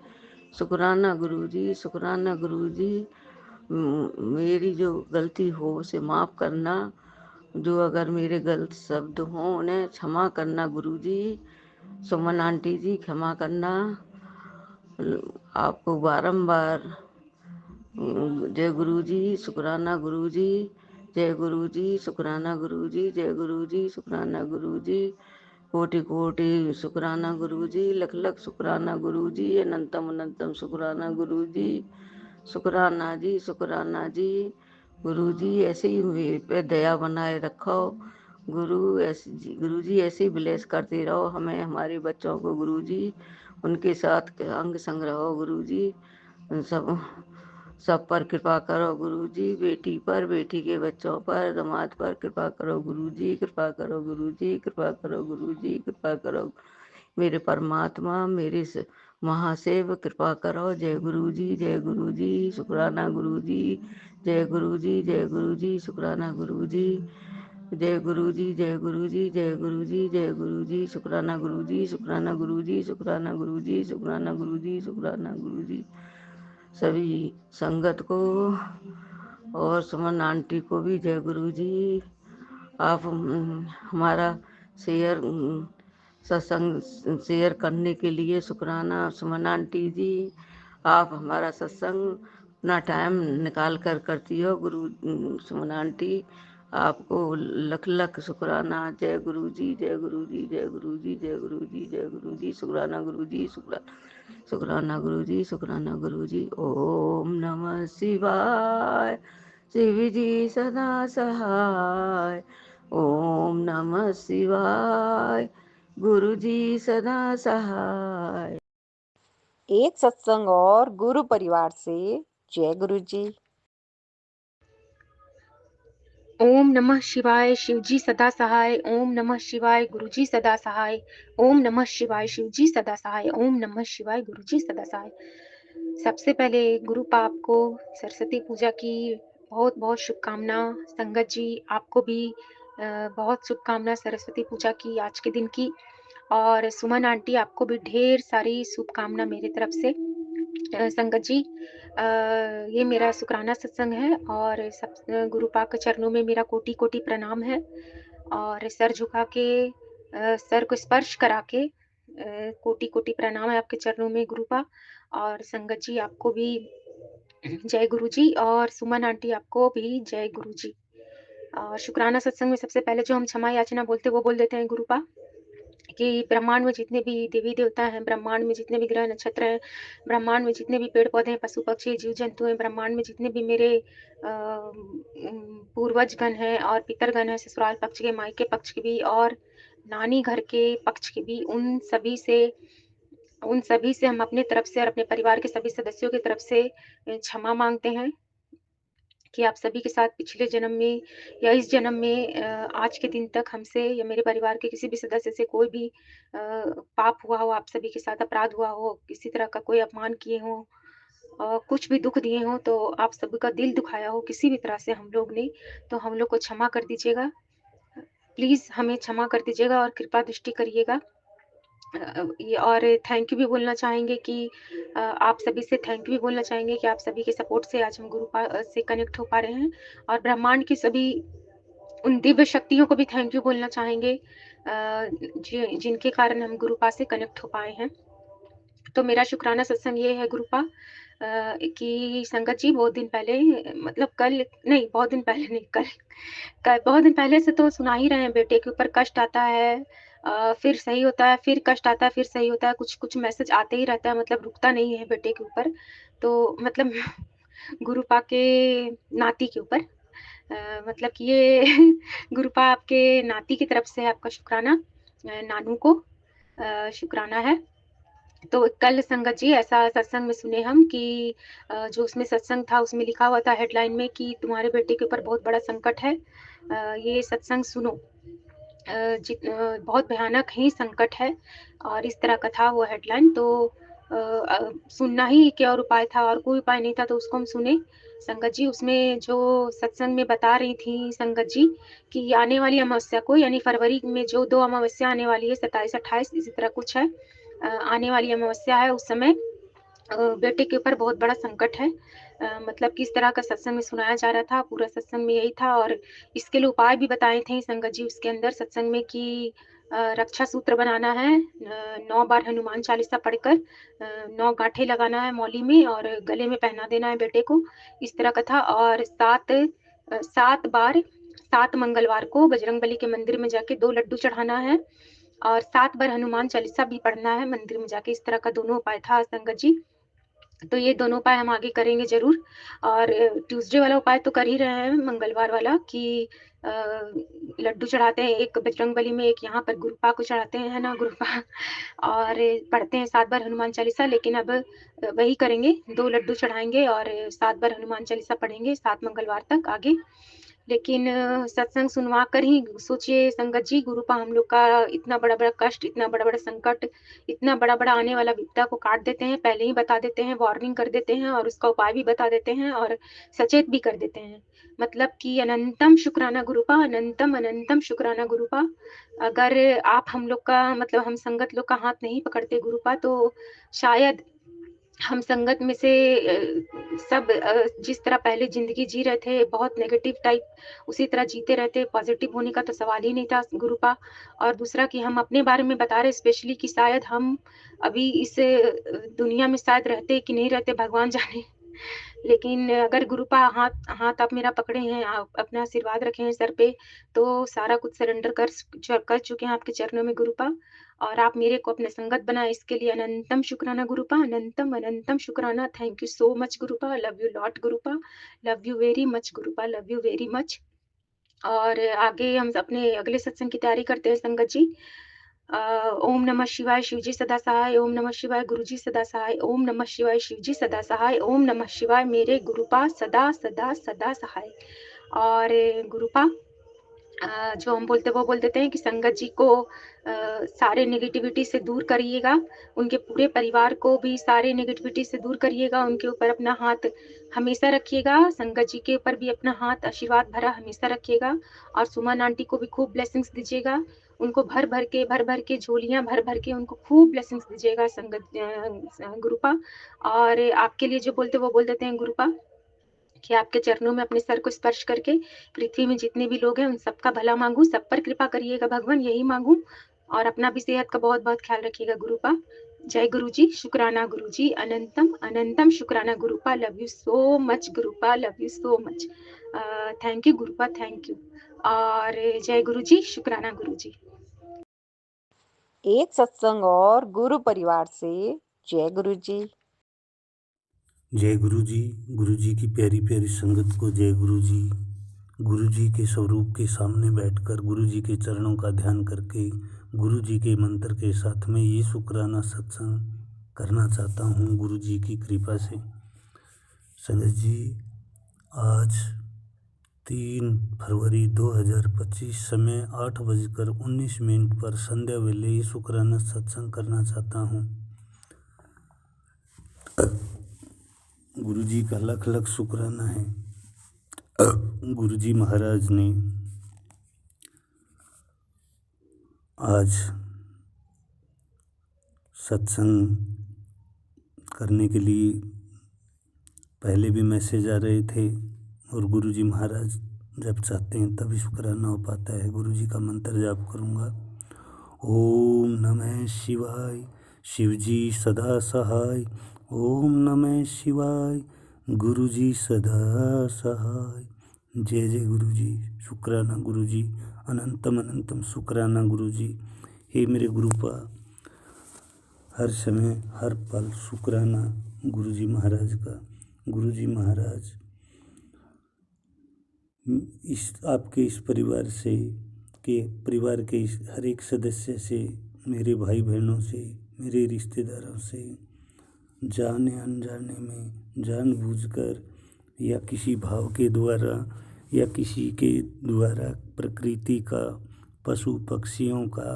शुक्राना गुरु जी, शुक्राना गुरु जी। मेरी जो गलती हो उसे माफ़ करना, जो अगर मेरे गलत शब्द हों उन्हें क्षमा करना गुरु जी। सुमन आंटी जी, क्षमा करना। आपको बारंबार जय गुरु जी, शुक्राना गुरु जी, जय गुरु जी, शुक्राना गुरु जी, जय गुरु जी, शुक्राना गुरु जी, कोटि कोटि शुक्राना गुरु जी, लख लख शुक्राना गुरु जी, अनंतम अनंतम शुक्राना गुरु जी, शुक्राना जी, शुक्राना जी। गुरु जी, ऐसे ही मेरे पे दया बनाए रखो। गुरु जी ऐसे ही ब्लेस करते रहो हमें, हमारे बच्चों को गुरु जी, उनके साथ अंग संग रहो गुरु जी। सब पर कृपा करो गुरु जी, बेटी पर, बेटी के बच्चों पर, दामाद पर कृपा करो गुरु जी, कृपा करो गुरु जी, कृपा करो गुरु जी, कृपा करो मेरे परमात्मा, मेरे महाशिव, कृपा करो। जय गुरु जी, जय गुरु जी, शुक्राना गुरु जी, जय गुरु जी, जय गुरु जी, शुक्राना गुरु जी, जय गुरु जी, जय गुरु जी, जय गुरु जी, जय गुरु जी, शुक्राना गुरु जी, शुक्राना गुरु जी, शुक्राना गुरु जी, शुक्राना गुरु जी, शुक्राना गुरु जी। सभी संगत को और सुमन आंटी को भी जय गुरु जी। आप हमारा शेयर सत्संग शेयर करने के लिए शुक्राना सुमन आंटी जी। आप हमारा सत्संग अपना टाइम निकाल कर करती हो गुरु सुमन आंटी, आपको लख लख शुक्राना। जय गुरु जी, जय गुरु जी, जय गुरु जी, जय गुरु जी, जय गुरु जी, शुक्राना गुरु जी, शुक्राना शुक्राना गुरुजी, शुक्राना गुरुजी। ओम नमः शिवाय, शिव जी सदा सहाय। ओम नमः शिवाय, गुरुजी सदा सहाय। एक सत्संग और गुरु परिवार से। जय गुरु जी। ओम नमः शिवाय, शिवजी सदा सहाय। ओम नमः शिवाय, गुरुजी सदा सहाय। ओम नमः शिवाय, शिवजी सदा सहाय। ओम नमः शिवाय, गुरुजी सदा सहाय। सबसे पहले गुरु पाप को सरस्वती पूजा की बहुत बहुत शुभकामना। संगत जी आपको भी बहुत शुभकामना सरस्वती पूजा की आज के दिन की। और सुमन आंटी आपको भी ढेर सारी शुभकामना मेरी तरफ से। संगत जी ये मेरा शुक्राना सत्संग है और सब गुरु पाक के चरणों में मेरा कोटि कोटि प्रणाम है। और सर झुका के सर को स्पर्श करा के कोटि कोटि प्रणाम है आपके चरणों में गुरु पा। और संगत जी आपको भी जय गुरु जी और सुमन आंटी आपको भी जय गुरु जी। और शुक्राना सत्संग में सबसे पहले जो हम क्षमा याचना बोलते हैं वो बोल देते हैं गुरु पा कि ब्रह्मांड में जितने भी देवी देवता हैं, ब्रह्मांड में जितने भी ग्रह नक्षत्र हैं, ब्रह्मांड में जितने भी पेड़ पौधे हैं, पशु पक्षी जीव जंतु हैं, ब्रह्मांड में जितने भी मेरे पूर्वज गण हैं और पितरगण हैं, ससुराल पक्ष के, मायके पक्ष के भी और नानी घर के पक्ष के भी, उन सभी से हम अपने तरफ से और अपने परिवार के सभी सदस्यों की तरफ से क्षमा मांगते हैं कि आप सभी के साथ पिछले जन्म में या इस जन्म में आज के दिन तक हमसे या मेरे परिवार के किसी भी सदस्य से कोई भी पाप हुआ हो, आप सभी के साथ अपराध हुआ हो, किसी तरह का कोई अपमान किए हों, कुछ भी दुख दिए हों, तो आप सभी का दिल दुखाया हो किसी भी तरह से हम लोग ने, तो हम लोग को क्षमा कर दीजिएगा। प्लीज़ हमें क्षमा कर दीजिएगा और कृपा दृष्टि करिएगा। ये और थैंक यू भी बोलना चाहेंगे कि आप सभी से थैंक यू भी बोलना चाहेंगे कि आप सभी के सपोर्ट से आज हम से कनेक्ट हो पा रहे हैं और ब्रह्मांड की सभी उन दिव्य शक्तियों को भी थैंक यू बोलना चाहेंगे जिनके कारण हम गुरुपा से कनेक्ट हो पाए हैं। तो मेरा शुक्राना सत्संग ये है गुरुपा कि संगत जी बहुत दिन पहले मतलब कल नहीं बहुत दिन पहले नहीं कल बहुत दिन पहले से तो सुना ही रहे हैं बेटे के ऊपर कष्ट आता है फिर सही होता है, फिर कष्ट आता है, फिर सही होता है, कुछ मैसेज आते ही रहता है, मतलब रुकता नहीं है बेटे के ऊपर। तो मतलब गुरुपा के नाती के ऊपर मतलब कि ये गुरुपा आपके नाती की तरफ से आपका शुक्राना नानू को शुक्राना है। तो कल संगत जी ऐसा सत्संग में सुने हम कि जो उसमें सत्संग था उसमें लिखा हुआ था हेडलाइन में कि तुम्हारे बेटे के ऊपर बहुत बड़ा संकट है, ये सत्संग सुनो। बहुत भयानक ही संकट है और इस तरह का था वो हेडलाइन। तो सुनना ही क्या और उपाय था और कोई उपाय नहीं था तो उसको हम सुने। संगत जी उसमें जो सत्संग में बता रही थी संगत जी कि आने वाली अमावस्या को यानी फरवरी में जो 2 अमावस्या आने वाली है 27-28 इसी तरह कुछ है आने वाली अमावस्या है उस समय बेटे के ऊपर बहुत बड़ा संकट है। मतलब किस तरह का सत्संग में सुनाया जा रहा था, पूरा सत्संग में यही था और इसके लिए उपाय भी बताए थे संगत जी उसके अंदर सत्संग में कि रक्षा सूत्र बनाना है, 9 बार हनुमान चालीसा पढ़कर 9 गांठें लगाना है मौली में और गले में पहना देना है बेटे को, इस तरह का था। और 7 बार 7 मंगलवार को बजरंगबली के मंदिर में जाके 2 लड्डू चढ़ाना है और 7 बार हनुमान चालीसा भी पढ़ना है मंदिर में जाके, इस तरह का दोनों उपाय था संगत जी। तो ये दोनों उपाय हम आगे करेंगे ज़रूर और ट्यूसडे वाला उपाय तो कर ही रहे हैं, मंगलवार वाला कि लड्डू चढ़ाते हैं, एक बजरंगबली में, एक यहाँ पर गुरुपा को चढ़ाते हैं, है ना गुरुपा और पढ़ते हैं 7 बार हनुमान चालीसा। लेकिन अब वही करेंगे, 2 लड्डू चढ़ाएँगे और 7 बार हनुमान चालीसा पढ़ेंगे 7 मंगलवार तक आगे। लेकिन सत्संग सुनवा कर ही सोचिए संगत जी गुरुपा हम लोग का इतना बड़ा-बड़ा कष्ट, इतना बड़ा-बड़ा संकट, इतना बड़ा-बड़ा आने वाला विपदा को काट देते हैं, पहले ही बता देते हैं, वार्निंग कर देते हैं और उसका उपाय भी बता देते हैं और सचेत भी कर देते हैं। मतलब कि अनंतम शुक्राना गुरुपा, अनंतम, अनंतम शुक्राना गुरुपा। अगर आप हम लोग का मतलब हम संगत लोग का हाथ नहीं पकड़ते गुरुपा तो शायद हम संगत में से सब जिस तरह पहले ज़िंदगी जी रहे थे, बहुत नेगेटिव टाइप उसी तरह जीते रहते, पॉज़िटिव होने का तो सवाल ही नहीं था गुरुपा। और दूसरा कि हम अपने बारे में बता रहे स्पेशली कि शायद हम अभी इस दुनिया में शायद रहते कि नहीं रहते भगवान जाने। लेकिन अगर गुरुपा हाथ हाथ आप मेरा पकड़े हैं, आप अपना आशीर्वाद रखे हैं सर पे, तो सारा कुछ सरेंडर कर चुके हैं आपके चरणों में गुरुपा। और आप मेरे को अपने संगत बनाए, इसके लिए अनंतम शुक्राना गुरुपा, अनंतम अनंतम शुक्राना। थैंक यू सो मच गुरुपा, love you lot गुरुपा, love you very much गुरुपा, लव यू वेरी मच। और आगे हम अपने अगले सत्संग की तैयारी करते हैं संगत जी। ओम नमः शिवाय, शिवजी सदा सहाय। ओम नमः शिवाय, गुरुजी सदा सहाय। ओम नमः शिवाय, शिवजी सदा सहाय। ओम नमः शिवाय, मेरे गुरुपा सदा सदा सदा सहाय। और गुरुपा जो हम बोलते वो बोल देते हैं कि संगत जी को सारे नेगेटिविटी से दूर करिएगा, उनके पूरे परिवार को भी सारे नेगेटिविटी से दूर करिएगा, उनके ऊपर अपना हाथ हमेशा रखिएगा, संगत जी के ऊपर भी अपना हाथ आशीर्वाद भरा हमेशा रखिएगा। और सुमन आंटी को भी खूब ब्लेसिंग्स दीजिएगा, उनको भर भर के झोलियां भर भर के उनको खूब ब्लेसिंग्स दीजिएगा संगत गुरुपा। और आपके लिए जो बोलते वो बोल देते हैं गुरुपा कि आपके चरणों में अपने सर को स्पर्श करके पृथ्वी में जितने भी लोग हैं उन सबका भला मांगू, सब पर कृपा करिएगा भगवान, यही मांगू। और अपना भी सेहत का बहुत बहुत ख्याल रखिएगा गुरुपा। जय गुरुजी, शुक्राना गुरुजी, अनंतम अनंतम शुक्राना गुरुपा, लव यू सो मच गुरुपा, love you so much. Thank you गुरुपा, थैंक यू। और जय गुरुजी, शुक्राना गुरुजी। एक सत्संग और गुरु परिवार से। जय गुरुजी। जय गुरु जी की प्यारी प्यारी संगत को जय गुरु जी के स्वरूप के सामने बैठकर गुरु जी के चरणों का ध्यान करके गुरु जी के मंत्र के साथ में ये शुक्राना सत्संग करना चाहता हूँ गुरु जी की कृपा से। संगत जी, आज 3 फरवरी 2025 समय 8:19 पर संध्या वेले ये शुक्राना सत्संग करना चाहता हूँ। गुरु जी का लख लख शुक्राना है। गुरु जी महाराज ने आज सत्संग करने के लिए पहले भी मैसेज आ रहे थे और गुरु जी महाराज जब चाहते हैं तभी शुक्राना हो पाता है। गुरु जी का मंत्र जाप करूँगा। ओम नमः शिवाय, शिवजी सदा सहाय। ओम नमः शिवाय, गुरु जी सदा सहाय। जय जय गुरु जी, शुक्राना गुरु जी, अनंतम अनंतम शुक्राना गुरु जी। हे मेरे गुरुपा, हर समय हर पल शुक्राना गुरु जी महाराज का। गुरु जी महाराज आपके इस परिवार के इस हर एक सदस्य से, मेरे भाई बहनों से, मेरे रिश्तेदारों से जाने अनजाने में जानबूझकर या किसी भाव के द्वारा या किसी के द्वारा प्रकृति का, पशु पक्षियों का,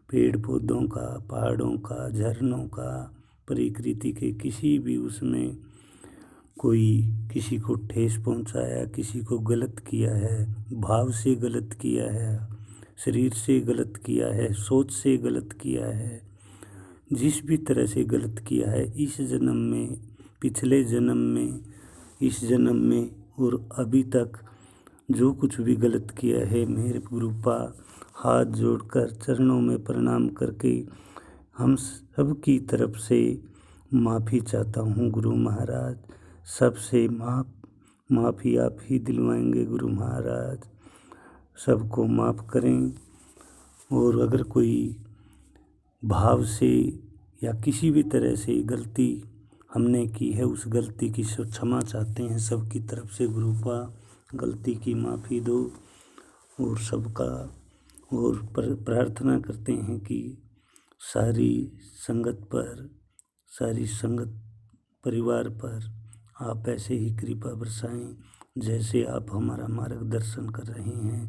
पेड़ पौधों का, पहाड़ों का, झरनों का, प्रकृति के किसी भी उसमें कोई किसी को ठेस पहुंचाया, किसी को गलत किया है, भाव से गलत किया है, शरीर से गलत किया है, सोच से गलत किया है, जिस भी तरह से गलत किया है इस जन्म में, पिछले जन्म में, इस जन्म में और अभी तक जो कुछ भी गलत किया है, मेरे गुरुपा हाथ जोड़कर चरणों में प्रणाम करके हम सब की तरफ से माफ़ी चाहता हूँ गुरु महाराज। सबसे माफ़ी आप ही दिलवाएंगे गुरु महाराज। सबको माफ़ करें। और अगर कोई भाव से या किसी भी तरह से गलती हमने की है, उस गलती की क्षमा चाहते हैं सबकी तरफ से गुरुपा। गलती की माफ़ी दो और सबका और प्रार्थना करते हैं कि सारी संगत परिवार पर आप ऐसे ही कृपा बरसाएं जैसे आप हमारा मार्गदर्शन कर रहे हैं।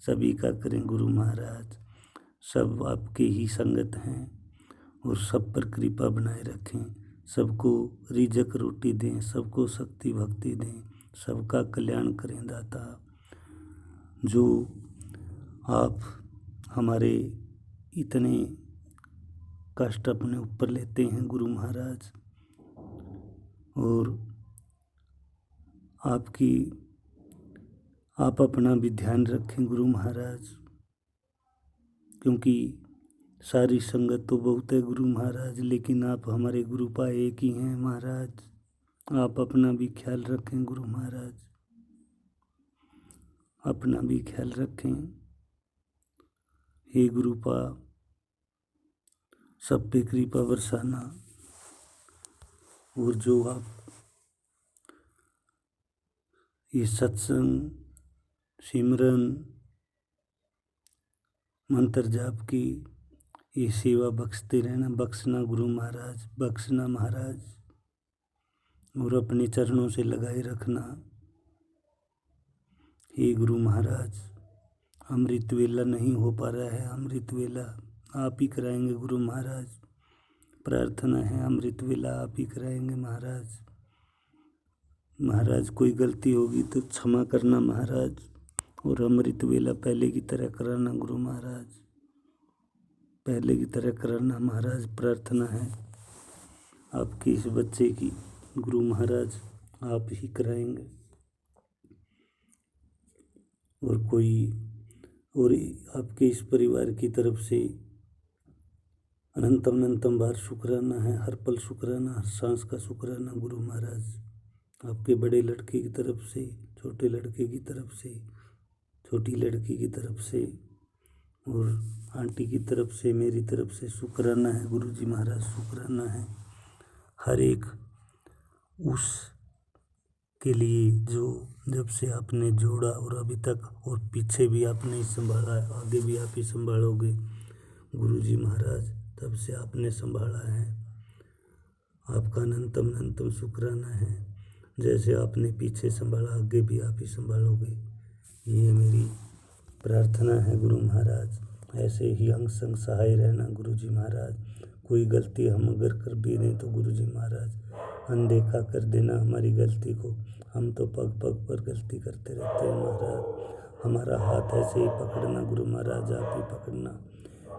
सभी का करें गुरु महाराज। सब आपके ही संगत हैं और सब पर कृपा बनाए रखें। सबको रिजक रोटी दें, सबको शक्ति भक्ति दें, सबका कल्याण करें दाता। जो आप हमारे इतने कष्ट अपने ऊपर लेते हैं गुरु महाराज, और आप अपना भी ध्यान रखें गुरु महाराज, क्योंकि सारी संगत तो बहुत है गुरु महाराज, लेकिन आप हमारे गुरुपा एक ही हैं महाराज। आप अपना भी ख्याल रखें गुरु महाराज, अपना भी ख्याल रखें। हे गुरुपा, सब पे कृपा बरसाना। और जो आप ये सत्संग, सिमरन, मंत्र जाप की ये सेवा बख्शते रहना। बख्शना गुरु महाराज, बख्शना महाराज, और अपने चरणों से लगाए रखना। हे गुरु महाराज, अमृत वेला नहीं हो पा रहा है, अमृत वेला आप ही कराएंगे गुरु महाराज। प्रार्थना है अमृत वेला आप ही कराएंगे महाराज। महाराज कोई गलती होगी तो क्षमा करना महाराज, और अमृत वेला पहले की तरह कराना गुरु महाराज, पहले की तरह कराना महाराज। प्रार्थना है आपकी इस बच्चे की गुरु महाराज, आप ही कराएंगे। और आपके इस परिवार की तरफ से अनंतम अनंतम बार शुक्राना है, हर पल शुक्राना, हर सांस का शुक्राना गुरु महाराज। आपके बड़े लड़के की तरफ से, छोटे लड़के की तरफ से, छोटी लड़की की तरफ से, और आंटी की तरफ से, मेरी तरफ से शुक्राना है गुरु जी महाराज, शुक्राना है हर एक उस के लिए जो जब से आपने जोड़ा और अभी तक, और पीछे भी आपने ही संभाला है, आगे भी आप ही संभालोगे गुरु जी महाराज। तब से आपने संभाला है, आपका अनंतम अनंतम शुक्राना है। जैसे आपने पीछे संभाला, आगे भी आप ही संभालोगे, ये मेरी प्रार्थना है गुरु महाराज। ऐसे ही अंग संग सहाय रहना गुरु जी महाराज। कोई गलती हम अगर कर भी दें तो गुरु जी महाराज अनदेखा कर देना हमारी गलती को। हम तो पग पग पर गलती करते रहते हैं महाराज। हमारा हाथ ऐसे ही पकड़ना गुरु महाराज, आप ही पकड़ना,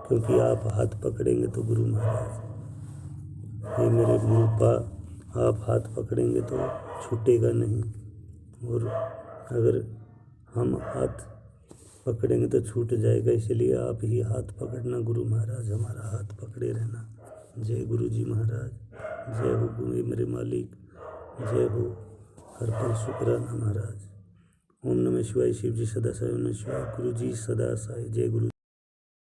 क्योंकि आप हाथ पकड़ेंगे तो गुरु महाराज, ये मेरे गुरुपा, आप हाथ पकड़ेंगे तो छूटेगा नहीं, और अगर हम हाथ पकड़ेंगे तो छूट जाएगा। इसलिए आप ही हाथ पकड़ना गुरु महाराज, हमारा हाथ पकड़े रहना। जय गुरु जी महाराज, जय हो गुरु मेरे मालिक, जय हो, हर पल शुक्राना महाराज। ओम नमः शिवाय। शिव जी सदा सहाय, नमः शिवाय। गुरु जी सदा सहाय। जय गुरु।